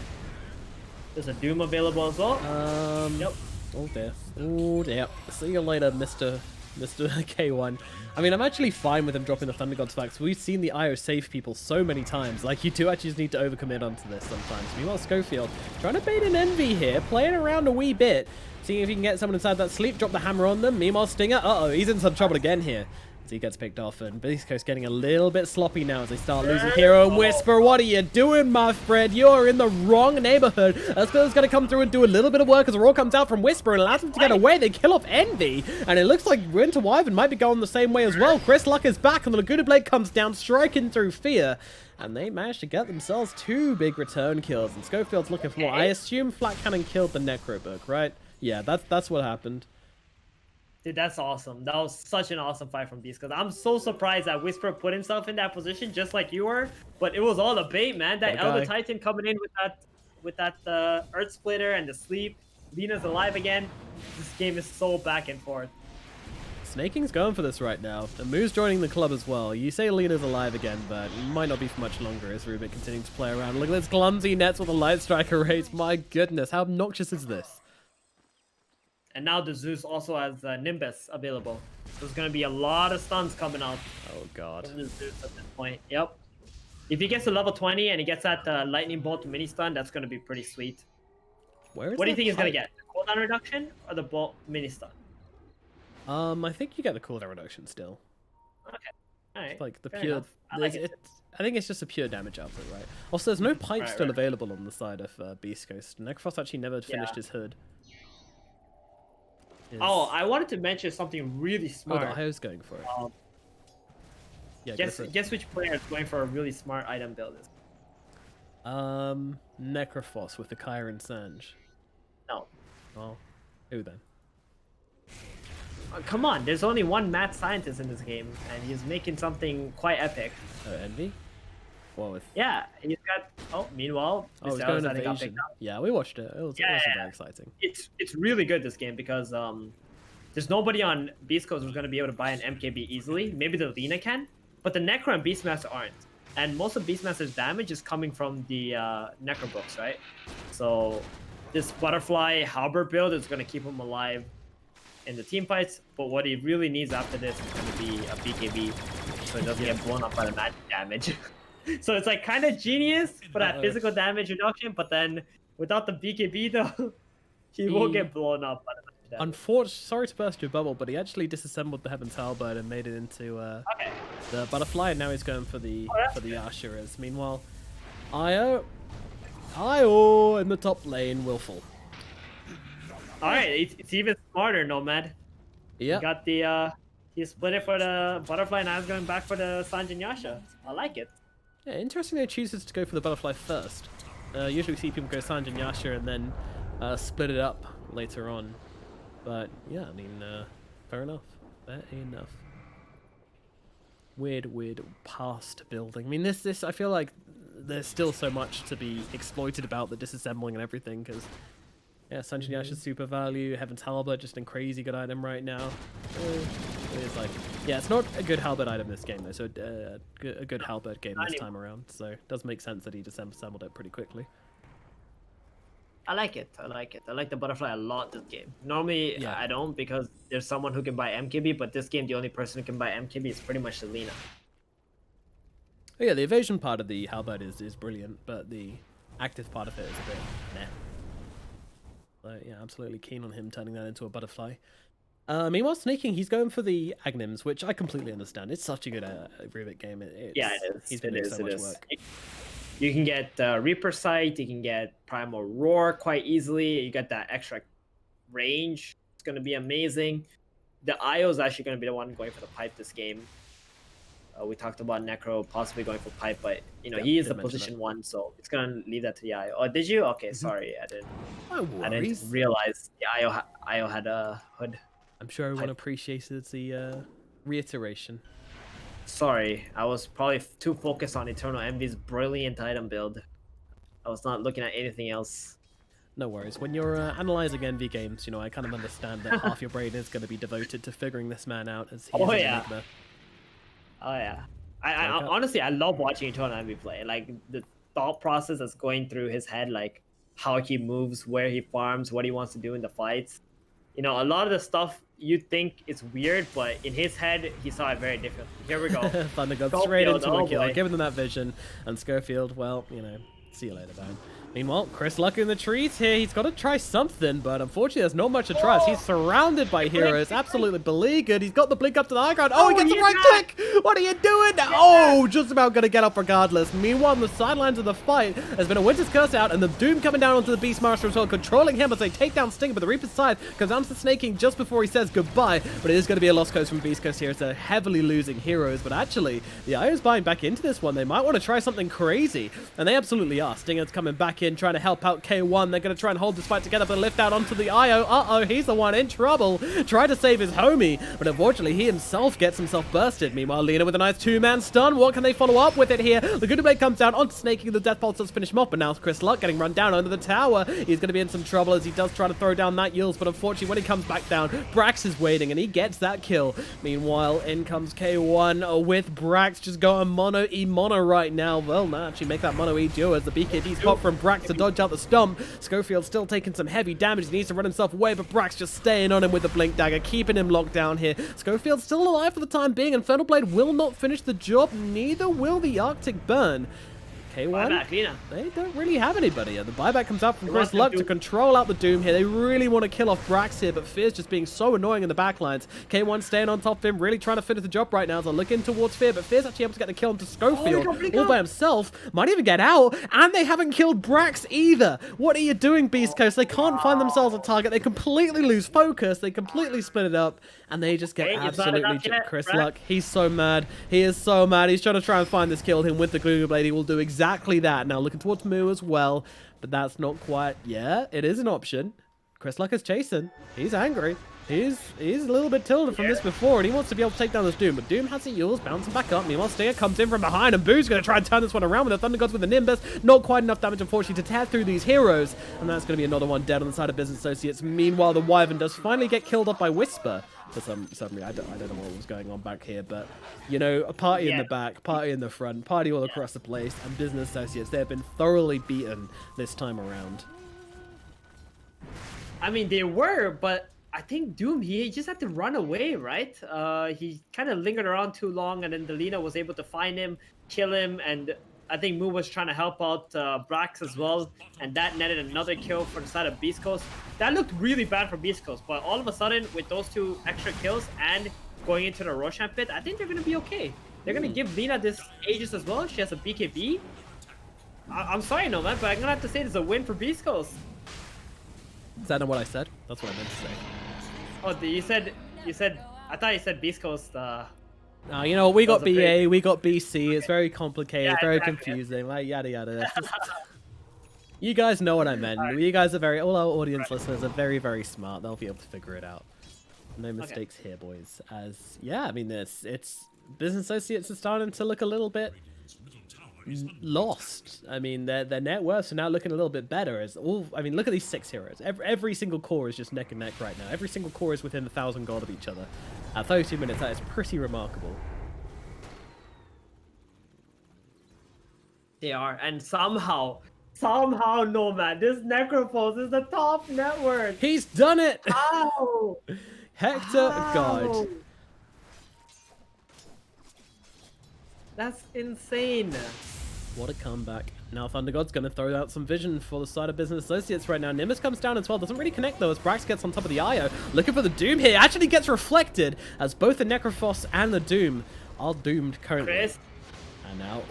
There's a Doom available as well. Yep. Oh dear. Oh dear. See you later, Mr. K1. I mean, I'm actually fine with him dropping the Thunder Gods back. So we've seen the IO save people so many times. Like, you do actually just need to overcommit onto this sometimes. Meanwhile, Schofield trying to bait an Envy here, playing around a wee bit, seeing if he can get someone inside that sleep, drop the hammer on them. Meanwhile, Stinger, he's in some trouble again here. As he gets picked off, and Beastcoast getting a little bit sloppy now as they start losing Hero and Whisper. What are you doing, my friend? You're in the wrong neighborhood. Spill's going to come through and do a little bit of work as the roar comes out from Whisper and allows him to get away. They kill off Envy, and it looks like Winter Wyvern might be going the same way as well. Chris Luck is back, and the Laguna Blade comes down, striking through Fear, and they managed to get themselves 2 big return kills. And Schofield's looking for more. I assume Flat Cannon killed the Necrobook, right? Yeah, that's what happened. Dude, that's awesome. That was such an awesome fight from Beast, because I'm so surprised that Whisper put himself in that position just like you were, but it was all the bait, man. That Elder Titan coming in with that Earth Splitter and the sleep. Lina's alive again. This game is so back and forth. Snaking's going for this right now, and Moo's joining the club as well. You say Lina's alive again, but it might not be for much longer as Rubik continues to play around. Look at this clumsy nets with the Light Strike Arrays. My goodness, how obnoxious is this? And now the Zeus also has Nimbus available. So there's going to be a lot of stuns coming out. Oh, God. From the Zeus at this point. Yep. If he gets to level 20 and he gets that Lightning Bolt mini stun, that's going to be pretty sweet. What do you think he's going to get? The cooldown reduction or the Bolt mini stun? I think you get the cooldown reduction still. Okay. All right. Like the pure... I think it's just a pure damage output, right? Also, there's no pipe still available on the side of Beastcoast. Necrophos actually never finished his hood. Oh, I wanted to mention something really Oh, smart. the IO's going for it. Yeah, Guess which player is going for a really smart item build? Necrophos with the Kyra and Sanj. No. Oh, who then? Come on, there's only one mad scientist in this game, and he's making something quite epic. Oh, Envy? Well, with... Yeah, he's got... Oh, meanwhile... Oh, it's going Invasion. Yeah, we watched it. It was very exciting. It's really good, this game, because there's nobody on Beastcoast who's going to be able to buy an MKB easily. Maybe the Lina can, but the Necro and Beastmaster aren't. And most of Beastmaster's damage is coming from the Necro books, right? So this Butterfly Halberd build is going to keep him alive in the team fights, but what he really needs after this is going to be a BKB, so he doesn't get blown up by the magic damage. So it's like kind of genius for that physical damage reduction, but then without the BKB though, he won't get blown up by the magic damage. Unfortunately, sorry to burst your bubble, but he actually disassembled the Heaven's Halberd and made it into the Butterfly, and now he's going for the Asheras. Meanwhile, Io in the top lane will fall. Alright, it's even smarter, Nomad. Yeah. Got the he split it for the Butterfly, and now he's going back for the Sanjin Yasha. I like it. Yeah, interesting they chooses to go for the Butterfly first. Usually we see people go Sanjin Yasha and then split it up later on. But yeah, I mean, fair enough. Fair enough. Weird past building. I mean, this I feel like there's still so much to be exploited about the disassembling and everything, because yeah, Sanjin Yasha's super value, Heaven's Halberd, just a crazy good item right now. It's like, yeah, it's not a good Halberd item this game though, so a good Halberd game this time around. So it does make sense that he disassembled it pretty quickly. I like it. I like the Butterfly a lot this game. Normally, I don't, because there's someone who can buy MKB, but this game, the only person who can buy MKB is pretty much Selena. Oh, yeah, the evasion part of the Halberd is brilliant, but the active part of it is a bit meh. So, yeah, absolutely keen on him turning that into a Butterfly. Meanwhile, Snaking, he's going for the Agnims, which I completely understand. It's such a good Rubik game. Yeah, it is. He's been doing so much work. You can get Reaper Sight, you can get Primal Roar quite easily. You get that extra range. It's going to be amazing. The IO is actually going to be the one going for the pipe this game. We talked about Necro possibly going for pipe, but you know, he is the position one, so it's going to leave that to the IO. Oh, did you? Okay, sorry, I didn't realize the IO had a hood. I'm sure everyone appreciated the reiteration. Sorry, I was probably too focused on Eternal Envy's brilliant item build. I was not looking at anything else. No worries. When you're analyzing Envy games, you know, I kind of understand that half your brain is going to be devoted to figuring this man out as he's an enigma. Oh yeah. I honestly, I love watching Eternal Envy play. Like the thought process that's going through his head, like how he moves, where he farms, what he wants to do in the fights. You know, a lot of the stuff you think is weird, but in his head, he saw it very differently. Here we go. Thunder goes straight into a kill, giving them that vision. And Schofield, well, you know, see you later, man. Meanwhile, Chris Luck in the trees here. He's got to try something, but unfortunately, there's not much to try. He's surrounded by heroes, absolutely beleaguered. He's got the blink up to the high ground. Oh, he gets the right click! What are you doing? Oh, just about going to get up regardless. Meanwhile, on the sidelines of the fight, there's been a Winter's Curse out, and the Doom coming down onto the Beastmaster as well, controlling him as they take down Stinger, but the Reaper's side comes down to the Snaking just before he says goodbye, but it is going to be a lost coast from Beastcoast here. It's a heavily losing heroes, but actually, the IO's buying back into this one. They might want to try something crazy, and they absolutely are. Stinger's coming back in, trying to help out K1. They're going to try and hold this fight together, but lift out onto the IO. Uh-oh, he's the one in trouble. Try to save his homie, but unfortunately, he himself gets himself bursted. Meanwhile, Lina with a nice two-man stun. What can they follow up with it here? The Good Blade comes down onto Snaking. The Death Pulse does finish him off, but now Chris Luck getting run down under the tower. He's going to be in some trouble as he does try to throw down that Yules, but unfortunately, when he comes back down, Brax is waiting, and he gets that kill. Meanwhile, in comes K1 with Brax just going mono-e-mono right now. Well, now actually make that mono-e duo as the BKB's pop from Brax to dodge out the stomp. Schofield still taking some heavy damage. He needs to run himself away, but Brax just staying on him with the Blink Dagger, keeping him locked down here. Schofield still alive for the time being. Infernal Blade will not finish the job. Neither will the Arctic Burn. K1, Buyback, Lina. they don't really have anybody. The buyback comes out from They Chris want Luck them to control out the Doom here. They really want to kill off Brax here, but Fear's just being so annoying in the backlines. K1 staying on top of him, really trying to finish the job right now. So looking towards Fear, but Fear's actually able to get the kill onto Schofield all by himself. Might even get out, and they haven't killed Brax either. What are you doing, Beastcoast? They can't find themselves a target. They completely lose focus. They completely split it up, and they just get absolutely Chris Luck. He's so mad. He is so mad. He's trying to find this kill. Him with the Gloomy Blade. He will do exactly that. Now looking towards Moo as well, but that's not quite. Yeah, it is an option. Chris Luck is chasing. He's angry. He's a little bit tilted from this before, and he wants to be able to take down this Doom, but Doom has the Yules bouncing back up. Meanwhile, Stinger comes in from behind, and Boo's going to try and turn this one around with the Thunder Gods with the Nimbus. Not quite enough damage, unfortunately, to tear through these heroes, and that's going to be another one dead on the side of Business Associates. Meanwhile, the Wyvern does finally get killed off by Whisper. For some reason, I don't know what was going on back here, but, you know, a party in the back, party in the front, party all across the place, and Business Associates, they have been thoroughly beaten this time around. I mean, they were, but I think Doom, he just had to run away, right? He kind of lingered around too long, and then Delina was able to find him, kill him, and I think Moo was trying to help out Brax as well, and that netted another kill for the side of Beastcoast. That looked really bad for Beastcoast, but all of a sudden, with those 2 extra kills and going into the Roshan pit, I think they're going to be okay. They're going to give Lina this Aegis as well. She has a BKB. I'm sorry, no man, but I'm going to have to say it's a win for Beastcoast. Is that not what I said? That's what I meant to say. Oh, you said, I thought you said Beastcoast, you know, we got BA, we got BC. It's very complicated, very confusing, like yada yada. You guys know what I meant. You guys are all our audience listeners are very, very smart. They'll be able to figure it out. No mistakes here, boys. As yeah, I mean, it's Business Associates are starting to look a little bit lost. I mean, their net worths are now looking a little bit better. I mean, look at these 6 heroes. Every single core is just neck and neck right now. Every single core is within 1,000 gold of each other. At 32 minutes, that is pretty remarkable. They are, and somehow, Nomad, this Necrophos is the top network. He's done it. How? Hector, God. That's insane. What a comeback. Now Thunder God's going to throw out some vision for the side of Business Associates right now. Nimbus comes down as well. Doesn't really connect though as Brax gets on top of the IO. Looking for the Doom here. Actually gets reflected as both the Necrophos and the Doom are doomed currently. And now,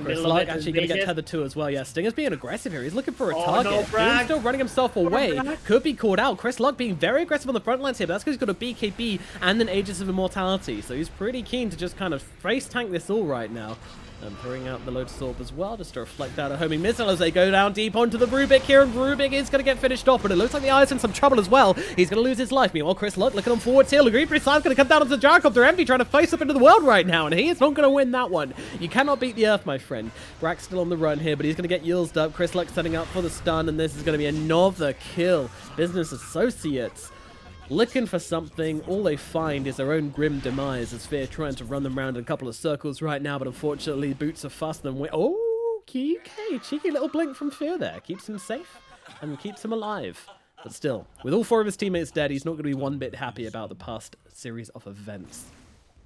Chris Luck actually going to get tethered too as well. Yeah, Stinger's being aggressive here. He's looking for a target. Doom's still running himself away. Could be caught out. Chris Luck being very aggressive on the front lines here, but that's because he's got a BKB and an Aegis of Immortality. So he's pretty keen to just kind of face tank this all right now. And throwing out the Lotus Orb as well, just to reflect out a homing missile as they go down deep onto the Rubik here, and Rubik is going to get finished off, but it looks like the Eye's in some trouble as well. He's going to lose his life. Meanwhile, Chris Luck looking on forwards here. Legree Preside's going to come down onto the Gyrocopter. Envy trying to face up into the world right now, and he is not going to win that one. You cannot beat the Earth, my friend. Brack's still on the run here, but he's going to get yulesed up. Chris Luck setting up for the stun, and this is going to be another kill. Business Associates looking for something. All they find is their own grim demise as Fear trying to run them around in a couple of circles right now, but unfortunately boots are faster than oh, okay, cheeky little blink from Fear there. Keeps him safe and keeps him alive. But still, with all 4 of his teammates dead, he's not going to be one bit happy about the past series of events.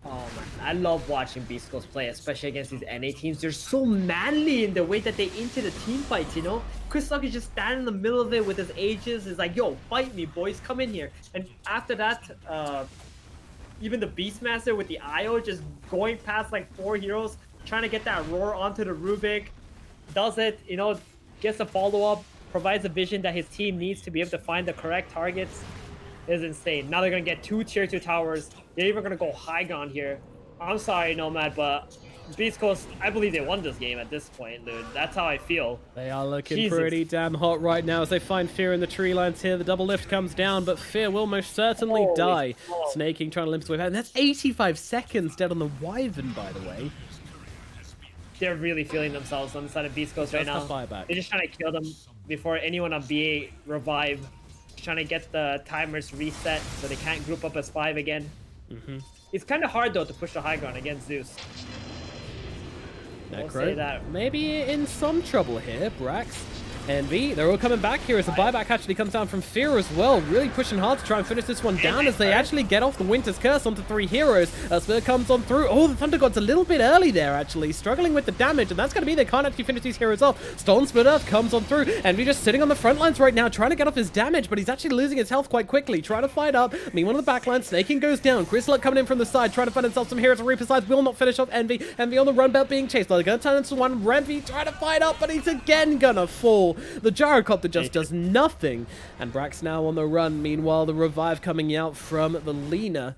Oh man, I love watching Beastcoast play, especially against these NA teams. They're so manly in the way that they into the team fights, you know? Chris Luck is just standing in the middle of it with his Aegis. He's like, yo, fight me, boys, come in here. And after that, even the Beastmaster with the IO just going past like 4 heroes, trying to get that roar onto the Rubik. Does it, you know, gets a follow-up, provides a vision that his team needs to be able to find the correct targets. It is insane. Now they're going to get 2 tier 2 towers. They're even going to go Hygon here. I'm sorry, Nomad, but Beastcoast, I believe they won this game at this point, dude. That's how I feel. They are looking pretty damn hot right now as they find Fear in the tree lines here. The double lift comes down, but Fear will most certainly die. Snaking trying to limp his way back. And that's 85 seconds dead on the Wyvern, by the way. They're really feeling themselves on the side of Beastcoast right now. They're just trying to kill them before anyone on BA revive. Trying to get the timers reset so they can't group up as 5 again. It's kind of hard though to push the high ground against Zeus. Necro, maybe in some trouble here. Brax Envy, they're all coming back here as the buyback actually comes down from Fear as well. Really pushing hard to try and finish this one down as they actually get off the Winter's Curse onto 3 heroes. Spear comes on through. Oh, the Thunder God's a little bit early there, actually. Struggling with the damage, and that's going to be they can't actually finish these heroes off. Storm Splitter comes on through. Envy just sitting on the front lines right now, trying to get off his damage, but he's actually losing his health quite quickly. Trying to fight up. Meanwhile, on the backline, Snaking goes down. Chrisluck coming in from the side, trying to find himself some heroes. Reaper sides will not finish off Envy. Envy on the run belt being chased. They're going to turn into one. Envy trying to fight up, but he's again going to fall. The Gyrocopter just does nothing. And Brax now on the run. Meanwhile, the revive coming out from the Lina.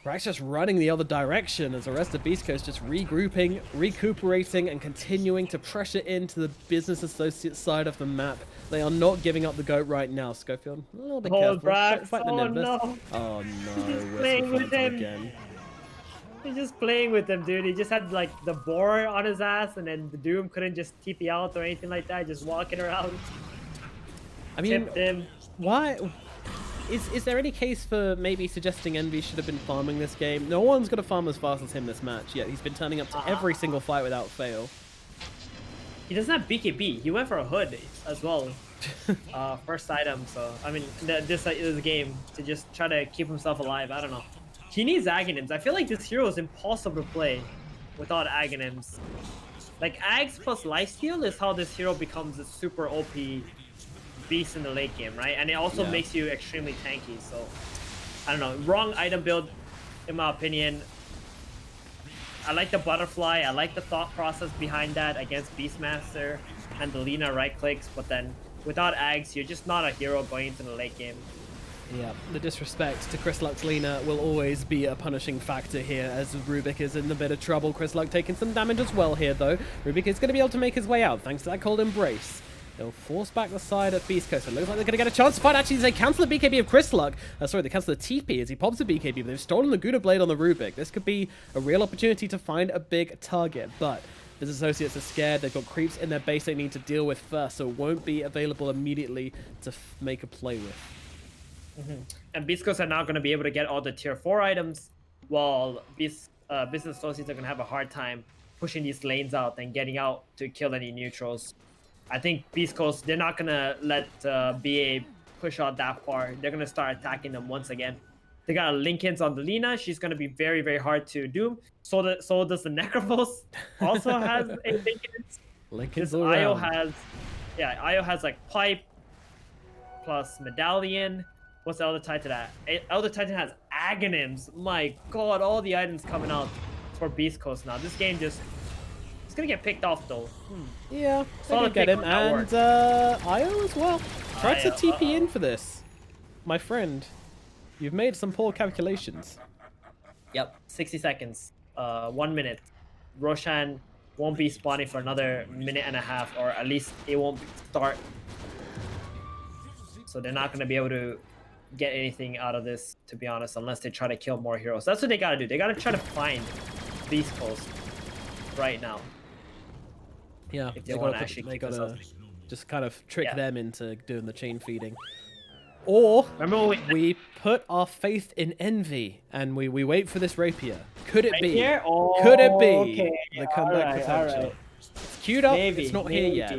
Brax just running the other direction as the rest of Beastcoast just regrouping, recuperating, and continuing to pressure into the business associate side of the map. They are not giving up the goat right now. Schofield, a little bit careful. Brax. Oh, no. Oh, no. He's playing with him. Again. He's just playing with him, dude. He just had, like, the boar on his ass, and then the Doom couldn't just TP out or anything like that. Just walking around. I mean, Tipped him. Why? Is there any case for maybe suggesting Envy should have been farming this game? No one's going to farm as fast as him this match, yet he's been turning up to every single fight without fail. He doesn't have BKB. He went for a hood as well. First item, so, I mean, this is a game to just try to keep himself alive. I don't know. He needs Aghanims. I feel like this hero is impossible to play without Aghanims. Like, Ags plus lifesteal is how this hero becomes a super OP beast in the late game, right? And it also makes you extremely tanky, so I don't know. Wrong item build, in my opinion. I like the butterfly. I like the thought process behind that against Beastmaster and the Lina right clicks, but then without Ags, you're just not a hero going into the late game. Yeah, the disrespect to Chrisluck's Lina will always be a punishing factor here as Rubik is in a bit of trouble. Chrisluck taking some damage as well here, though. Rubik is going to be able to make his way out thanks to that cold embrace. They'll force back the side of Beastcoast. It looks like they're going to get a chance to fight. Actually, they cancel the BKB of Chrisluck. Sorry, they cancel the TP as he pops the BKB, but they've stolen the Gouda Blade on the Rubik. This could be a real opportunity to find a big target, but his associates are scared. They've got creeps in their base they need to deal with first, so it won't be available immediately to make a play with. And Beastcoast are now going to be able to get all the tier 4 items, while Business Associates are going to have a hard time pushing these lanes out and getting out to kill any neutrals. I think Beastcoast, they're not going to let BA push out that far. They're going to start attacking them once again. They got a Linkins on the Lina. She's going to be very, very hard to doom. So does the Necrophos also has a Linkins. Linkins Io has, Io has like Pipe plus Medallion. What's the Elder Titan at? Elder Titan has Aghanims. My god, all the items coming out for Beastcoast now. This game just... It's gonna get picked off though. Yeah, they get him. And Io as well. Try to TP in for this. My friend, you've made some poor calculations. Yep, 60 seconds. 1 minute. Roshan won't be spawning for another minute and a half, or at least it won't start. So they're not gonna be able to get anything out of this, to be honest, unless they try to kill more heroes. That's what they gotta do. They gotta try to find Beastcoast right now. Yeah, if they want to actually they keep themselves. just kind of trick them into doing the chain feeding. Or we put our faith in Envy and we wait for this rapier. Could it be? Oh, could it be okay. the comeback potential? Right. It's queued up. Maybe, it's not here yet.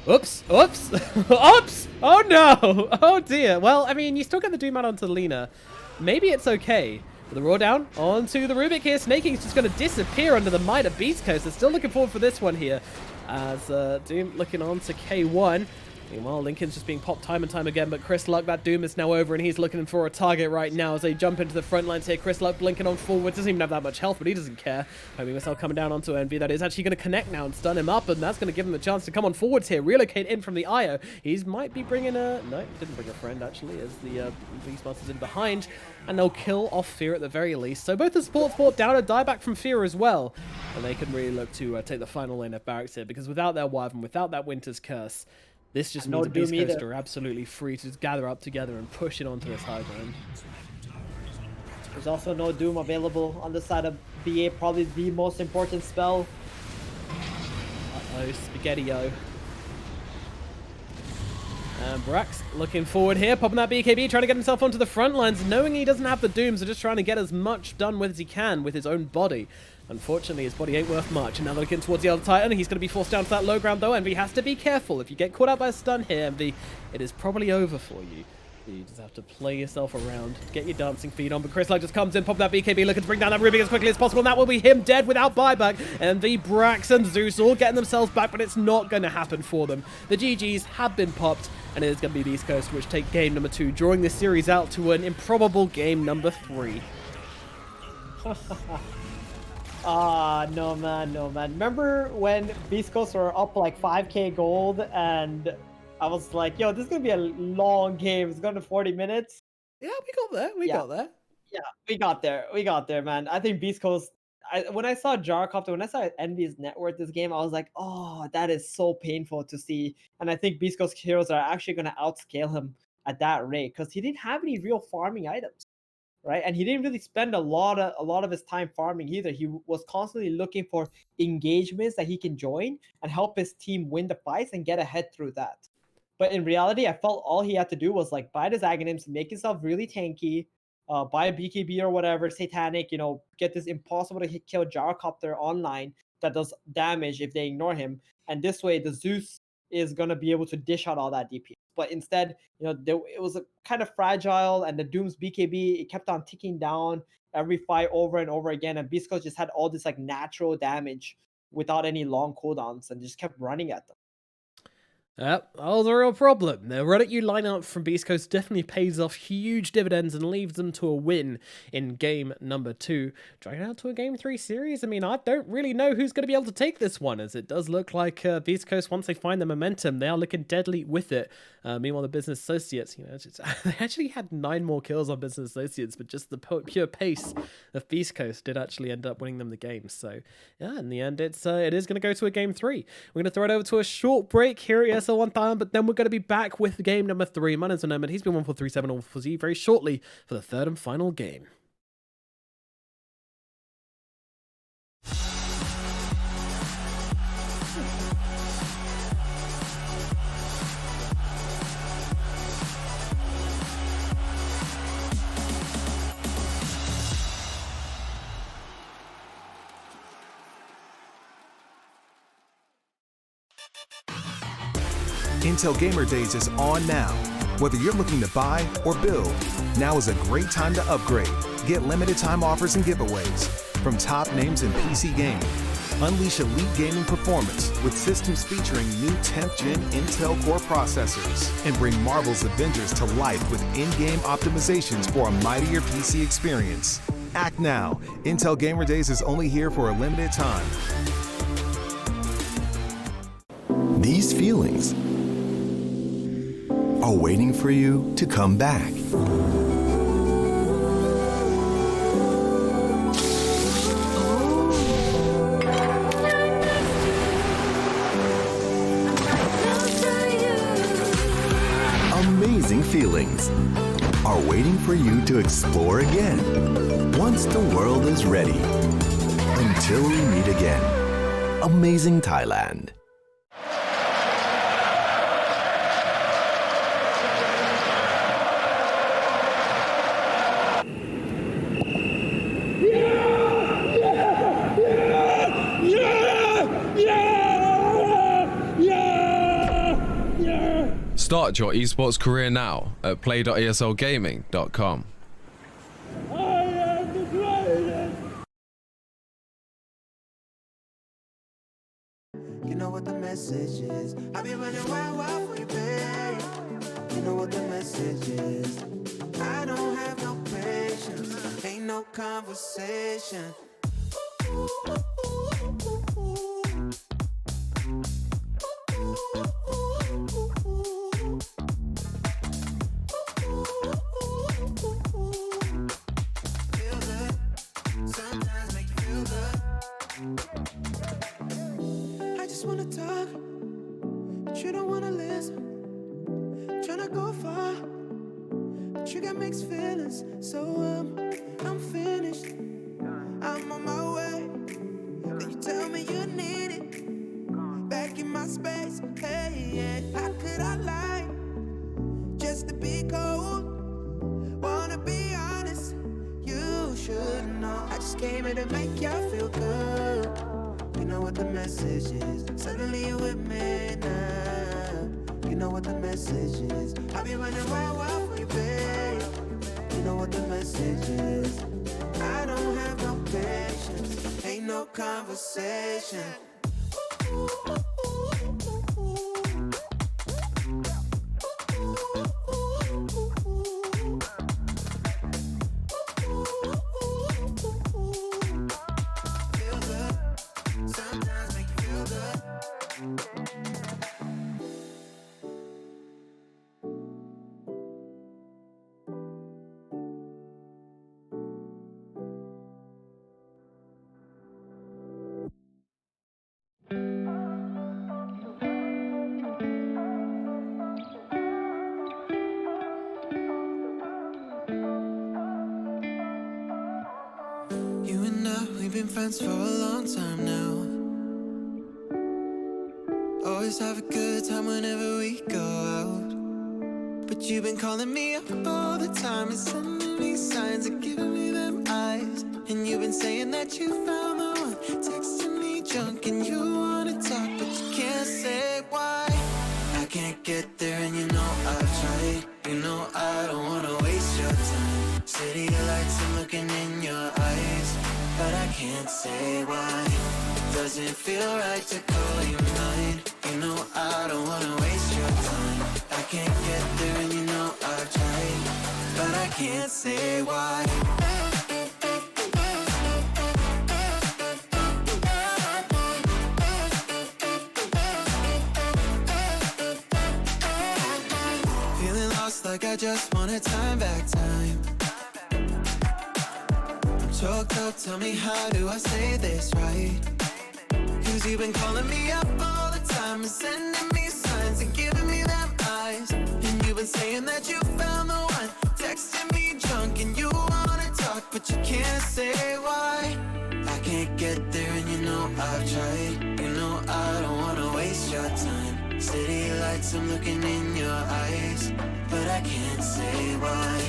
Oops! Oops! Oops! Oh no! Oh dear. Well, I mean, you still get the Doom out onto Lina. Maybe it's okay. With the Raw down onto the Rubik here. Snaking's just going to disappear under the might of Beastcoast. They're still looking forward for this one here. As Doom looking on to K1. Meanwhile, Lincoln's just being popped time and time again, but Chrisluck, that Doom is now over, and he's looking for a target right now as they jump into the front lines here. Chrisluck blinking on forward, doesn't even have that much health, but he doesn't care. Homing missile coming down onto Envy. That is actually going to connect now and stun him up, and that's going to give him a chance to come on forwards here, relocate in from the IO. He might be bringing a... No, didn't bring a friend, actually, as the Beastmaster's in behind, and they'll kill off Fear at the very least. So both the supports brought down a dieback from Fear as well, and they can really look to take the final lane of barracks here, because without their Wyvern, without that Winter's Curse, this just means the Beastcoast are absolutely free to just gather up together and push it onto this high ground. There's also no Doom available on the side of BA, probably the most important spell. Uh-oh, Spaghetti-O. And Brax looking forward here, popping that BKB, trying to get himself onto the front lines, knowing he doesn't have the Dooms, so just trying to get as much done with as he can with his own body. Unfortunately, his body ain't worth much. And now looking towards the other Titan, he's going to be forced down to that low ground though. Envy has to be careful. If you get caught out by a stun here, Envy, it is probably over for you. You just have to play yourself around, get your dancing feet on. But Chrysalis just comes in, pop that BKB, looking to bring down that Ruby as quickly as possible. And that will be him dead without buyback. Envy, Brax, and Zeus all getting themselves back, but it's not going to happen for them. The GGs have been popped, and it is going to be Beastcoast which take game number 2, drawing this series out to an improbable game number 3. No man. Remember when Beastcoast were up like 5k gold and I was like, yo, this is going to be a long game. It's going to 40 minutes. Yeah, we got there. We got there. Yeah, we got there. We got there, man. I think Beastcoast, when I saw Gyrocopter, when I saw Envy's net worth this game, I was like, oh, that is so painful to see. And I think Beastcoast heroes are actually going to outscale him at that rate because he didn't have any real farming items. Right, and he didn't really spend a lot of his time farming either. He was constantly looking for engagements that he can join and help his team win the fights and get ahead through that. But in reality, I felt all he had to do was like buy his Aghanims, make himself really tanky, buy a BKB or whatever, Satanic, get this impossible to hit kill Gyrocopter online that does damage if they ignore him. And this way, the Zeus is going to be able to dish out all that DPS. But instead, it was a kind of fragile, and the Doom's BKB, it kept on ticking down every fight over and over again. And Beastcoast just had all this like natural damage without any long cooldowns and just kept running at them. Yep, that was a real problem. The run at you lineup from Beastcoast definitely pays off huge dividends and leaves them to a win in game number 2. Dragging out to a game 3 series. I mean, I don't really know who's going to be able to take this one, as it does look like Beastcoast, once they find the momentum, they are looking deadly with it. Meanwhile, the Business Associates, they actually had 9 more kills on Business Associates, but just the pure pace of Beastcoast did actually end up winning them the game. So, yeah, in the end, it is going to go to a game 3. We're going to throw it over to a short break here at ESL 1000, but then we're going to be back with game number 3. My name's Nomad. He's been 1437 all for Z very shortly for the 3rd and final game. Intel Gamer Days is on now. Whether you're looking to buy or build, now is a great time to upgrade. Get limited time offers and giveaways from top names in PC gaming. Unleash elite gaming performance with systems featuring new 10th gen Intel Core processors, and bring Marvel's Avengers to life with in-game optimizations for a mightier PC experience. Act now. Intel Gamer Days is only here for a limited time. These feelings are waiting for you to come back. Amazing feelings are waiting for you to explore again once the world is ready. Until we meet again. Amazing Thailand. Start your esports career now at play.eslgaming.com. You know what the message is. I be running wild for you, babe. You know what the message is. I don't have no patience. Ain't no conversation. I just wanna talk, but you don't wanna listen. Tryna go far, but you got mixed feelings. So I'm finished. I'm on my way. Then you tell me you need it. Back in my space, hey, yeah. How could I lie? Just to be cold. Wanna be honest, you should know. I just came here to make y'all feel good. You know what the message is. Suddenly you with me now. You know what the message is. I be running wild for you, babe. You know what the message is. I don't have no patience. Ain't no conversation. You and I, we've been friends for a long time now. Always have a good time whenever we go out. But you've been calling me up all the time and sending me signs and giving me them eyes. And you've been saying that you found the one, texting me junk and you wanna talk, but you can't say why. I can't get there and you know I've tried. You know I don't wanna waste your time. City lights, I'm looking in your eyes, but I can't say why. Doesn't feel right to call you mine. You know I don't wanna waste your time. I can't get there and you know I've tried, but I can't say why. Feeling lost like I just wanna back time. I'm choked up, tell me how do I say this right? Cause you've been calling me up all the time and sending me signs and giving me them eyes. And you've been saying that you found the one, texting me junk and you wanna talk, but you can't say why. I can't get there and you know I've tried. You know I don't wanna waste your time. City lights, I'm looking in your eyes, but I can't say why.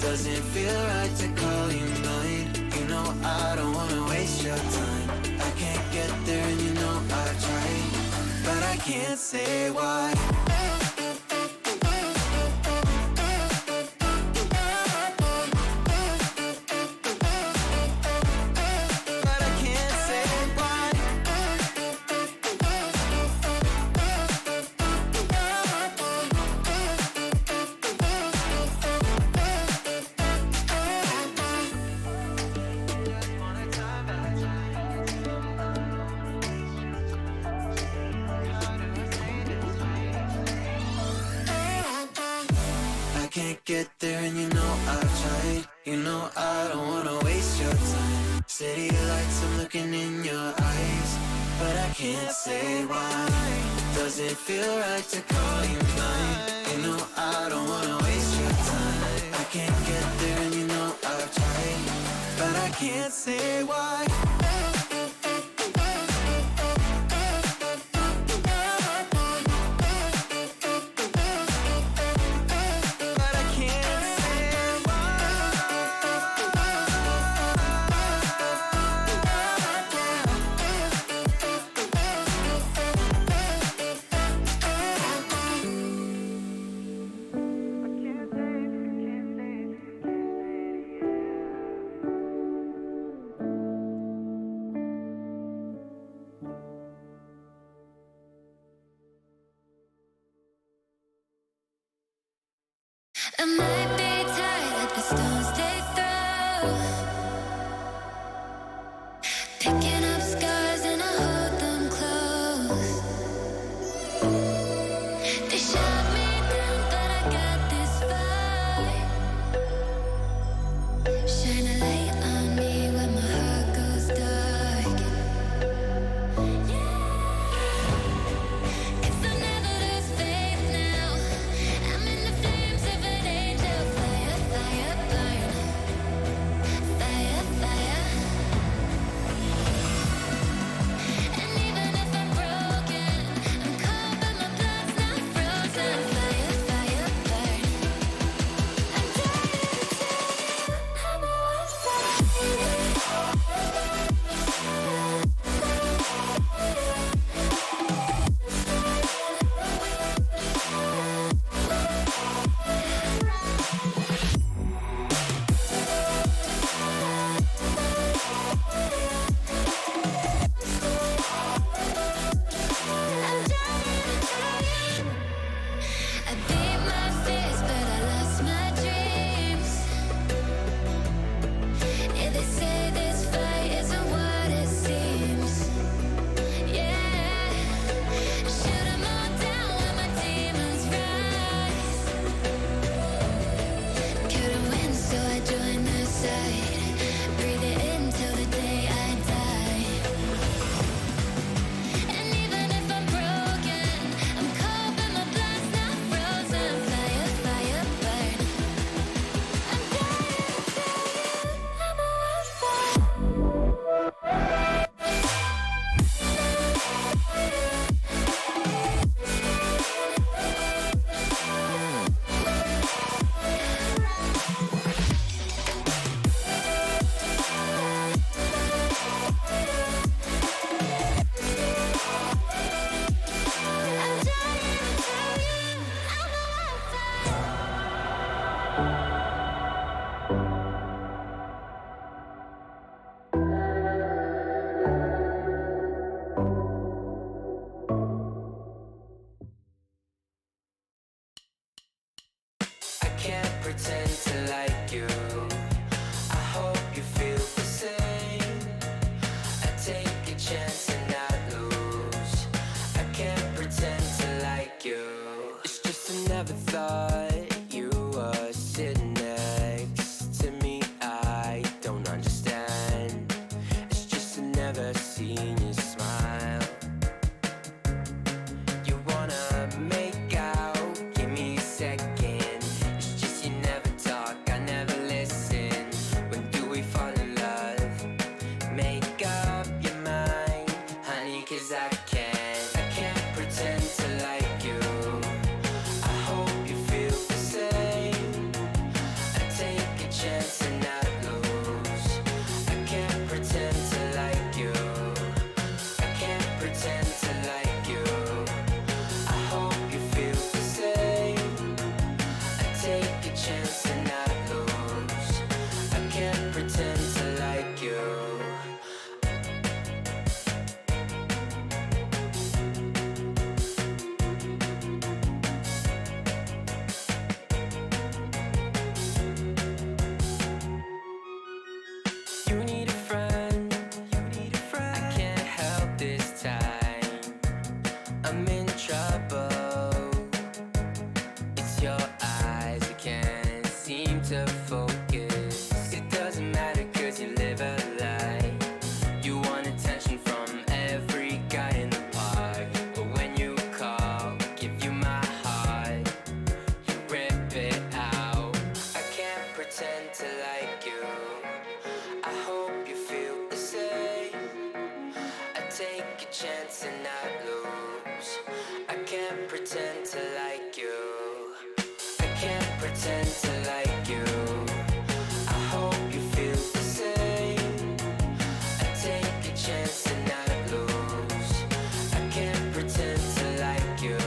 Doesn't feel right to call you mine. You know I don't wanna waste your time. I can't get there and you know I've tried, but I can't say why. Get there and you know I've tried. You know I don't wanna waste your time. City lights, I'm looking in your eyes, but I can't say why. Doesn't feel right to call you mine. You know I don't wanna waste your time. I can't get there and you know I've tried, but I can't say why. I might be tired, but don't stay through. Picking up scars and I hold them close. They shot me down, but I got this fight. Shine a light on me when my heart goes dark. If I never lose faith now, I'm in the flames of an angel. Fire, fire, burn. Fire. pretend to like you. I hope you feel the same. I take a chance and not lose. I can't pretend to like you. It's just I never thought you were sitting next to me. I don't understand. It's just I never seen you smile. You wanna make out, give me a second. It's just you never talk, I never listen. When do we fall in love? Make up your mind, honey, 'cause I can't pretend to like you. I hope you feel the same. I take a chance and not lose. I can't pretend to like you. I can't pretend to like you. I hope you feel the same. I take a chance and not lose. I can't pretend to like you. You need a friend. I can't help this time. I'm in trouble. It's your eyes, I can't seem to focus. It doesn't matter 'cause you live a lie. You want attention from every guy in the park, but when you call, I give you my heart. You rip it out. I can't pretend to like you. I hope you feel the same. I take a chance and not lose. I can't pretend to like you. I can't pretend to like you. I hope you feel the same. I take a chance and not lose. I can't pretend to like you.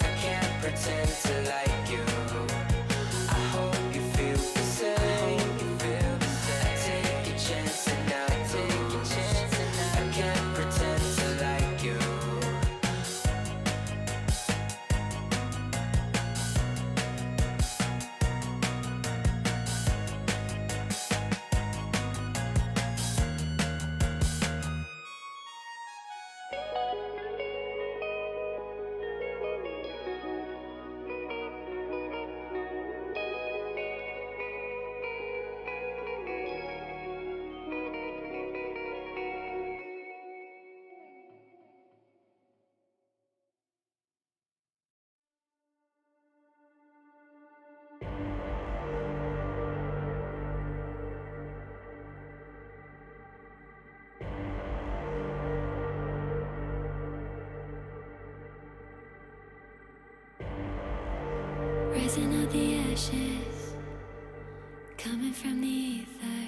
I can't pretend to like you. I hope you feel the same. I take a chance and not lose. I can't pretend to like you. Rising out the ashes, coming from the ether.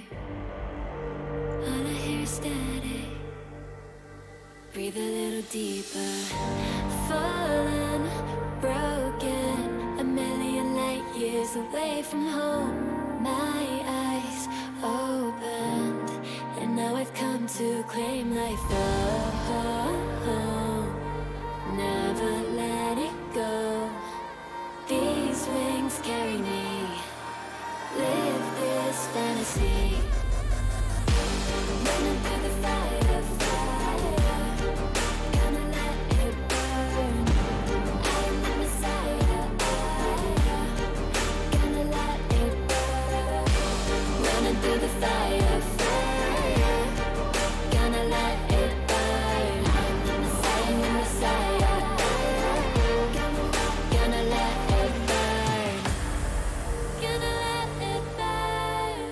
All I hear is static. Breathe a little deeper. Fallen, broken, a million light years away from home. My eyes opened, and now I've come to claim life. Oh, never let it go. These wings carry me. Live this fantasy. Running through the fire, gonna let it burn. I am the Messiah, gonna let it burn. Running through the fire, gonna let it burn. I am the Messiah, gonna let it burn. Gonna let it burn.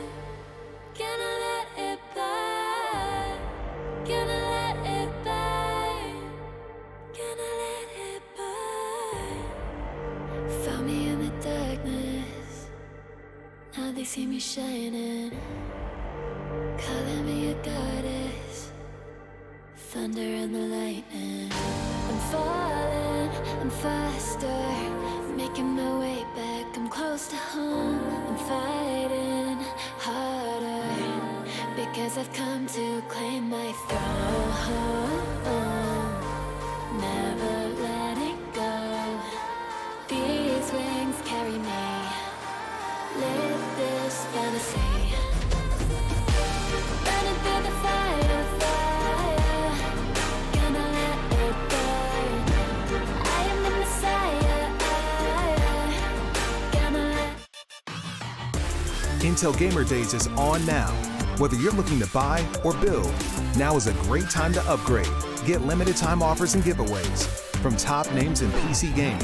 Gonna let it burn. Gonna let it burn. Gonna let it burn. Found me in the darkness. Now they see me shining. Calling me a goddess. Thunder and the lightning. I'm falling, I'm faster. Making my way back, I'm close to home. I'm fighting harder because I've come to claim my throne. Never letting go. These wings carry me. fantasy. Burning through the fire, fire. Gonna let it burn. I am the Messiah. Gonna let Intel Gamer Days is on now. Whether you're looking to buy or build, now is a great time to upgrade. Get limited time offers and giveaways from top names in PC gaming.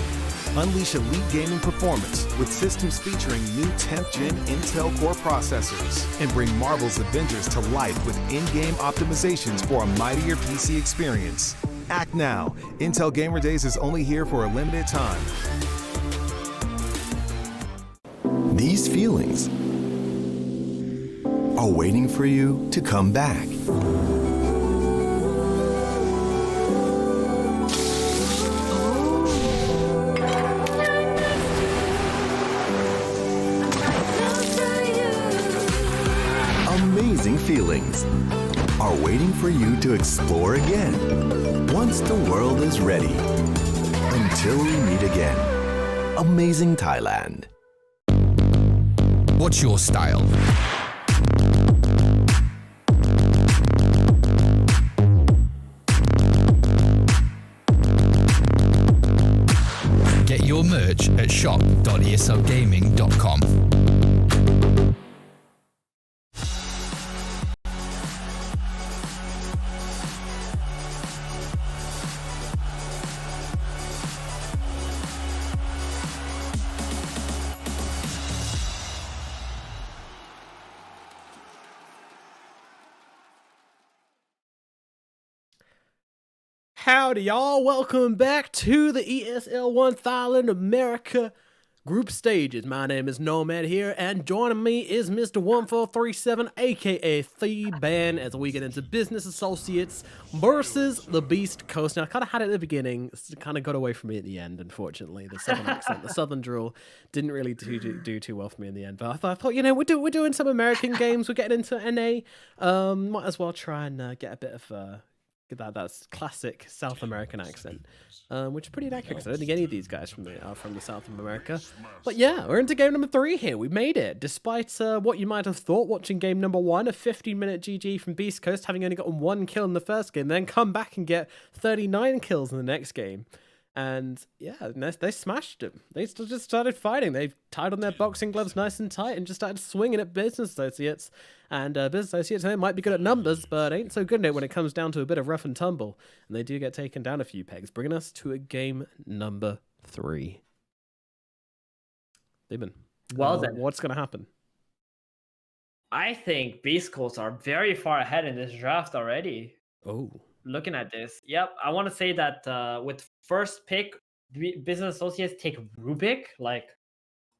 Unleash elite gaming performance with systems featuring new 10th gen Intel Core processors. And bring Marvel's Avengers to life with in-game optimizations for a mightier PC experience. Act now. Intel Gamer Days is only here for a limited time. These feelings are waiting for you to come back. Amazing feelings are waiting for you to explore again once the world is ready. Until we meet again. Amazing Thailand. What's your style? Get your merch at shop.eslgaming.com. Howdy, y'all. Welcome back to the ESL 1 Thailand America group stages. My name is Nomad here, and joining me is Mr. 1437, aka Thieban, as we get into Business Associates versus the Beastcoast. Now, I kind of had it at the beginning. It kind of got away from me at the end, unfortunately. The southern accent, the southern drawl didn't really do too well for me in the end. But I thought, you know, we're doing some American games. We're getting into NA. Might as well try and get a bit of... that's classic South American accent, which is pretty accurate because I don't think any of these guys are from the South of America. But yeah, we're into game number 3 here. We made it, despite what you might have thought watching game number 1, a 15-minute GG from Beastcoast, having only gotten 1 kill in the first game, then come back and get 39 kills in the next game. And yeah, they smashed him. They just started fighting. They tied on their boxing gloves nice and tight and just started swinging at Business Associates. And Business Associates, they might be good at numbers, but ain't so good at it when it comes down to a bit of rough and tumble. And they do get taken down a few pegs, bringing us to a game number 3. They've Well then. What's going to happen? I think Beast Coast are very far ahead in this draft already. Oh. Looking at this. Yep. I want to say that with first pick, Business Associates take Rubik. Like,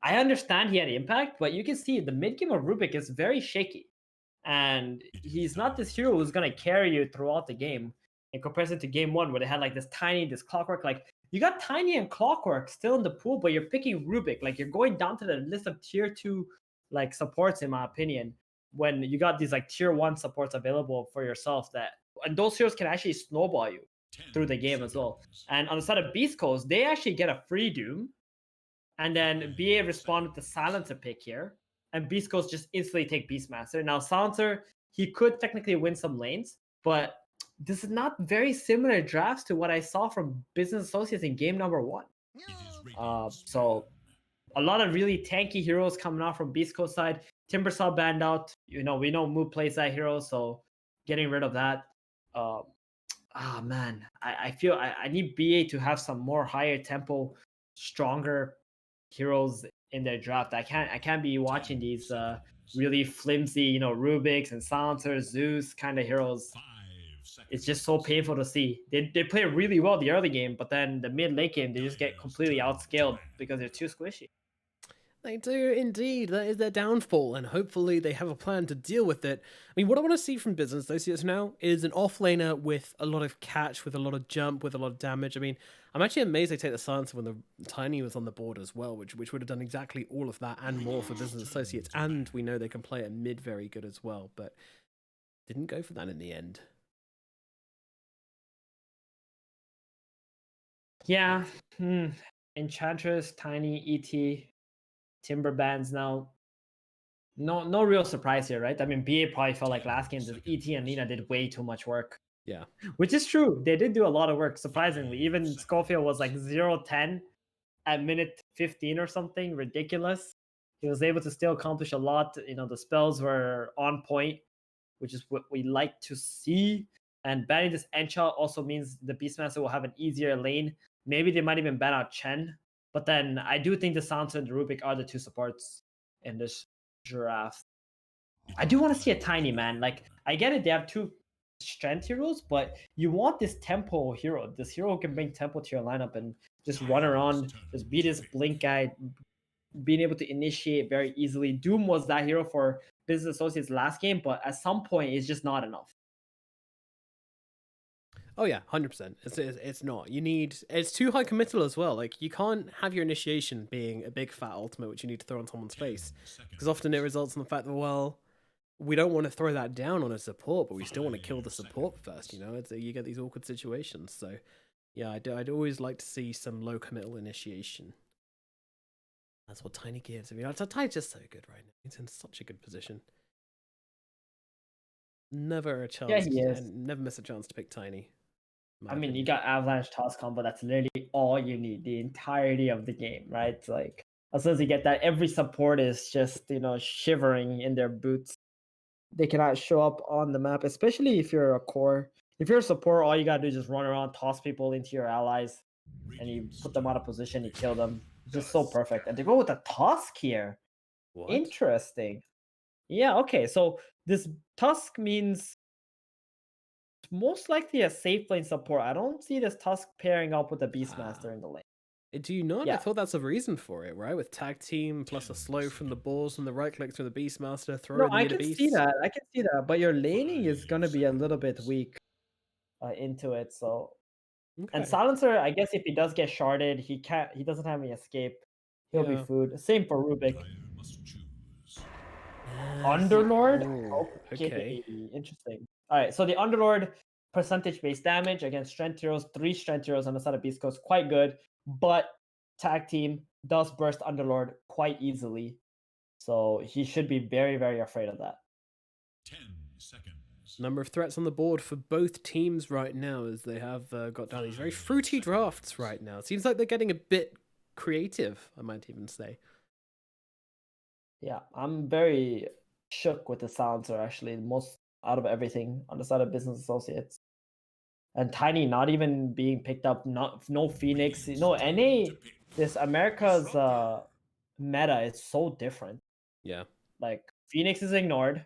I understand he had impact, but you can see the mid game of Rubik is very shaky. And he's not this hero who's going to carry you throughout the game in comparison to game 1 where they had like this Clockwork. Like, you got Tiny and Clockwork still in the pool, but you're picking Rubik. Like, you're going down to the list of tier 2 like supports, in my opinion, when you got these like tier 1 supports available for yourself, that and those heroes can actually snowball you through the game as well. And on the side of Beast Coast, they actually get a free Doom, and then BA respond with the Silencer pick here, and Beast Coast just instantly take Beastmaster. Now Silencer, he could technically win some lanes, but this is not very similar drafts to what I saw from Business Associates in game number 1. So a lot of really tanky heroes coming out from Beast Coast side. Timbersaw banned out. You know, we know Mood plays that hero, so getting rid of that. Man, I feel I need BA to have some more higher tempo, stronger heroes in their draft. I can't be watching these really flimsy, you know, Rubiks and Silencers, Zeus kind of heroes. It's just so painful to see. They play really well the early game, but then the mid late game they just get completely outscaled because they're too squishy. They do indeed. That is their downfall, and hopefully they have a plan to deal with it. I mean, what I want to see from Business Associates now is an offlaner with a lot of catch, with a lot of jump, with a lot of damage. I mean, I'm actually amazed they take the Silencer when the Tiny was on the board as well, which would have done exactly all of that and more for Business Associates. And we know they can play at mid very good as well, but didn't go for that in the end. Yeah. Enchantress, Tiny, ET, Timber bans now. no real surprise here, right? I mean, BA probably felt like last game that ET and Nina did way too much work. Yeah. Which is true. They did do a lot of work, surprisingly. Even Schofield was like 0-10 at minute 15 or something. Ridiculous. He was able to still accomplish a lot. The spells were on point, which is what we like to see. And banning this Encha also means the Beastmaster will have an easier lane. Maybe they might even ban out Chen. But then I do think the Sansa and the Rubik are the two supports in this draft. I do want to see a Tiny, man. Like, I get it, they have two strength heroes, but you want this tempo hero. This hero who can bring tempo to your lineup and just run around, just be this blink guy, being able to initiate very easily. Doom was that hero for Business Associates last game, but at some point it's just not enough. Oh yeah, 100%. It's not. It's too high committal as well. Like, you can't have your initiation being a big fat ultimate which you need to throw on someone's face, because often it results in the fact that, well, we don't want to throw that down on a support, but we still want to kill the support first. You get these awkward situations. So yeah, I'd always like to see some low committal initiation. That's what Tiny gives. I mean, Tiny's just so good right now. He's in such a good position. Never a chance. Yeah, he is. And never miss a chance to pick Tiny. I mean, you got Avalanche Toss combo. That's literally all you need the entirety of the game, right? Like, as soon as you get that, every support is just, shivering in their boots. They cannot show up on the map, especially if you're a core. If you're a support, all you gotta do is just run around, toss people into your allies, and you put them out of position, you kill them. It's just so perfect. And they go with a Tusk here. What? Interesting. Yeah, okay. So this Tusk means most likely a safe lane support. I don't see this Tusk pairing up with the Beastmaster in the lane. Do you not? Yeah. I thought that's a reason for it, right? With tag team plus a slow from the balls and the right click through the Beastmaster, throw in the I Meter can Beast. see that. I can see that. But your laning is going to be a little bit weak into it. So, and Silencer, I guess if he does get sharded, he doesn't have any escape. He'll be food. Same for Rubik. Underlord? Okay. Interesting. All right. So the Underlord percentage based damage against strength heroes, 3 strength heroes on the side of Beastcoast, quite good. But tag team does burst Underlord quite easily. So he should be very, very afraid of that. 10 seconds. Number of threats on the board for both teams right now, as they have got down these very fruity drafts right now. It seems like they're getting a bit creative, I might even say. Yeah, I'm very shook with the Silencer, actually. Most out of everything on the side of Business Associates. And Tiny not even being picked up, no Phoenix. NA, this America's meta is so different. Yeah. Like, Phoenix is ignored.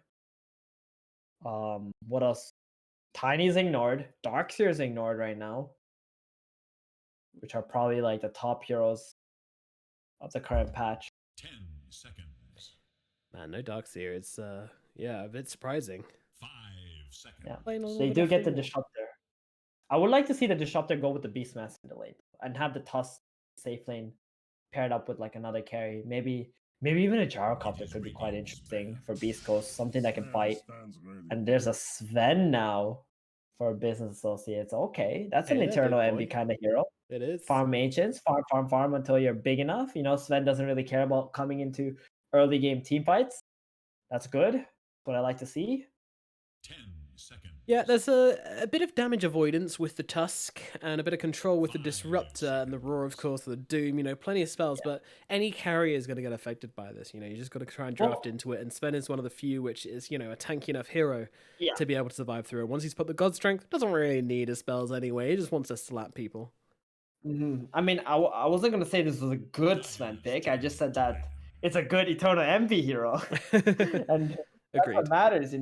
What else? Tiny's ignored. Darkseer is ignored right now. Which are probably like the top heroes of the current patch. 10 seconds. Man, no Darkseer. It's a bit surprising. 5 seconds. Yeah. They do get the Disruptor. I would like to see the Disruptor go with the Beastmaster in the lane and have the Tusk safe lane paired up with like another carry. Maybe even a Gyrocopter could be quite interesting for Beastcoast, something that can fight. And there's a Sven now for Business Associates. Okay, that's an Eternal Envy kind of hero. It is. Farm Ancients, farm until you're big enough. Sven doesn't really care about coming into early game team fights. That's good. What I like to see. 10 seconds. Yeah, there's a bit of damage avoidance with the Tusk and a bit of control with the Disruptor and the Roar, of course, the Doom. Plenty of spells, but any carry is going to get affected by this. You just got to try and draft into it. And Sven is one of the few which is, a tanky enough hero to be able to survive through it. Once he's put the God Strength, doesn't really need his spells anyway. He just wants to slap people. Mm-hmm. I mean, I wasn't going to say this was a good Sven pick. I just said that it's a good Eternal Envy hero. And that's what matters,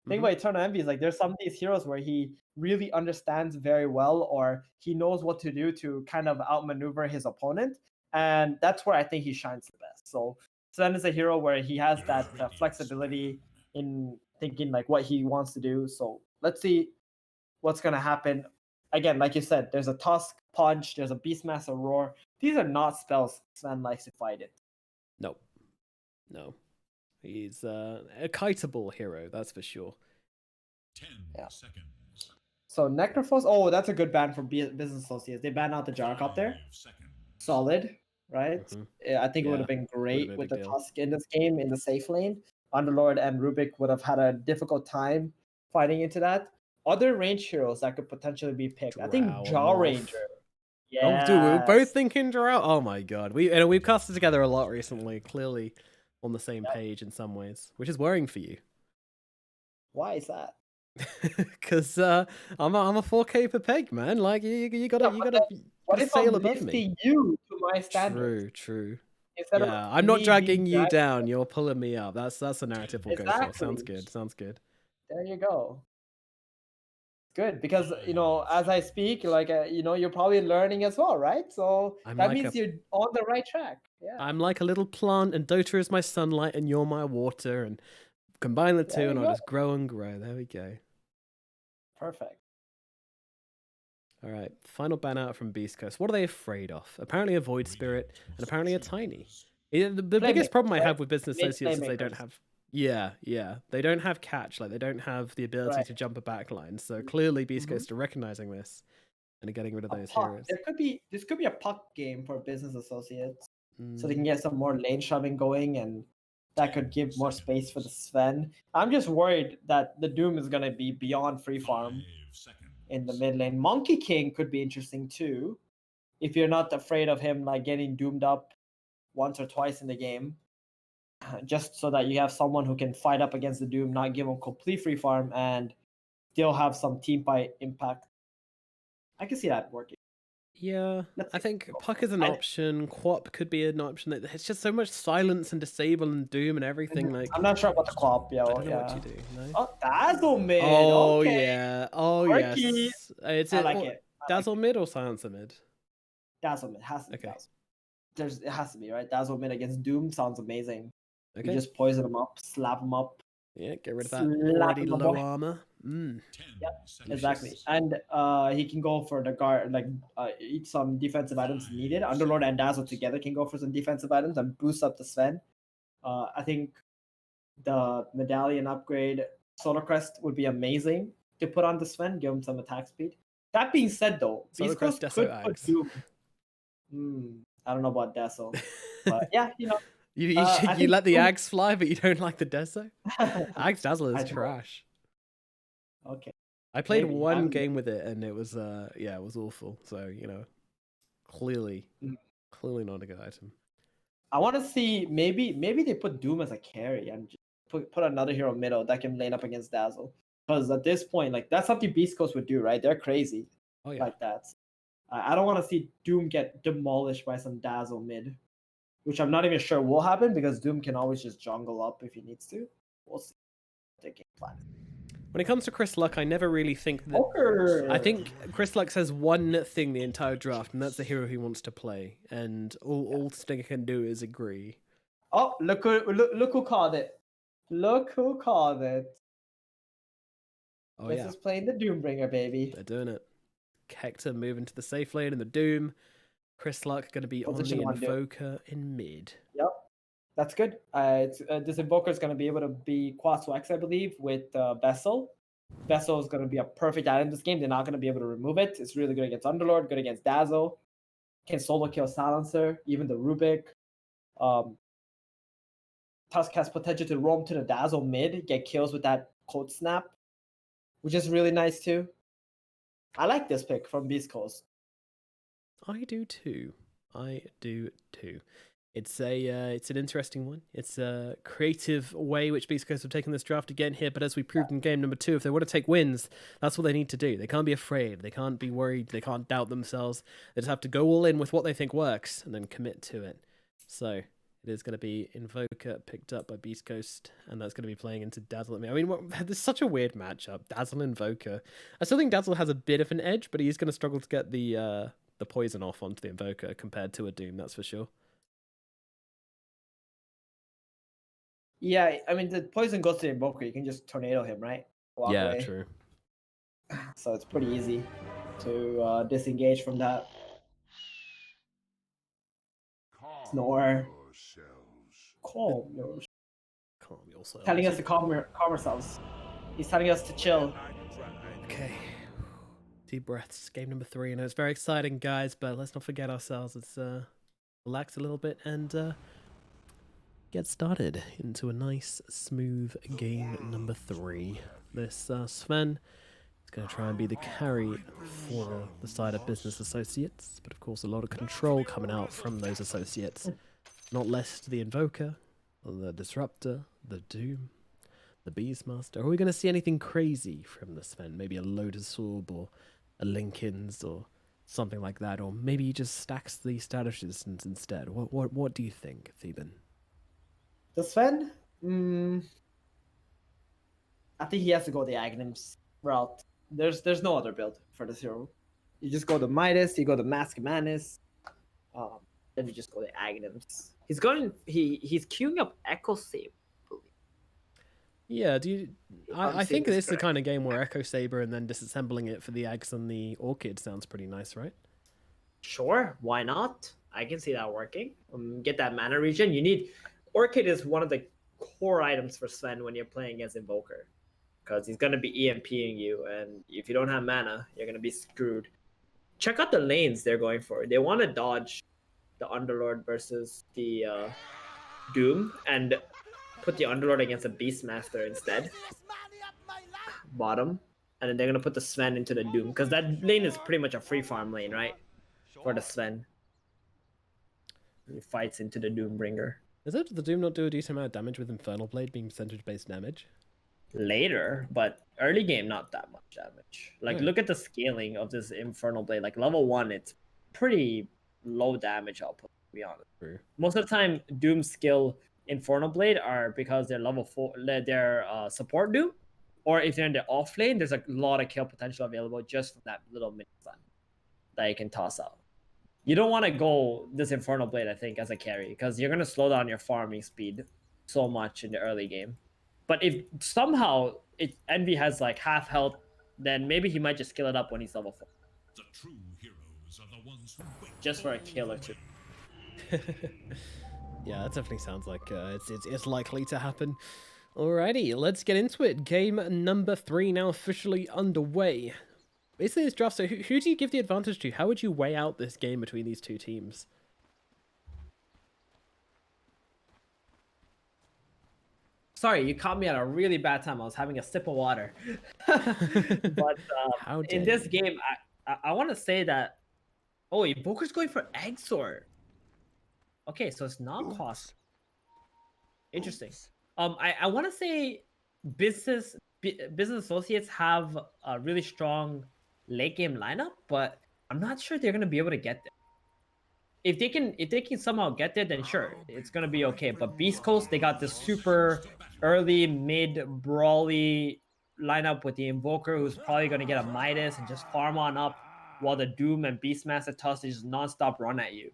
Think about Eternal Envy is like there's some of these heroes where he really understands very well, or he knows what to do to kind of outmaneuver his opponent, and that's where I think he shines the best. So Sven is a hero where he has that flexibility in thinking like what he wants to do. So let's see what's gonna happen. Again, like you said, there's a Tusk Punch, there's a Beastmaster Roar. These are not spells Sven likes to fight it. No. He's a kiteable hero, that's for sure. 10 seconds. So Necrophos, that's a good ban for Business Associates. They banned out the Gyrocopter. Solid, right? I think it would have been great with the Tusk in this game in the safe lane. Underlord and Rubik would have had a difficult time fighting into that. Other range heroes that could potentially be picked. I think Drow or Jaw Morph. Ranger. Oh, dude, we were both Yes. thinking Drow. Oh my god, we've casted together a lot recently. Clearly, on the same page in some ways, which is worrying for you. Why is that? Because I'm a 4K per peg, man. Like you gotta What if sail I'm above me. lifting you to my standards? True. Instead of Yeah, I'm not me dragging being you dragged down. You're pulling me up. That's the narrative we'll go for. Sounds Exactly. good. Sounds good. There you go. Good, because as I speak, like you're probably learning as well, right? So I'm that like means a- you're on the right track. Yeah. I'm like a little plant, and Dota is my sunlight, and you're my water, and combine the two, There and you I'll go. just grow and grow. There we go. Perfect. All right, final ban out from Beastcoast. What are they afraid of? Apparently a Void Spirit, and apparently a Tiny. The biggest problem I have with business associates is they don't have... Yeah, they don't have catch. Like, they don't have the ability to jump a backline. So clearly Beastcoast are recognizing this and are getting rid of those heroes. This could be a puck game for business associates, so they can get some more lane shoving going, and that could give more space for the Sven. I'm just worried that the Doom is gonna be beyond free farm in the mid lane. Monkey King could be interesting too, if you're not afraid of him like getting doomed up once or twice in the game, just so that you have someone who can fight up against the Doom, not give him complete free farm, and still have some team fight impact. I can see that working. Yeah, I think Puck is an option. Quap could be an option. It's just so much silence and disable and doom and everything. Like, I'm not sure about the Quap, yo. I don't know what you do. No? Oh, Dazzle mid. Oh okay. yeah. Oh Quirky. yes. I like it. Dazzle mid or Silencer mid? Dazzle mid has to be. Okay. It has to be, right? Dazzle mid against Doom sounds amazing. Okay. You just poison him up, slap him up. Yeah, get rid of that already low armor. Yep, exactly. And he can go for the guard, like eat some defensive items needed. Underlord and Dazzle together can go for some defensive items and boost up the Sven. I think the medallion upgrade Solar Crest would be amazing to put on the Sven, give him some attack speed. That being said, though, Solar Crest Beastcoast Deso could put Doom. I don't know about Deso, but yeah, You let the Ags fly, but you don't like the Deso? Ags Dazzle is trash. Okay. I played one game with it, and it was it was awful. So clearly not a good item. I want to see maybe they put Doom as a carry and just put another hero middle that can lane up against Dazzle. Because at this point, like that's something Beast Coast would do, right? They're crazy like that. I don't want to see Doom get demolished by some Dazzle mid, which I'm not even sure will happen because Doom can always just jungle up if he needs to. We'll see. The game plan. When it comes to Chris Luck, I never really think that... I think Chris Luck says one thing the entire draft, and that's the hero he wants to play. And all Stinger can do is agree. Oh, look who called it. Look who called it. Oh, this is playing the Doombringer, baby. They're doing it. Hector moving to the safe lane in the Doom. Chris Luck going to be on the Invoker in mid. Yep. That's good. This Invoker is going to be able to be Quad X, I believe, with Vessel. Vessel is going to be a perfect item in this game. They're not going to be able to remove it. It's really good against Underlord, good against Dazzle. Can solo kill Silencer, even the Rubik. Tusk has potential to roam to the Dazzle mid, get kills with that Code Snap, which is really nice too. I like this pick from Beast Coast. I do too. It's an interesting one. It's a creative way which Beast Coast have taken this draft again here, but as we proved in game number 2, if they want to take wins, that's what they need to do. They can't be afraid, they can't be worried, they can't doubt themselves. They just have to go all in with what they think works and then commit to it. So it is going to be Invoker picked up by Beast Coast, and that's going to be playing into Dazzle. I mean, there's such a weird matchup, Dazzle Invoker. I still think Dazzle has a bit of an edge, but he's going to struggle to get the poison off onto the Invoker compared to a Doom, that's for sure. Yeah, I mean, the poison goes to the Invoker. You can just tornado him, right? Walk away. True. So it's pretty easy to disengage from that. Snore. Calm yourselves. Telling us to calm ourselves. He's telling us to chill. Okay. Deep breaths. Game number 3. I know it's very exciting, guys, but let's not forget ourselves. Let's relax a little bit and get started into a nice, smooth game number 3. This Sven is going to try and be the carry for the side of Business Associates, but of course a lot of control coming out from those associates. Not less to the Invoker, the Disruptor, the Doom, the Beastmaster. Are we going to see anything crazy from the Sven? Maybe a Lotus Orb or a Linken's or something like that, or maybe he just stacks the status resistance instead. What do you think, Theban? The Sven? I think he has to go the Aghanim's route. There's no other build for this hero. You just go the Midas, you go the Mask Manus, then you just go the Aghanim's. He's queuing up Echo Saber. Yeah, I think this is the kind of game where Echo Saber and then disassembling it for the Ags and the Orchid sounds pretty nice, right? Sure, why not? I can see that working. Get that mana regen. Orchid is one of the core items for Sven when you're playing as Invoker, because he's going to be EMPing you, and if you don't have mana, you're going to be screwed. Check out the lanes they're going for. They want to dodge the Underlord versus the Doom, and put the Underlord against a Beastmaster instead. Bottom. And then they're going to put the Sven into the Doom, because that lane is pretty much a free farm lane, right? For the Sven. He fights into the Doombringer. Does the Doom not do a decent amount of damage with Infernal Blade being percentage-based damage? Later, but early game, not that much damage. Like, look at the scaling of this Infernal Blade. Like, level 1, it's pretty low damage output, to be honest. True. Most of the time, Doom skill Infernal Blade are because they're level 4, they're support Doom, or if they're in the off lane, there's a lot of kill potential available just from that little mini stun that you can toss out. You don't want to go this Infernal Blade, I think, as a carry, because you're going to slow down your farming speed so much in the early game. But if somehow Envy has like half health, then maybe he might just skill it up when he's level 4. The true heroes are the ones who wait just for a kill or two. Yeah, that definitely sounds like it's likely to happen. Alrighty, let's get into it. Game number 3 now officially underway. Basically, this draft, so who do you give the advantage to? How would you weigh out this game between these two teams? Sorry, you caught me at a really bad time. I was having a sip of water. But in this game, I want to say that... Oh, Invoker's going for Exor. Okay, so it's not cost. Interesting. I want to say business associates have a really strong late game lineup, but I'm not sure they're gonna be able to get there. If they can somehow get there, then sure, it's gonna be okay. But Beastcoast, they got this super early mid brawly lineup with the Invoker, who's probably gonna get a Midas and just farm on up, while the Doom and Beastmaster toss just non-stop run at you.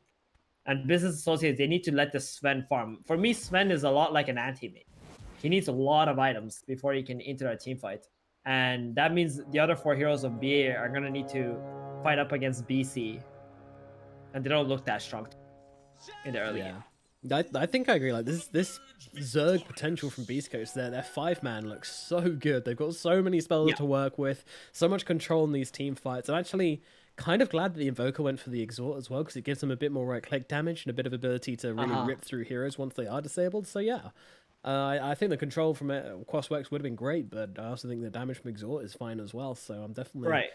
And business associates, they need to let the Sven farm. For me, Sven is a lot like an anti-mate. He needs a lot of items before he can enter a team fight. And that means the other 4 heroes of BA are going to need to fight up against BC. And they don't look that strong in the early game. I think I agree. Like this Zerg potential from Beastcoast, their 5-man looks so good. They've got so many spells to work with, so much control in these team fights. I'm actually kind of glad that the Invoker went for the Exhort as well, because it gives them a bit more right-click damage and a bit of ability to really rip through heroes once they are disabled. So yeah, I think the control from Crossworks would have been great, but I also think the damage from Exhort is fine as well. So I'm definitely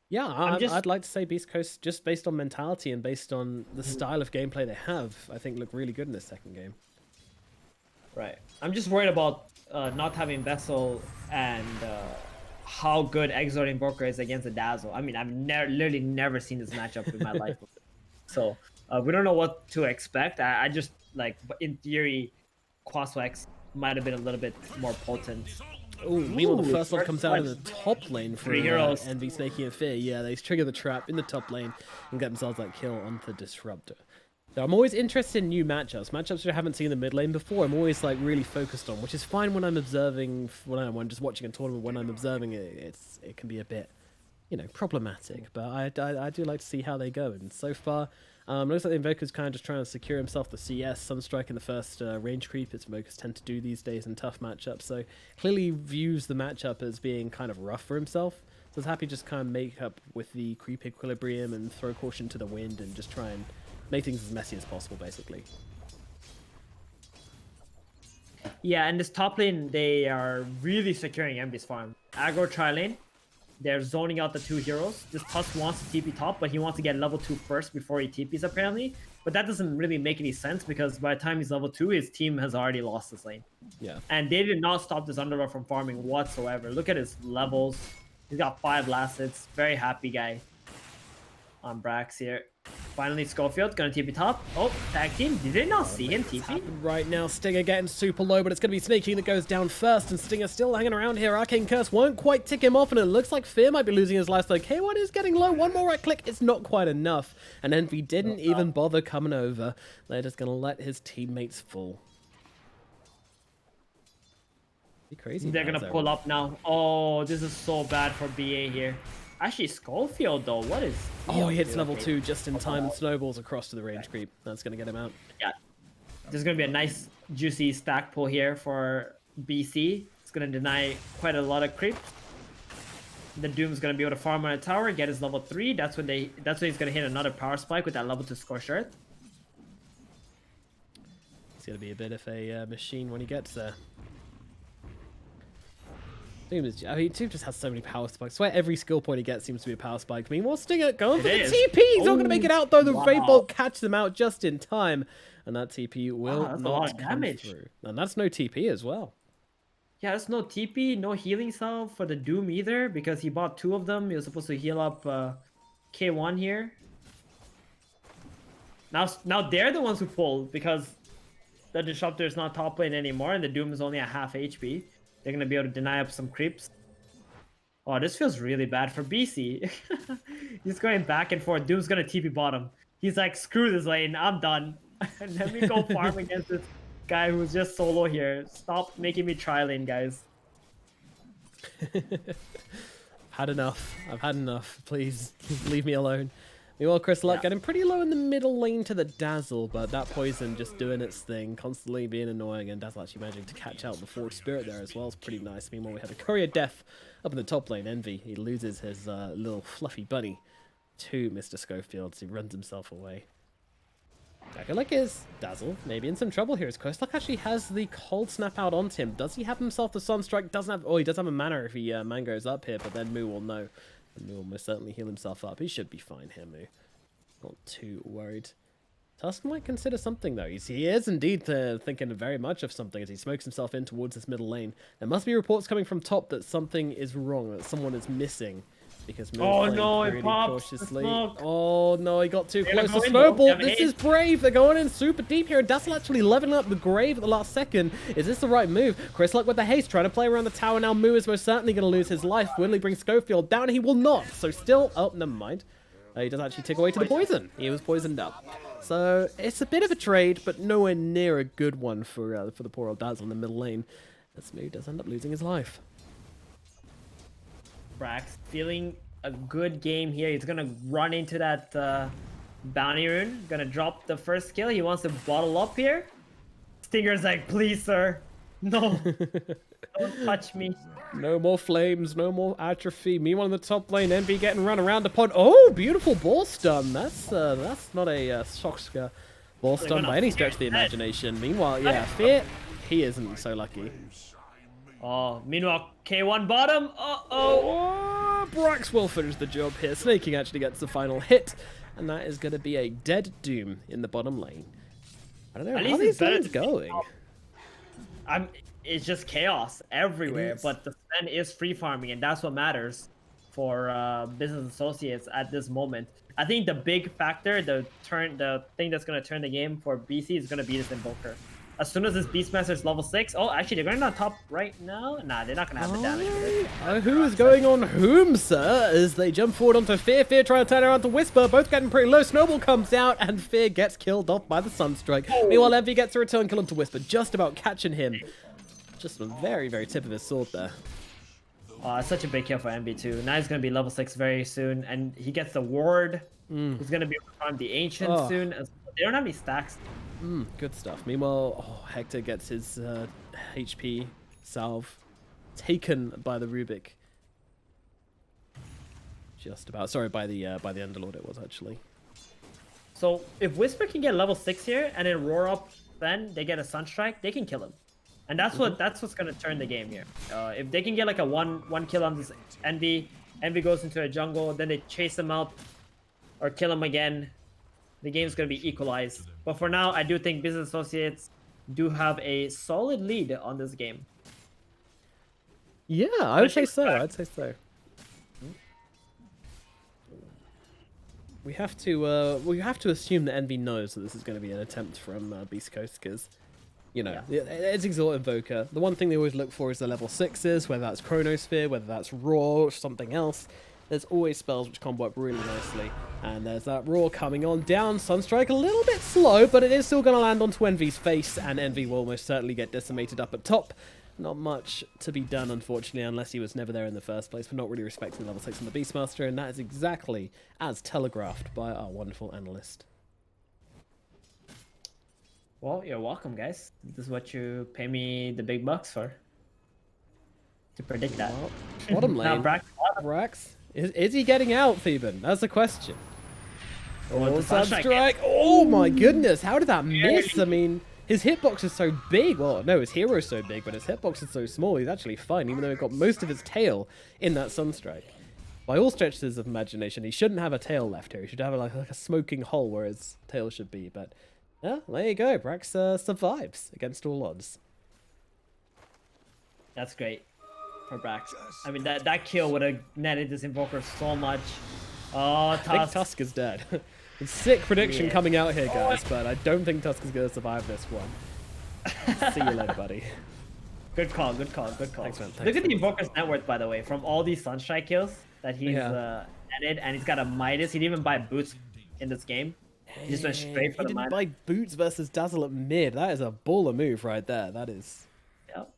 yeah. I'd like to say Beastcoast, just based on mentality and based on the style of gameplay they have, I think look really good in this second game. Right. I'm just worried about not having Vessel and how good Exort Invoker is against the Dazzle. I mean, I've literally never seen this matchup in my life before. So we don't know what to expect. I just, like, in theory, Crossworks might have been a little bit more potent. Meanwhile, the first one comes out of the top lane for heroes. Envy, Snaky, and Fear. Yeah, they trigger the trap in the top lane and get themselves that kill on the Disruptor. So I'm always interested in new matchups which I haven't seen in the mid lane before. I'm always like really focused on, which is fine when I'm observing, when I'm just watching a tournament. When I'm observing it, it can be a bit, problematic. But I do like to see how they go. And so far, looks like the Invoker's kind of just trying to secure himself the CS. Sunstrike in the first range creep, as Invokers tend to do these days in tough matchups. So clearly views the matchup as being kind of rough for himself. So he's happy to just kind of make up with the creep equilibrium and throw caution to the wind and just try and make things as messy as possible, basically. Yeah, and this top lane, they are really securing Envy's farm. Aggro tri lane, they're zoning out the 2 heroes. This Tusk wants to TP top, but he wants to get level 2 first before he TPs apparently. But that doesn't really make any sense because by the time he's level 2, his team has already lost this lane. Yeah. And they did not stop this Underlord from farming whatsoever. Look at his levels. He's got 5 last hits. Very happy guy on Brax here. Finally, Schofield gonna TP top. Oh, tag team. Did they not see him TP? Right now, Stinger getting super low, but it's going to be Sneaky that goes down first, and Stinger still hanging around here. Arcane Curse won't quite tick him off, and it looks like Fear might be losing his life, though. K1 is getting low. One more right click. It's not quite enough, and Envy didn't even bother coming over. They're just going to let his teammates fall. Be crazy. They're gonna pull up now. Oh, this is so bad for BA here. Actually, Schofield though, what is... Oh, he hits level 2 just in time and snowballs across to the range creep. That's going to get him out. Yeah. There's going to be a nice, juicy stack pull here for BC. It's going to deny quite a lot of creep. The Doom's going to be able to farm on a tower, get his level 3. That's when he's going to hit another power spike with that level 2 Scorched Earth. It's going to be a bit of a machine when he gets there. Doom just has so many power spikes. I swear every skill point he gets seems to be a power spike. Meanwhile, Stinger going for the TP. He's not going to make it out, though. The Raid Bolt catches them out just in time. And that TP will not come through. And that's no TP as well. Yeah, that's no TP, no healing salve for the Doom either, because he bought 2 of them. He was supposed to heal up K1 here. Now they're the ones who pulled, because the Disruptor is not top lane anymore, and the Doom is only at half HP. They're going to be able to deny up some creeps. Oh, this feels really bad for BC. He's going back and forth. Doom's going to TP bottom. He's like, screw this lane. I'm done. And let me go farm against this guy who's just solo here. Stop making me try lane, guys. Had enough. I've had enough. Please, leave me alone. Meanwhile, Chris Luck getting pretty low in the middle lane to the Dazzle, but that poison just doing its thing, constantly being annoying, and Dazzle actually managing to catch out the Forge Spirit there as well. It's pretty nice. Meanwhile, we have a Courier Death up in the top lane. Envy, he loses his little fluffy bunny to Mr. Schofield, so he runs himself away. I feel like his Dazzle maybe in some trouble here. His Chris Luck actually has the Cold Snap out onto him. Does he have himself the Sunstrike? Doesn't have. Oh, he does have a mana if he mangoes up here, but then Moo will know. And Moo will most certainly heal himself up. He should be fine here, Moo. Not too worried. Tusk might consider something, though. He is indeed thinking very much of something as he smokes himself in towards this middle lane. There must be reports coming from top that something is wrong, that someone is missing. Because Moo's playing really cautiously. Oh no, he got too close to Snowball. This is brave. They're going in super deep here. And Dazzle actually leveling up the Grave at the last second. Is this the right move? Chris Luck with the haste, trying to play around the tower. Now Moo is most certainly going to lose his life. Will he bring Schofield down? He will not. So still, oh, never mind. He does actually tick away to the poison. He was poisoned up. So it's a bit of a trade, but nowhere near a good one for the poor old Dazzle in the middle lane. As Moo does end up losing his life. Brax feeling a good game here. He's gonna run into that bounty rune. Gonna drop the first skill. He wants to bottle up here. Stinger's like, please, sir, no, don't touch me. No more flames, no more atrophy. Meanwhile, in the top lane, Envy getting run around upon. Oh, beautiful ball stun. That's not a Shoxka ball stun by any stretch of the imagination. Meanwhile, yeah, Fear, he isn't so lucky. Oh, meanwhile, K1 bottom. Oh, Brax will finish the job here. Snaking actually gets the final hit, and that is going to be a dead Doom in the bottom lane. I don't know how these lanes going. It's just chaos everywhere, but the spend is free farming, and that's what matters for business associates at this moment. I think the big factor, the thing that's going to turn the game for BC is going to be this Invoker. As soon as this Beastmaster is level 6, oh, actually, they're going on top right now. Nah, they're not going to have the damage for it. Who is going on whom, sir? As they jump forward onto Fear. Fear trying to turn around to Whisper. Both getting pretty low. Snowball comes out, and Fear gets killed off by the Sunstrike. Meanwhile, Envy gets a return kill onto Whisper, just about catching him. Just a very, very tip of his sword there. Oh, it's such a big kill for Envy, too. Now he's going to be level 6 very soon, and he gets the ward. He's going to be able to farm the Ancient soon. They don't have any stacks. Good stuff. Meanwhile, Hector gets his HP salve taken by the Rubik. Just about. Sorry, by the Underlord it was actually. So if Whisper can get level 6 here and then roar up, then they get a Sunstrike, they can kill him. And that's what's gonna turn the game here. If they can get like a one kill on this Envy goes into a jungle, then they chase him out or kill him again, the game's gonna be equalized. But for now, I do think Business Associates do have a solid lead on this game. Yeah, I would say so. I'd say so. We have to assume that Envy knows that this is going to be an attempt from Beastcoast because, you know, it's Exalt Invoker. The one thing they always look for is the level 6s, whether that's Chronosphere, whether that's Roar, or something else. There's always spells which combo up really nicely. And there's that Roar coming on down. Sunstrike a little bit slow, but it is still going to land onto Envy's face, and Envy will almost certainly get decimated up at top. Not much to be done, unfortunately, unless he was never there in the first place, for not really respecting the level 6 on the Beastmaster, and that is exactly as telegraphed by our wonderful analyst. Well, you're welcome, guys. This is what you pay me the big bucks for. To predict that. Well, bottom lane. Brax. Is he getting out, Theban? That's the question. Oh, Sunstrike. Oh my goodness. How did that miss? I mean, his hitbox is so big. Well, no, his hero's so big, but his hitbox is so small. He's actually fine, even though he got most of his tail in that Sunstrike. By all stretches of imagination, he shouldn't have a tail left here. He should have like a smoking hole where his tail should be. But yeah, there you go. Brax survives against all odds. That's great for Brax. I mean, that kill would have netted this Invoker so much. Oh, Tusk. I think Tusk is dead. Sick prediction coming out here, guys, but I don't think Tusk is going to survive this one. See you later, buddy. Good call, good call, good call. Thanks, man. Look at the Invoker's net worth, by the way, from all these Sunstrike kills that he's netted, and he's got a Midas. He didn't even buy boots in this game. He just went straight for the Midas. He didn't buy boots versus Dazzle at mid. That is a baller move right there. That is. Yep.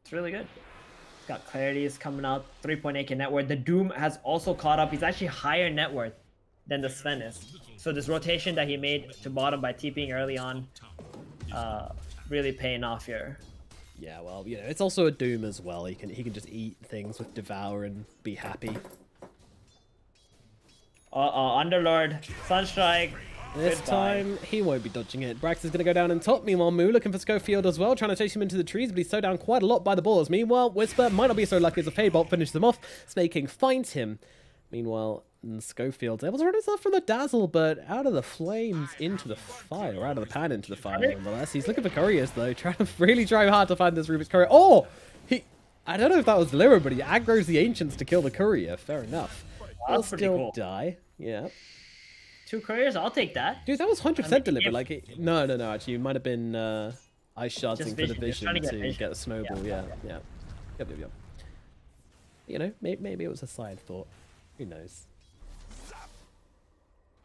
It's really good. Got Clarity is coming out, 3.8k net worth. The Doom has also caught up. He's actually higher net worth than the Sven is. So this rotation that he made to bottom by TPing early on, really paying off here. Yeah, well, you know, it's also a Doom as well. He can just eat things with Devour and be happy. Underlord, Sunstrike. This time, he won't be dodging it. Brax is going to go down and top. Meanwhile, Moo looking for Schofield as well, trying to chase him into the trees, but he's slowed down quite a lot by the ballers. Meanwhile, Whisper might not be so lucky as a Fade Bolt finishes him off. Snaking finds him. Meanwhile, Schofield's able to run himself from the Dazzle, but out of the flames into the fire, or out of the pan into the fire, nonetheless. He's looking for couriers, though, trying to really try hard to find this Rubik's courier. Oh! I don't know if that was deliberate, but he aggroes the Ancients to kill the courier. Fair enough. He'll still die. Yeah. 2 couriers, I'll take that. Dude, that was 100% deliberate. Like, no, actually, it might have been Ice Sharding for the vision to get a snowball. Yeah. Yep. You know, maybe it was a side thought. Who knows?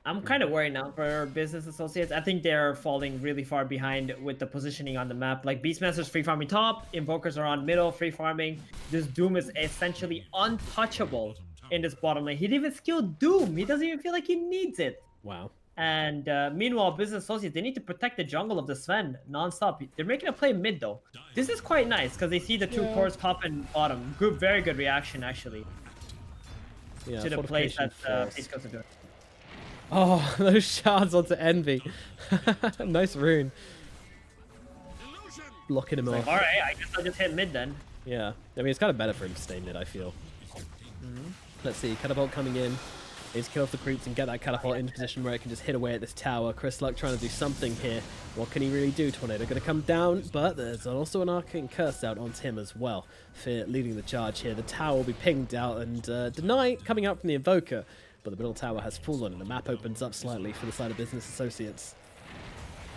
I'm kind of worried now for Business Associates. I think they're falling really far behind with the positioning on the map. Like, Beastmaster's free farming top, Invokers are on middle, free farming. This Doom is essentially untouchable in this bottom lane. He didn't even skill Doom. He doesn't even feel like he needs it. Wow. And meanwhile, Business Associates, they need to protect the jungle of the Sven non-stop. They're making a play mid, though. This is quite nice, because they see the 2 cores top and bottom. Good, very good reaction, actually. Yeah, to the plays that Beastcoast are doing. Oh, those shards onto Envy. Nice rune. Blocking him off. Alright, I guess I'll just hit mid then. Yeah. I mean, it's kind of better for him to stay mid, I feel. Let's see. Catapult coming in. He's kill off the creeps and get that catapult into position where it can just hit away at this tower. Chris Luck trying to do something here. What can he really do? Tornado going to come down, but there's also an Arcane Curse out onto him as well. Fear leading the charge here. The tower will be pinged out and Deny coming out from the Invoker. But the middle tower has fallen and the map opens up slightly for the side of Business Associates.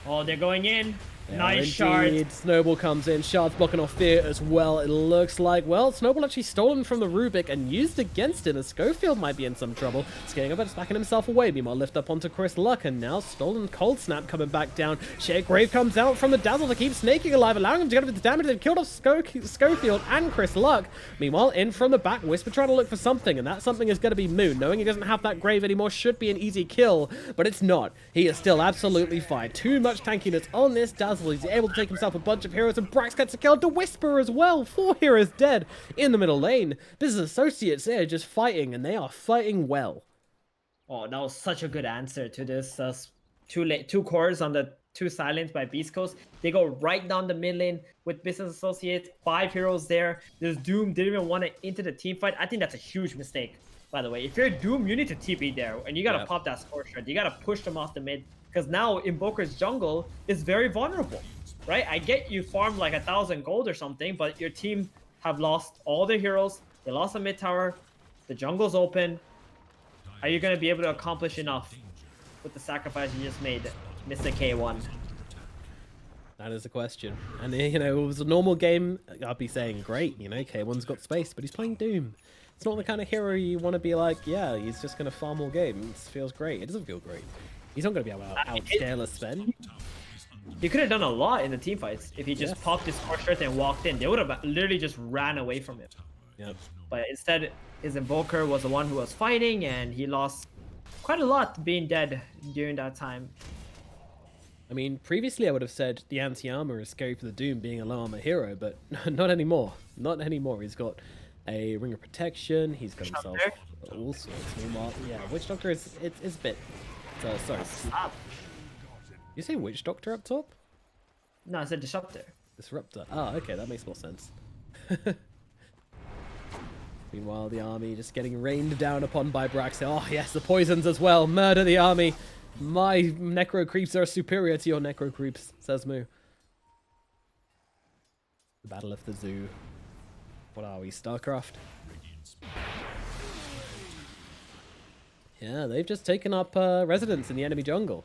Oh, they're going in. Yeah, nice shard. Snowball comes in. Shard's blocking off Fear as well. It looks like, well, Snowball actually stolen from the Rubik and used against him. As Schofield might be in some trouble. Scaling up and backing himself away. Meanwhile, lift up onto Chris Luck. And now stolen Cold Snap coming back down. Grave comes out from the Dazzle to keep Snaking alive, allowing him to get up with the damage. They've killed off Schofield and Chris Luck. Meanwhile, in from the back, Whisper trying to look for something. And that something is going to be Moon. Knowing he doesn't have that Grave anymore should be an easy kill. But it's not. He is still absolutely fine. Too much tankiness on this Dazzle. He's able to take himself a bunch of heroes, and Brax gets a kill to Whisper as well. 4 heroes dead in the middle lane. Business Associates there just fighting, and they are fighting well. Oh, that was such a good answer to this. 2 cores on the two silence by Beastcoast. They go right down the mid lane with Business Associates, 5 heroes there. There's Doom, didn't even want to enter the team fight. I think that's a huge mistake, by the way. If you're Doom, you need to TP there, and you got to pop that score shard. You got to push them off the mid, because now Invoker's jungle is very vulnerable, right? I get you farmed like 1,000 gold or something, but your team have lost all their heroes. They lost a mid tower. The jungle's open. Are you going to be able to accomplish enough with the sacrifice you just made, Mr. K1? That is the question. And, you know, it was a normal game, I'd be saying, great, you know, K1's got space, but he's playing Doom. It's not the kind of hero you want to be like, yeah, he's just going to farm all game. It feels great. It doesn't feel great. He's not going to be able to outscale a Sven. He could have done a lot in the team fights if he just popped his score shirt and walked in. They would have literally just ran away from him. Yep. But instead, his Invoker was the one who was fighting, and he lost quite a lot being dead during that time. I mean, previously I would have said the anti-armor is scary for the Doom being a low armor hero, but not anymore. Not anymore. He's got a Ring of Protection. He's got himself all sorts. Meanwhile, yeah, Witch Doctor is a bit. Sorry. You say Witch Doctor up top? No, I said Disruptor. Disruptor. Ah, okay, that makes more sense. Meanwhile, the army just getting rained down upon by Brax. Oh, yes, the poisons as well. Murder the army. My necro creeps are superior to your necro creeps, says Moo. The Battle of the Zoo. What are we, StarCraft? Yeah, they've just taken up residence in the enemy jungle.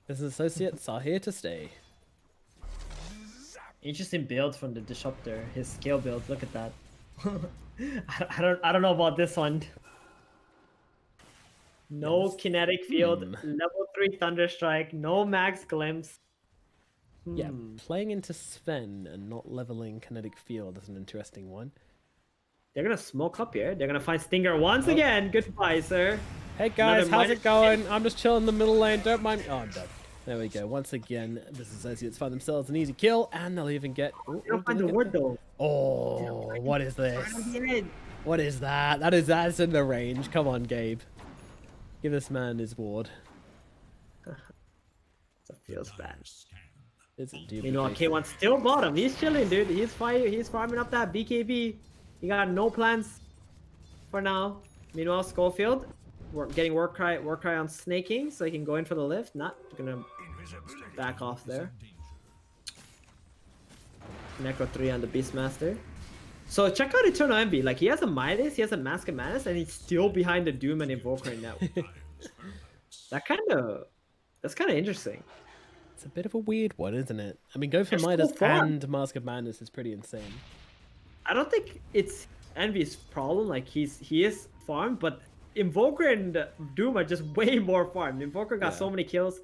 Business Associates are here to stay. Interesting build from the Disruptor. His scale build, look at that. I don't know about this one. No kinetic field, level 3 Thunderstrike, no max glimpse. Yeah, playing into Sven and not leveling kinetic field is an interesting one. They're gonna smoke up here. They're gonna find Stinger once again. Goodbye, sir. Hey guys, how's it going? I'm just chilling in the middle lane. Don't mind. Oh, I'm dead. There we go. Once again, Business Associates find themselves an easy kill, and they'll even get. They don't find the ward though. Oh, what is this? What is that? That's in the range. Come on, Gabe. Give this man his ward. That feels bad. It's you know, K1 still bottom. He's chilling, dude. He's farming up that BKB. He got no plans for now. Meanwhile, Schofield, we're getting war cry on snaking, so he can go in for the lift. Not gonna back off there. Necro 3 on the Beastmaster. So check out Eternal Envy. Like, he has a Midas, he has a Mask of Madness, and he's still behind the Doom and Invoker now. That's kind of interesting. It's a bit of a weird one, isn't it? I mean, go for Midas and Mask of Madness is pretty insane. I don't think it's Envy's problem. Like, he is farmed, but Invoker and Doom are just way more farmed. Invoker got so many kills.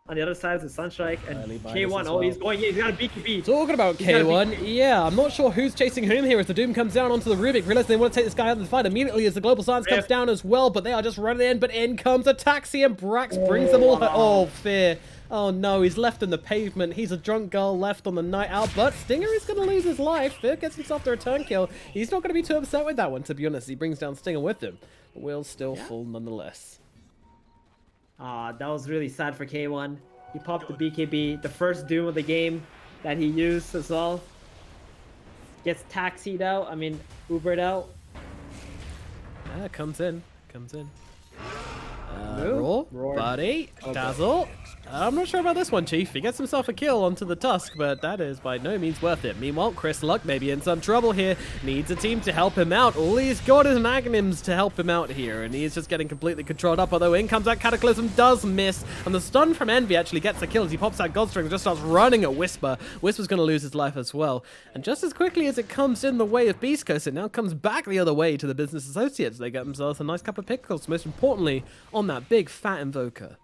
On the other side is the Sunstrike, and K1, oh, he's going in, he's got a BKB. Talking about K1, yeah, I'm not sure who's chasing whom here as the Doom comes down onto the Rubik, realizing they want to take this guy out of the fight immediately as the Global Silence comes down as well, but they are just running in, but in comes a Taxi, and Brax brings them all. Oh, Fear. Oh no, he's left in the pavement. He's a drunk girl left on the night out, but Stinger is going to lose his life. Fear gets himself the return kill. He's not going to be too upset with that one, to be honest. He brings down Stinger with him, but will still fall nonetheless. That was really sad for K1. He popped the BKB, the first Doom of the game that he used as well. Gets taxied out, Ubered out. Yeah, comes in. Roar, buddy, Dazzle. I'm not sure about this one, Chief. He gets himself a kill onto the Tusk, but that is by no means worth it. Meanwhile, Chris Luck may be in some trouble here. Needs a team to help him out. All he's got is Magnums to help him out here, and he's just getting completely controlled up, although in comes that Cataclysm, does miss, and the stun from Envy actually gets the kill as he pops that Godstring and just starts running at Whisper. Whisper's going to lose his life as well, and just as quickly as it comes in the way of Beastcoast, it now comes back the other way to the Business Associates. They get themselves a nice couple of pickles, most importantly, on that big fat Invoker.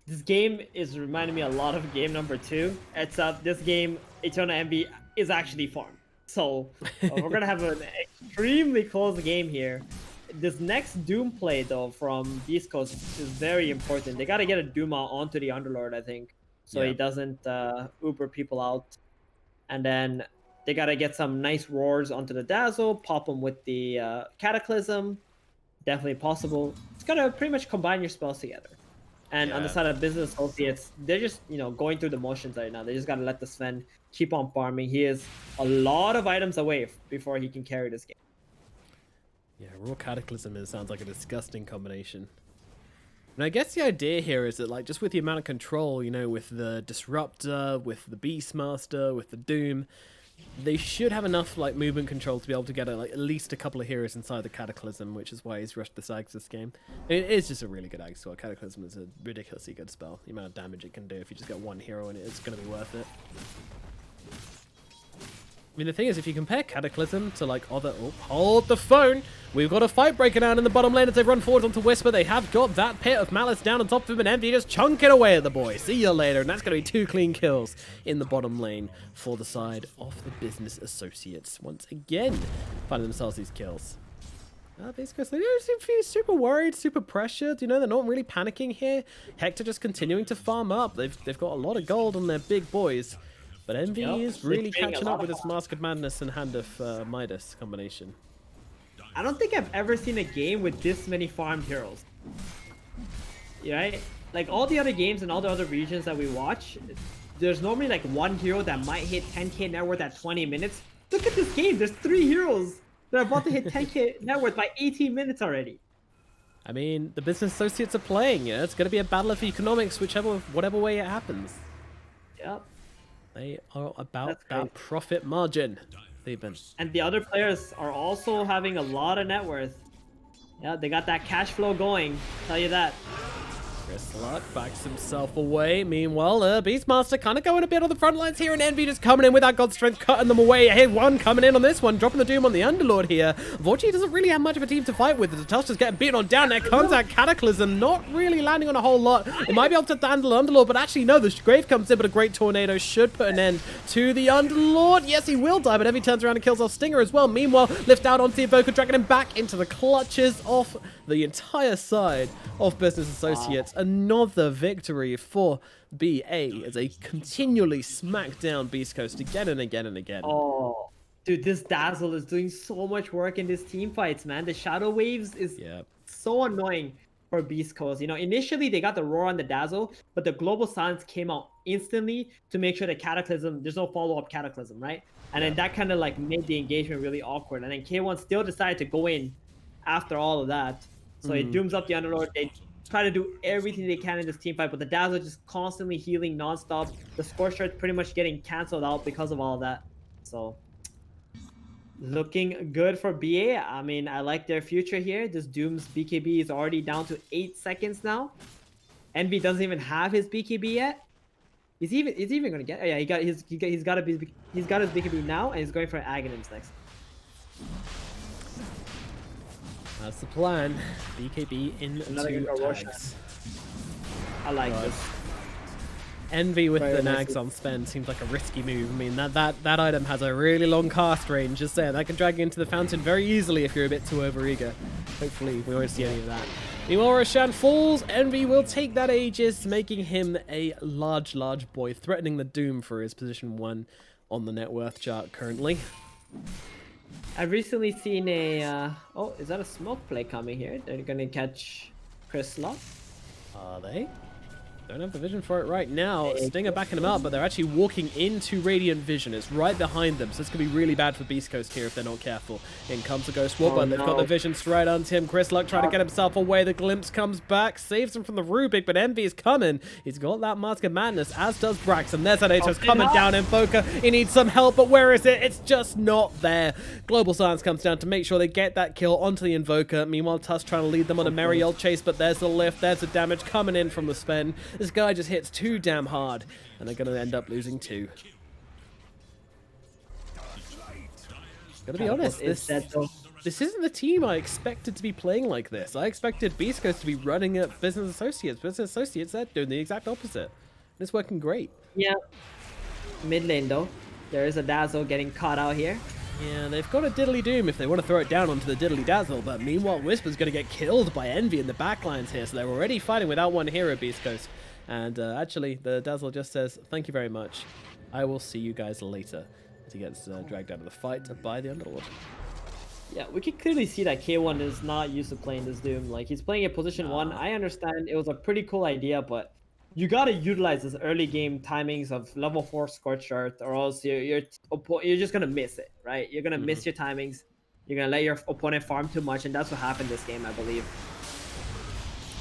This game is reminding me a lot of game number 2. Except this game, Eternal Envy is actually farmed. So we're gonna have an extremely close game here. This next Doom play though from Beastcoast is very important. They gotta get a Doom out onto the Underlord, I think, so he doesn't Uber people out. And then they gotta get some nice roars onto the Dazzle, pop them with the Cataclysm. Definitely possible. It's gotta pretty much combine your spells together. And on the Yeah. side of Business Associates, they're just, you know, going through the motions right now. They just got to let the Sven keep on farming. He is a lot of items away before he can carry this game. Yeah, Raw Cataclysm sounds like a disgusting combination. And I guess the idea here is that, like, just with the amount of control, you know, with the Disruptor, with the Beastmaster, with the Doom, they should have enough, like, movement control to be able to get, like, at least a couple of heroes inside the Cataclysm, which is why he's rushed the Sags this game. It is just a really good Ag spell. Cataclysm is a ridiculously good spell. The amount of damage it can do if you just get one hero in it, it's going to be worth it. I mean, the thing is, if you compare Cataclysm to, like, other... Oh, hold the phone! We've got a fight breaking out in the bottom lane as they run forward onto Whisper. They have got that pit of Malice down on top of him, and Envy just chunking away at the boy. See you later. And that's going to be 2 clean kills in the bottom lane for the side of the Business Associates. Once again, finding themselves these kills. Beastcoast, they don't seem to be super worried, super pressured. You know, they're not really panicking here. Hector just continuing to farm up. They've got a lot of gold on their big boys. But Envy is really catching up with this Mask of Madness and Hand of Midas combination. I don't think I've ever seen a game with this many farmed heroes. Right? Like all the other games and all the other regions that we watch, there's normally like one hero that might hit 10k net worth at 20 minutes. Look at this game. There's 3 heroes that are about to hit 10k net worth by 18 minutes already. I mean, the Business Associates are playing. Yeah? It's going to be a battle of economics, whatever way it happens. Yep. They are about that profit margin, Theben. And the other players are also having a lot of net worth. Yeah, they got that cash flow going. Tell you that. Luck backs himself away. Meanwhile, Beastmaster kind of going a bit on the front lines here, and Envy just coming in with that God Strength, cutting them away. Hey, one coming in on this one, dropping the Doom on the Underlord here. Vorchi doesn't really have much of a team to fight with. The Tusk just getting beaten on down. There comes that Cataclysm, not really landing on a whole lot. It might be able to handle Underlord, but actually no, the Grave comes in, but a great Tornado should put an end to the Underlord. Yes, he will die, but Envy turns around and kills off Stinger as well. Meanwhile, lift out onto the Evoker, dragging him back into the clutches of the entire side of Business Associates. Another victory for BA as they continually smack down Beastcoast again and again and again. Oh, dude, this Dazzle is doing so much work in these team fights, man. The Shadow Waves is so annoying for Beastcoast. You know, initially they got the Roar on the Dazzle, but the Global Silence came out instantly to make sure the Cataclysm, there's no follow-up Cataclysm, right? And then that kind of like made the engagement really awkward. And then K1 still decided to go in after all of that. So it dooms up the Underlord. They try to do everything they can in this team fight, but the Dazzle just constantly healing non-stop. The Scorchers pretty much getting canceled out because of all of that. So looking good for BA. I mean, I like their future here. This Doom's BKB is already down to 8 seconds now. Envy doesn't even have his BKB yet. He's even gonna get. Oh yeah, he's got his BKB now, and he's going for Aghanims next. That's the plan. BKB into tags. I like this. Envy with the nags on spend seems like a risky move. I mean, that item has a really long cast range. Just saying, that can drag you into the fountain very easily if you're a bit too overeager. Hopefully, we won't see any of that. Meanwhile, Roshan falls. Envy will take that Aegis, making him a large boy, threatening the Doom for his position 1 on the net worth chart currently. I've recently seen a... oh, is that a smoke play coming here? They're gonna catch Chris Locke. Are they? Don't have the vision for it right now. Stinger backing him up, but they're actually walking into Radiant Vision. It's right behind them, so it's going to be really bad for Beastcoast here if they're not careful. In comes the Ghost Warbler. They've got the vision straight onto him. Chris Luck trying to get himself away. The Glimpse comes back, saves him from the Rubik, but Envy is coming. He's got that Mask of Madness, as does Braxton. There's that Atos coming down. Invoker, he needs some help, but where is it? It's just not there. Global Silence comes down to make sure they get that kill onto the Invoker. Meanwhile, Tusk trying to lead them on a merry old chase, but there's the lift. There's the damage coming in from the spend. This guy just hits too damn hard, and they're going to end up losing 2. Gotta be honest, this isn't the team I expected to be playing like this. I expected Beastcoast to be running at Business Associates. Business Associates, they're doing the exact opposite. It's working great. Yeah. Mid lane though, there is a Dazzle getting caught out here. Yeah, they've got a Diddly Doom if they want to throw it down onto the Diddly Dazzle, but meanwhile Whisper's going to get killed by Envy in the backlines here, so they're already fighting without one hero, Beastcoast. And actually, the Dazzle just says, thank you very much. I will see you guys later. As he gets dragged out of the fight by the Underlord. Yeah, we can clearly see that K1 is not used to playing this Doom. Like, he's playing at position 1. I understand it was a pretty cool idea, but you gotta utilize this early game timings of level 4 Scorched Earth, or else you're just gonna miss it, right? You're gonna miss your timings. You're gonna let your opponent farm too much, and that's what happened this game, I believe.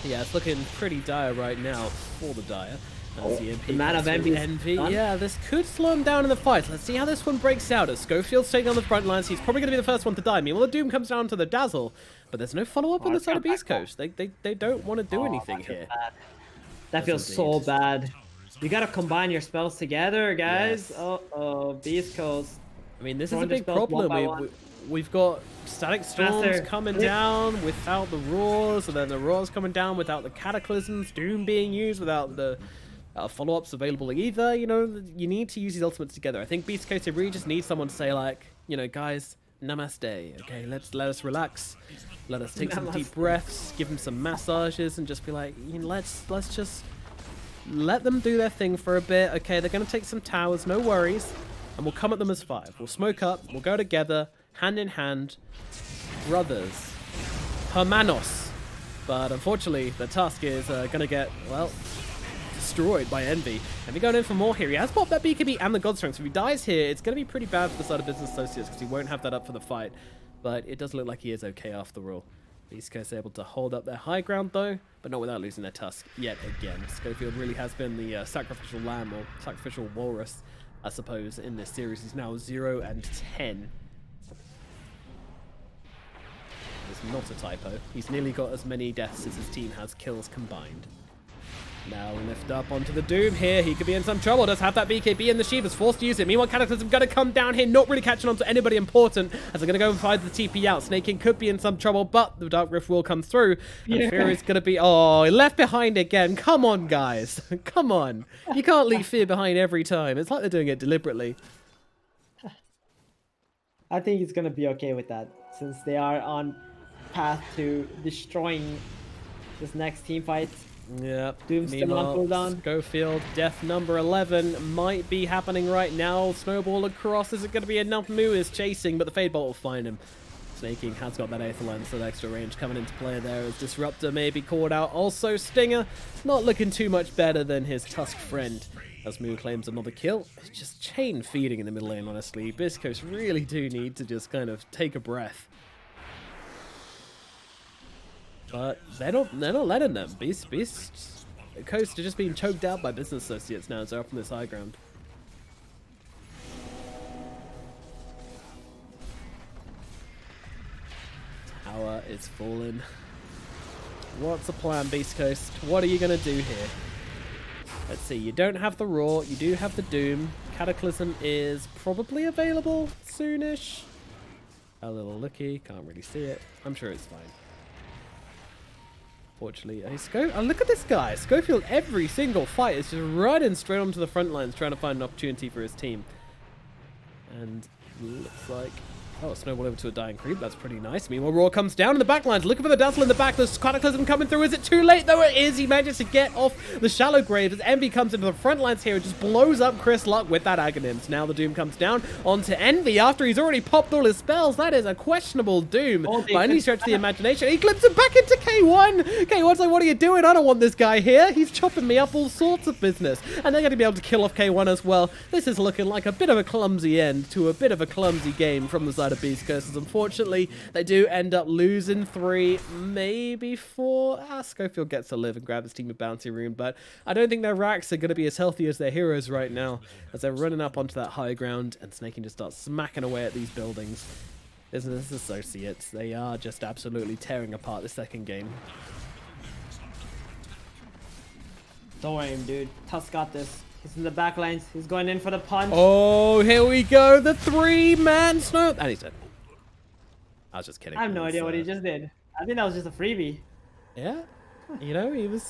Yeah, it's looking pretty dire right now for the Dire. As the man of Envy. Yeah, this could slow him down in the fight. Let's see how this one breaks out. As Schofield's taking on the front lines, he's probably going to be the first one to die. Meanwhile, the Doom comes down to the Dazzle, but there's no follow-up on the side of Beastcoast. They don't want to do anything here. That feels so bad. You gotta combine your spells together, guys. Yes. Uh-oh, Beastcoast. I mean, this is a big problem. We've got Static Storms coming down without the Roars, and then the Roars coming down without the Cataclysms, Doom being used without the follow-ups available either. You know, you need to use these ultimates together. I think Beastcoast really just needs someone to say, like, you know, guys, namaste. Okay, let us relax. Let us take some deep breaths, give them some massages, and just be like, you know, let's just let them do their thing for a bit. Okay, they're going to take some towers, no worries. And we'll come at them as 5. We'll smoke up, we'll go together, hand in hand, brothers, hermanos. But unfortunately, the Tusk is going to get, well, destroyed by Envy. Envy going in for more here. He has popped that BKB and the God Strength. So if he dies here, it's going to be pretty bad for the side of Business Associates because he won't have that up for the fight. But it does look like he is okay after all. Beastcoast able to hold up their high ground though, but not without losing their Tusk yet again. Schofield really has been the sacrificial lamb, or sacrificial walrus, I suppose, in this series. He's now 0 and 10. It's not a typo. He's nearly got as many deaths as his team has kills combined. Now lift up onto the Doom here. He could be in some trouble. Does have that BKB in the Sheep. Is forced to use it. Meanwhile, Cataclysm going to come down here. Not really catching on to anybody important as they're going to go and find the TP out. Snake King could be in some trouble, but the Dark Rift will come through. And Fear is going to be... Oh, left behind again. Come on, guys. Come on. You can't leave Fear behind every time. It's like they're doing it deliberately. I think he's going to be okay with that, since they are on path to destroying this next team fight. Yeah, Doom's still on cooldown. Schofield, death number 11 might be happening right now. Snowball across. Is it going to be enough? Moo is chasing, but the Fade Bolt will find him. Snake King has got that Aether Lens, so the extra range coming into play there as Disruptor may be called out. Also, Stinger not looking too much better than his Tusk friend as Moo claims another kill. It's just chain feeding in the middle lane, honestly. Beastcoast really do need to just kind of take a breath. But they're not letting them. Beast Coast are just being choked out by Business Associates now as they're up on this high ground. Tower is falling. What's the plan, Beast Coast? What are you going to do here? Let's see. You don't have the Roar. You do have the Doom. Cataclysm is probably available soonish. A little looky. Can't really see it. I'm sure it's fine. Fortunately, look at this guy. Schofield, every single fight is just running straight onto the front lines trying to find an opportunity for his team. And looks like... Oh, Snowball over to a dying creep. That's pretty nice. Meanwhile, Roar comes down in the back lines, looking for the Dazzle in the back. There's Cataclysm coming through. Is it too late? Though it is. He manages to get off the shallow grave as Envy comes into the front lines here and just blows up Chris Luck with that Aghanim's. Now the Doom comes down onto Envy after he's already popped all his spells. That is a questionable Doom by any stretch of the imagination. He clips him back into K1. K1's like, what are you doing? I don't want this guy here. He's chopping me up all sorts of business. And they're going to be able to kill off K1 as well. This is looking like a bit of a clumsy end to a bit of a clumsy game from the side of Beastcoast. Unfortunately, they do end up losing 3, maybe 4. Schofield gets to live and grab his team of Bounty Rune, but I don't think their racks are going to be as healthy as their heroes right now, as they're running up onto that high ground, and Snake King just starts smacking away at these buildings. Business Associates, they are just absolutely tearing apart the second game. Don't worry, dude. Tusk got this. He's in the back lines. He's going in for the punch. Oh, here we go. The 3-man snow. And he's dead. I was just kidding. I have no idea what he just did. I think that was just a freebie. Yeah. You know, he was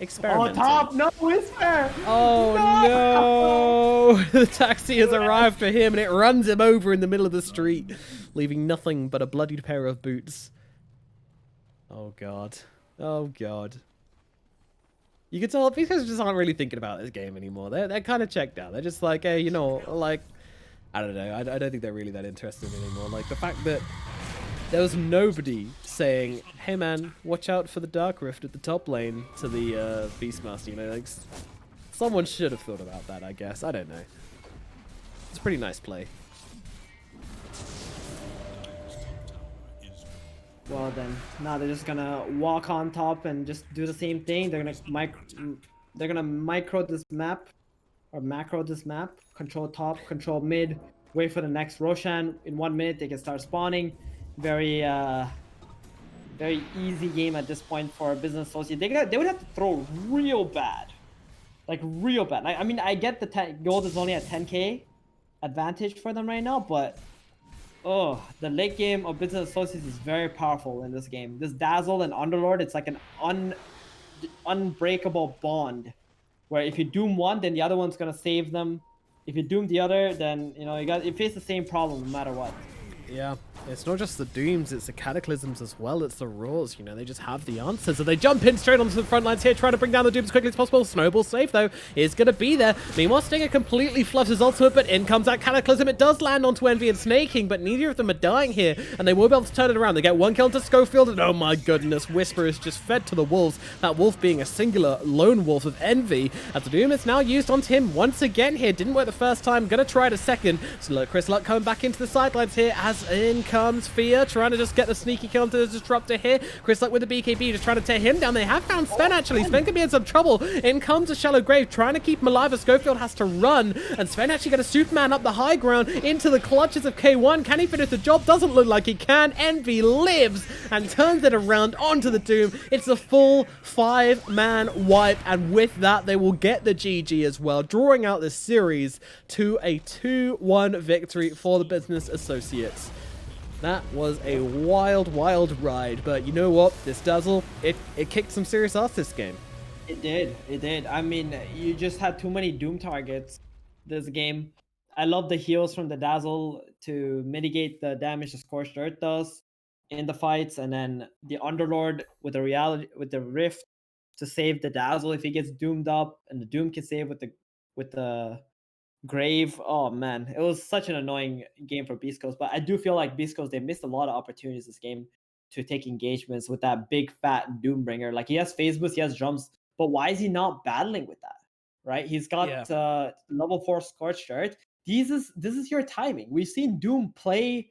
experimenting. Oh, top! No, Whisper! Oh, no! The taxi has arrived for him and it runs him over in the middle of the street, leaving nothing but a bloodied pair of boots. Oh, God. Oh, God. You can tell these guys just aren't really thinking about this game anymore. They're kind of checked out. They're just like, hey, you know, like, I don't know. I don't think they're really that interested anymore. Like the fact that there was nobody saying, "Hey man, watch out for the Dark Rift at the top lane to the Beastmaster." You know, like someone should have thought about that. I guess. I don't know. It's a pretty nice play. Well then, now they're just gonna walk on top and just do the same thing. They're gonna micro this map or macro this map. Control top, control mid. Wait for the next Roshan. In 1 minute, they can start spawning. Very easy game at this point for a business associate. They would have to throw real bad, like real bad. I mean, I get the gold is only at 10k advantage for them right now, but oh, the late game of business associates is very powerful in this game. This Dazzle and Underlord, it's like an unbreakable bond, where if you doom one, then the other one's gonna save them. If you doom the other, then you face the same problem no matter what. Yeah, it's not just the dooms, it's the cataclysms as well. It's the roars, they just have the answers. So they jump in straight onto the front lines here, trying to bring down the dooms as quickly as possible. Snowball safe, though, is going to be there. Meanwhile, Stinger completely fluffs his ultimate, but in comes that cataclysm. It does land onto Envy and Snaking, but neither of them are dying here, and they will be able to turn it around. They get one kill into Schofield, and oh my goodness, Whisper is just fed to the wolves. That wolf being a singular lone wolf of Envy, as the doom is now used onto him once again here. Didn't work the first time, going to try it a second. So look, Chris Luck coming back into the sidelines here, as in comes Fear, trying to just get the sneaky kill into the Disruptor here. Chris Luck with the BKB, just trying to tear him down. They have found Sven, actually. Sven could be in some trouble. In comes a Shallow Grave, trying to keep him alive as Schofield has to run. And Sven actually got a Superman up the high ground into the clutches of K1. Can he finish the job? Doesn't look like he can. Envy lives and turns it around onto the Doom. It's a full 5-man wipe, and with that, they will get the GG as well, drawing out this series to a 2-1 victory for the Business Associates. That was a wild, wild ride, but you know what? This Dazzle, it kicked some serious ass this game. It did. I mean, you just had too many Doom targets this game. I love the heals from the Dazzle to mitigate the damage the Scorched Earth does in the fights, and then the Underlord with the Rift to save the Dazzle if he gets doomed up, and the Doom can save with the Grave. Oh man, it was such an annoying game for Beastcoast, but I do feel like Beastcoast, they missed a lot of opportunities this game to take engagements with that big fat Doombringer. Like, he has phase boost, he has drums, but why is he not battling with that? Right? He's got level 4 Scorched Earth. This is your timing. We've seen Doom play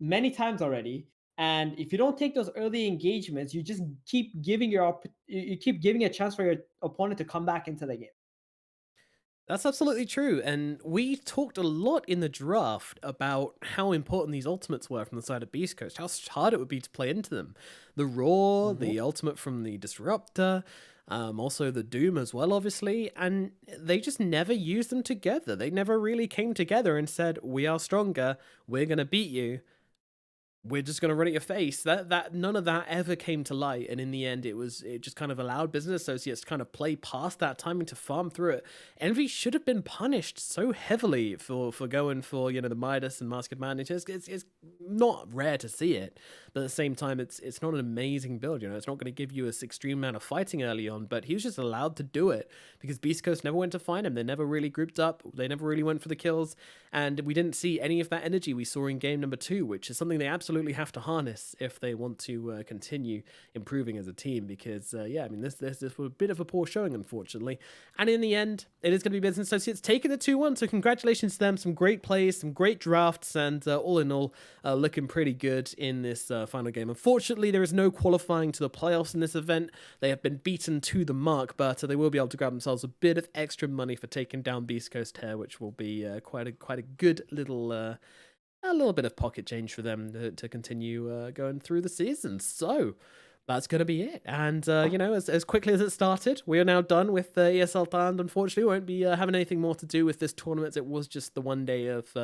many times already, and if you don't take those early engagements, you just keep giving a chance for your opponent to come back into the game. That's absolutely true, and we talked a lot in the draft about how important these ultimates were from the side of Beastcoast, how hard it would be to play into them. The Roar, the ultimate from the Disruptor, also the Doom as well, obviously, and they just never used them together. They never really came together and said, we are stronger, we're going to beat you. We're just going to run at your face. That none of that ever came to light, and in the end, it just kind of allowed Business Associates to kind of play past that timing to farm through it. Envy should have been punished so heavily for going for the Midas and Masked Man. It's not rare to see it, but at the same time, it's not an amazing build. It's not going to give you this extreme amount of fighting early on, but he was just allowed to do it because Beast Coast never went to find him. They never really grouped up. They never really went for the kills, and we didn't see any of that energy we saw in game number 2, which is something they absolutely have to harness if they want to continue improving as a team, because this was a bit of a poor showing, unfortunately, and in the end it is going to be Business Associates taking the 2-1, so congratulations to them. Some great plays, some great drafts, and all in all looking pretty good in this final game. Unfortunately, there is no qualifying to the playoffs in this event. They have been beaten to the mark, but they will be able to grab themselves a bit of extra money for taking down Beast Coast here, which will be quite a good little a little bit of pocket change for them to continue going through the season. So that's going to be it. And, as quickly as it started, we are now done with ESL Thailand. Unfortunately, we won't be having anything more to do with this tournament. It was just the one day of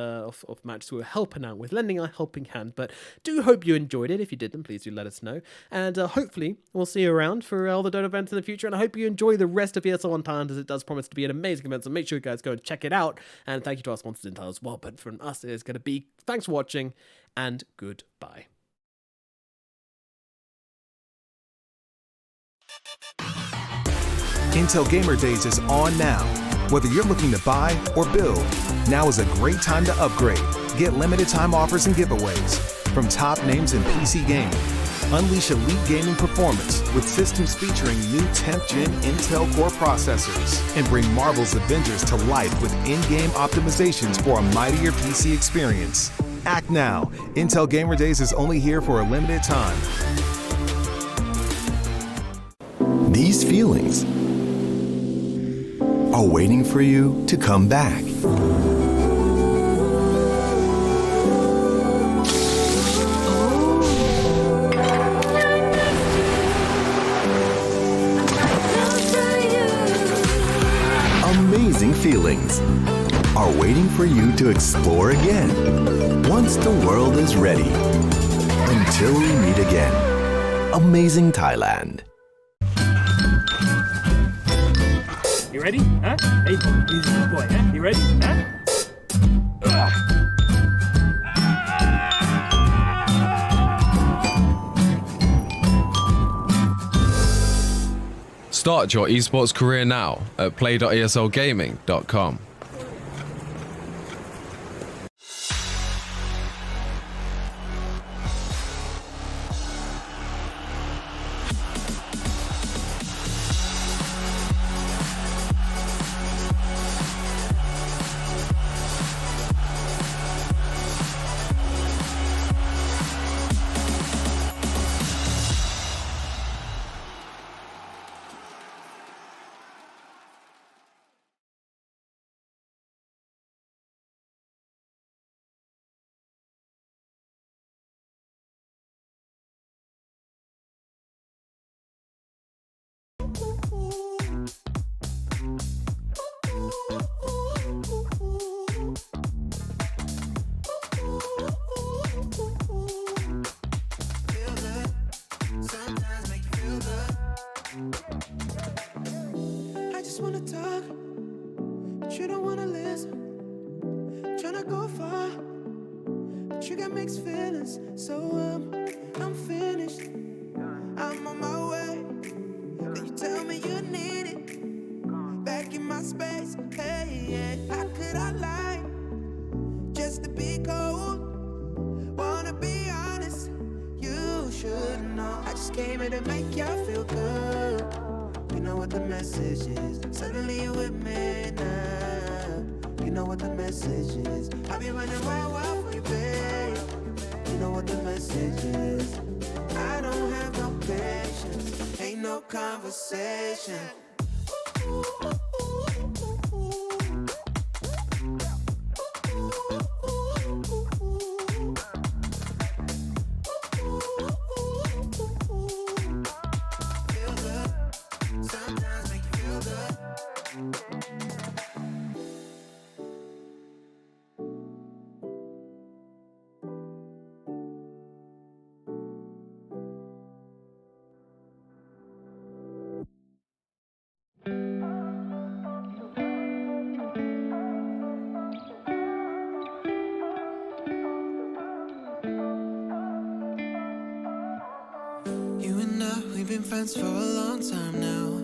matches we were helping out with, lending a helping hand. But do hope you enjoyed it. If you did, then please do let us know. And hopefully, we'll see you around for all the Dota events in the future. And I hope you enjoy the rest of ESL Thailand, as it does promise to be an amazing event. So make sure you guys go and check it out. And thank you to our sponsors in Thailand as well. But from us, it is going to be thanks for watching and goodbye. Intel Gamer Days is on now. Whether you're looking to buy or build, Now is a great time to upgrade. Get limited time offers and giveaways from top names in PC gaming. Unleash elite gaming performance with systems featuring new 10th gen Intel Core processors and bring Marvel's Avengers to life with in-game optimizations for a mightier PC experience. Act now. Intel Gamer Days is only here for a limited time. These feelings are waiting for you to come back. Amazing feelings are waiting for you to explore again once the world is ready. Until we meet again. Amazing Thailand. You ready? Huh? Hey, he's a good boy, huh? You ready? Huh? Start your esports career now at play.eslgaming.com. I just wanna talk, but you don't wanna listen. Tryna go far, but you got mixed feelings. So I'm finished. I'm on my way. Then you tell me you need it. Back in my space. Hey, yeah. How could I lie? Just to be cold. Wanna be honest. You should know. I just came here to make you feel good. You know what the message is. Suddenly you with me now. You know what the message is. I be running wild for you, babe. You know what the message is. I don't have no patience. Ain't no conversation. You and I, we've been friends for a long time now.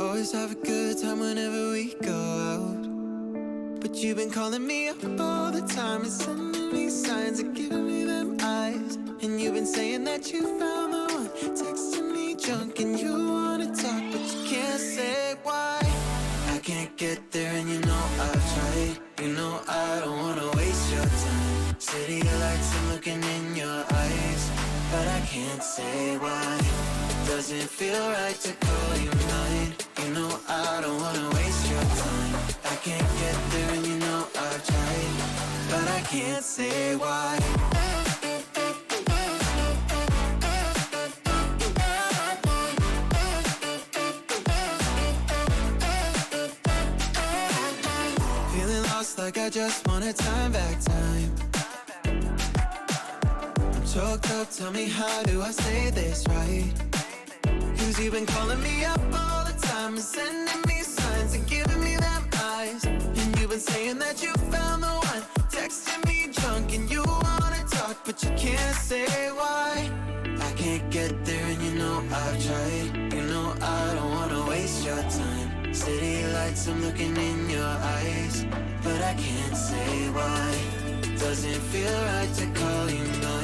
Always have a good time whenever we go out. But you've been calling me up all the time and sending me signs and giving me them eyes. And you've been saying that you found the one, texting me junk and you wanna talk, but you can't say why. I can't get there and you know I've tried. You know I don't wanna waste your time. City lights, I'm looking in your eyes, but I can't say why. It doesn't feel right to call you mine. You know I don't wanna waste your time. I can't get there and you know I've tried, but I can't say why. Feeling lost like I just want a time back time. I'm choked up, tell me how do I say this right? Cause you've been calling me up all the time and sending me signs and giving me them eyes. And you've been saying that you found the one, texting me drunk and you wanna talk, but you can't say why. I can't get there and you know I've tried. You know I don't wanna waste your time. City lights, lights, I'm looking in your eyes, but I can't say why. Doesn't feel right to call you no